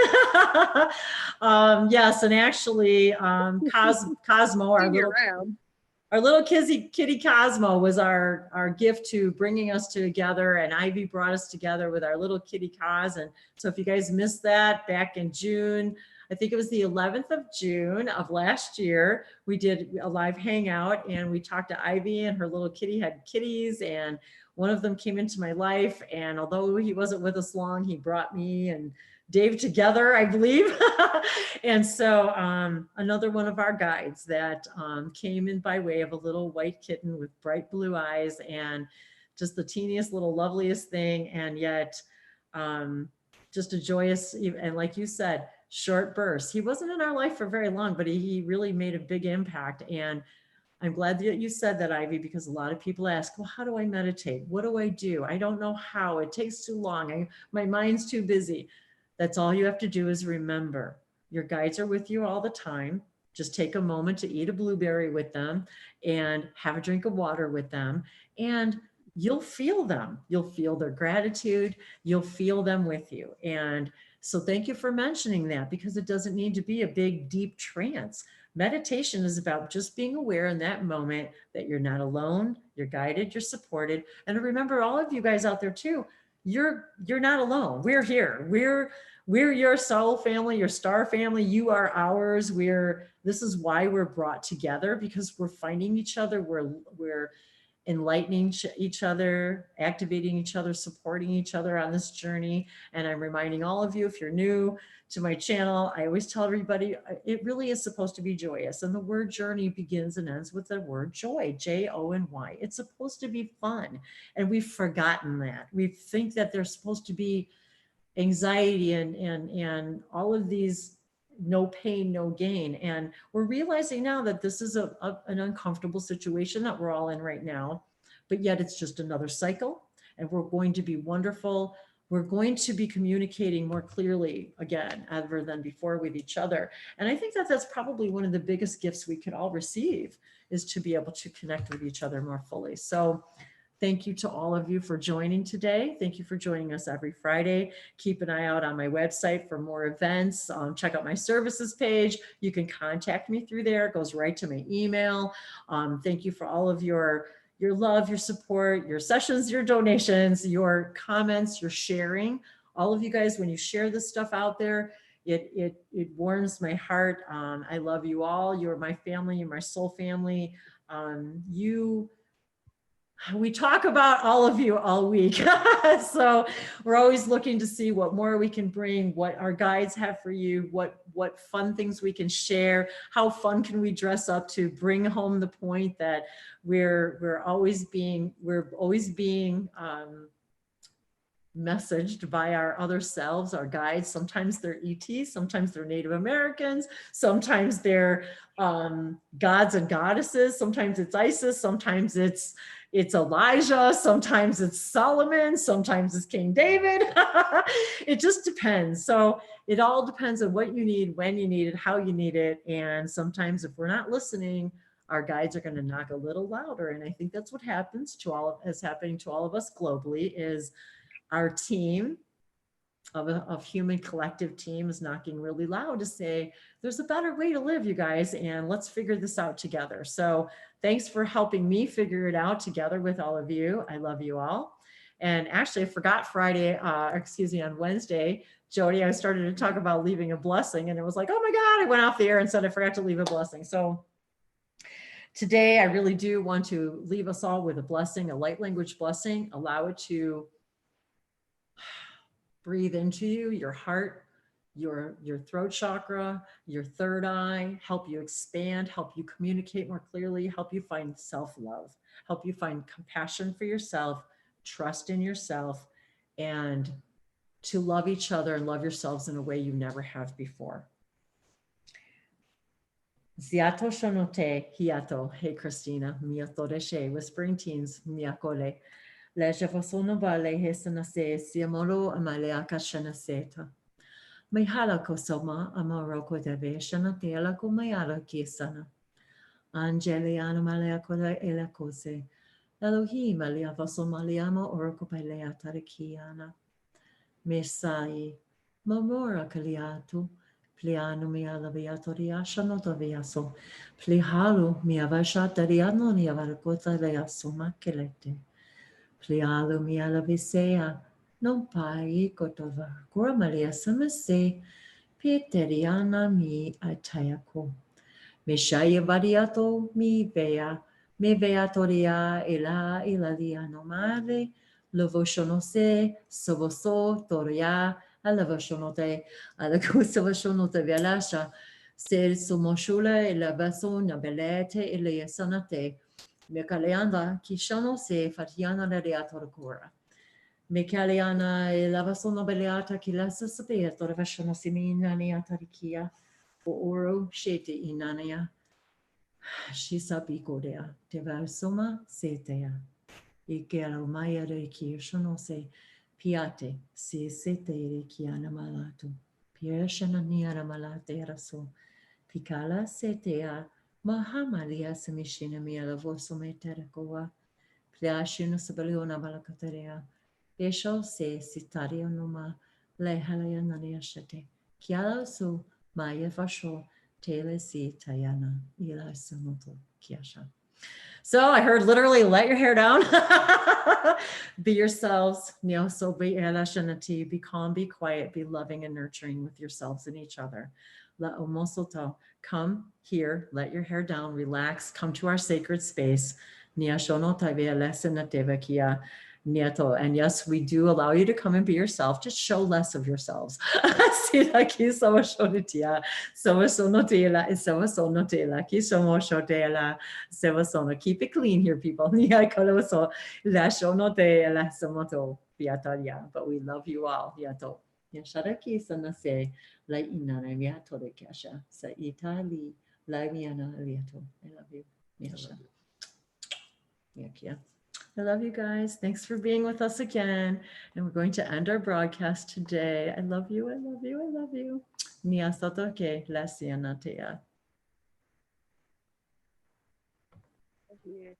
Yes, and actually, Cosmo, our little kitty Cosmo was our gift to bringing us together, and Ivy brought us together with our little kitty Cos. And so if you guys missed that, back in June, I think it was the 11th of June of last year, we did a live hangout and we talked to Ivy, and her little kitty had kitties, and one of them came into my life. And although he wasn't with us long, he brought me and Dave together, I believe. And so another one of our guides that came in by way of a little white kitten with bright blue eyes and just the teeniest little loveliest thing. And yet just a joyous, and like you said, short burst. He wasn't in our life for very long, but he really made a big impact. And I'm glad that you said that, Ivy, because a lot of people ask, well, how do I meditate? What do I do? I don't know how. It takes too long. My mind's too busy. That's all you have to do is remember, your guides are with you all the time. Just take a moment to eat a blueberry with them and have a drink of water with them, and you'll feel them. You'll feel their gratitude. You'll feel them with you. And so thank you for mentioning that, because it doesn't need to be a big, deep trance. Meditation is about just being aware in that moment that you're not alone, you're guided, you're supported. And remember, all of you guys out there too, you're not alone. We're here. We're your soul family, your star family. You are ours. This is why we're brought together, because we're finding each other. We're enlightening each other, activating each other, supporting each other on this journey. And I'm reminding all of you, if you're new to my channel, I always tell everybody, it really is supposed to be joyous. And the word journey begins and ends with the word joy, J-O-N-Y. It's supposed to be fun. And we've forgotten that. We think that there's supposed to be anxiety and all of these no pain, no gain. And we're realizing now that this is an uncomfortable situation that we're all in right now, but yet it's just another cycle, and we're going to be wonderful. We're going to be communicating more clearly again, other than before, with each other. And I think that that's probably one of the biggest gifts we could all receive, is to be able to connect with each other more fully. So thank you to all of you for joining today. Thank you for joining us every Friday. Keep an eye out on my website for more events. Check out my services page. You can contact me through there. It goes right to my email. Thank you for all of your love, your support, your sessions, your donations, your comments, your sharing. All of you guys, when you share this stuff out there, it warms my heart. I love you all. You're my family. You're my soul family. We talk about all of you all week. So we're always looking to see what more we can bring, what our guides have for you, what fun things we can share, how fun can we dress up to bring home the point that we're always being messaged by our other selves, our guides. Sometimes they're ETs, sometimes they're Native Americans, sometimes they're gods and goddesses, sometimes it's Isis, sometimes it's Elijah, sometimes it's Solomon, sometimes it's King David. It just depends. So it all depends on what you need, when you need it, how you need it. And sometimes if we're not listening, our guides are going to knock a little louder. And I think that's what happens is happening to all of us globally, is our team of human collective team is knocking really loud to say, there's a better way to live, you guys, and let's figure this out together. So thanks for helping me figure it out together with all of you. I love you all. And actually, I forgot on Wednesday, Jody, I started to talk about leaving a blessing, and it was like, oh my God, I went off the air and said I forgot to leave a blessing. So today, I really do want to leave us all with a blessing, a light language blessing. Allow it to breathe into you, your heart, your throat chakra, your third eye, help you expand, help you communicate more clearly, help you find self-love, help you find compassion for yourself, trust in yourself, and to love each other and love yourselves in a way you never have before. Ziato shonote hiato, hey Christina, miatoreshe, whispering teens, miakole. Lejevasono vale hesanase, siamolo amalea kashanaseta. Mayhala kosoma amaroko deve shanatela kumayala kisana. Angeliana malea kola ela kose. Elohim alia vasomaliama orokopelea tarikiana. Mesai, mamora kaliatu, plianu mia laviato riasha notaviaso, plihalu mia vashata riano nia varcota leaso makelete, plialu mia lavisea, non pai kotova, goramalia samase, pieteriana mi atayako. Meshaya variato mi vea, me veatoria ela ilalia nomade, lovoshonose, sovoso, toria, alavoshonote, alakusavoshonote velasha, ser sumoshula e la vasona belete e le sanate, mekaleanda kishano se fatiana la reatorcora. Mekaleana e la vasona beleata kilasa sapea, torvashono simina neatarikia, for oro shete inania. Shisabikodea, Tevarsoma setea, Ikero Maya de Kirshonose, Piate, si sete kiana malato, Piershana niana malate raso, Picala setea, Mahamalia semishina mia la vosome teracoa, Pliashino sabaliona balacatarea, Esho se sitaria numa, Le halaya nania shete, Kiala su, Maya vasho, Tele si tayana, ila samoto kiasha. So I heard literally let your hair down. Be yourselves. So be calm, be quiet, be loving and nurturing with yourselves and each other. La omosoto. Come here, let your hair down, relax, come to our sacred space. And yes, we do allow you to come and be yourself. Just show less of yourselves. Keep it clean here, people. But we love you all. I love you guys. Thanks for being with us again. And we're going to end our broadcast today. I love you. I love you. I love you. Miasatoke lasianatea. Yeah.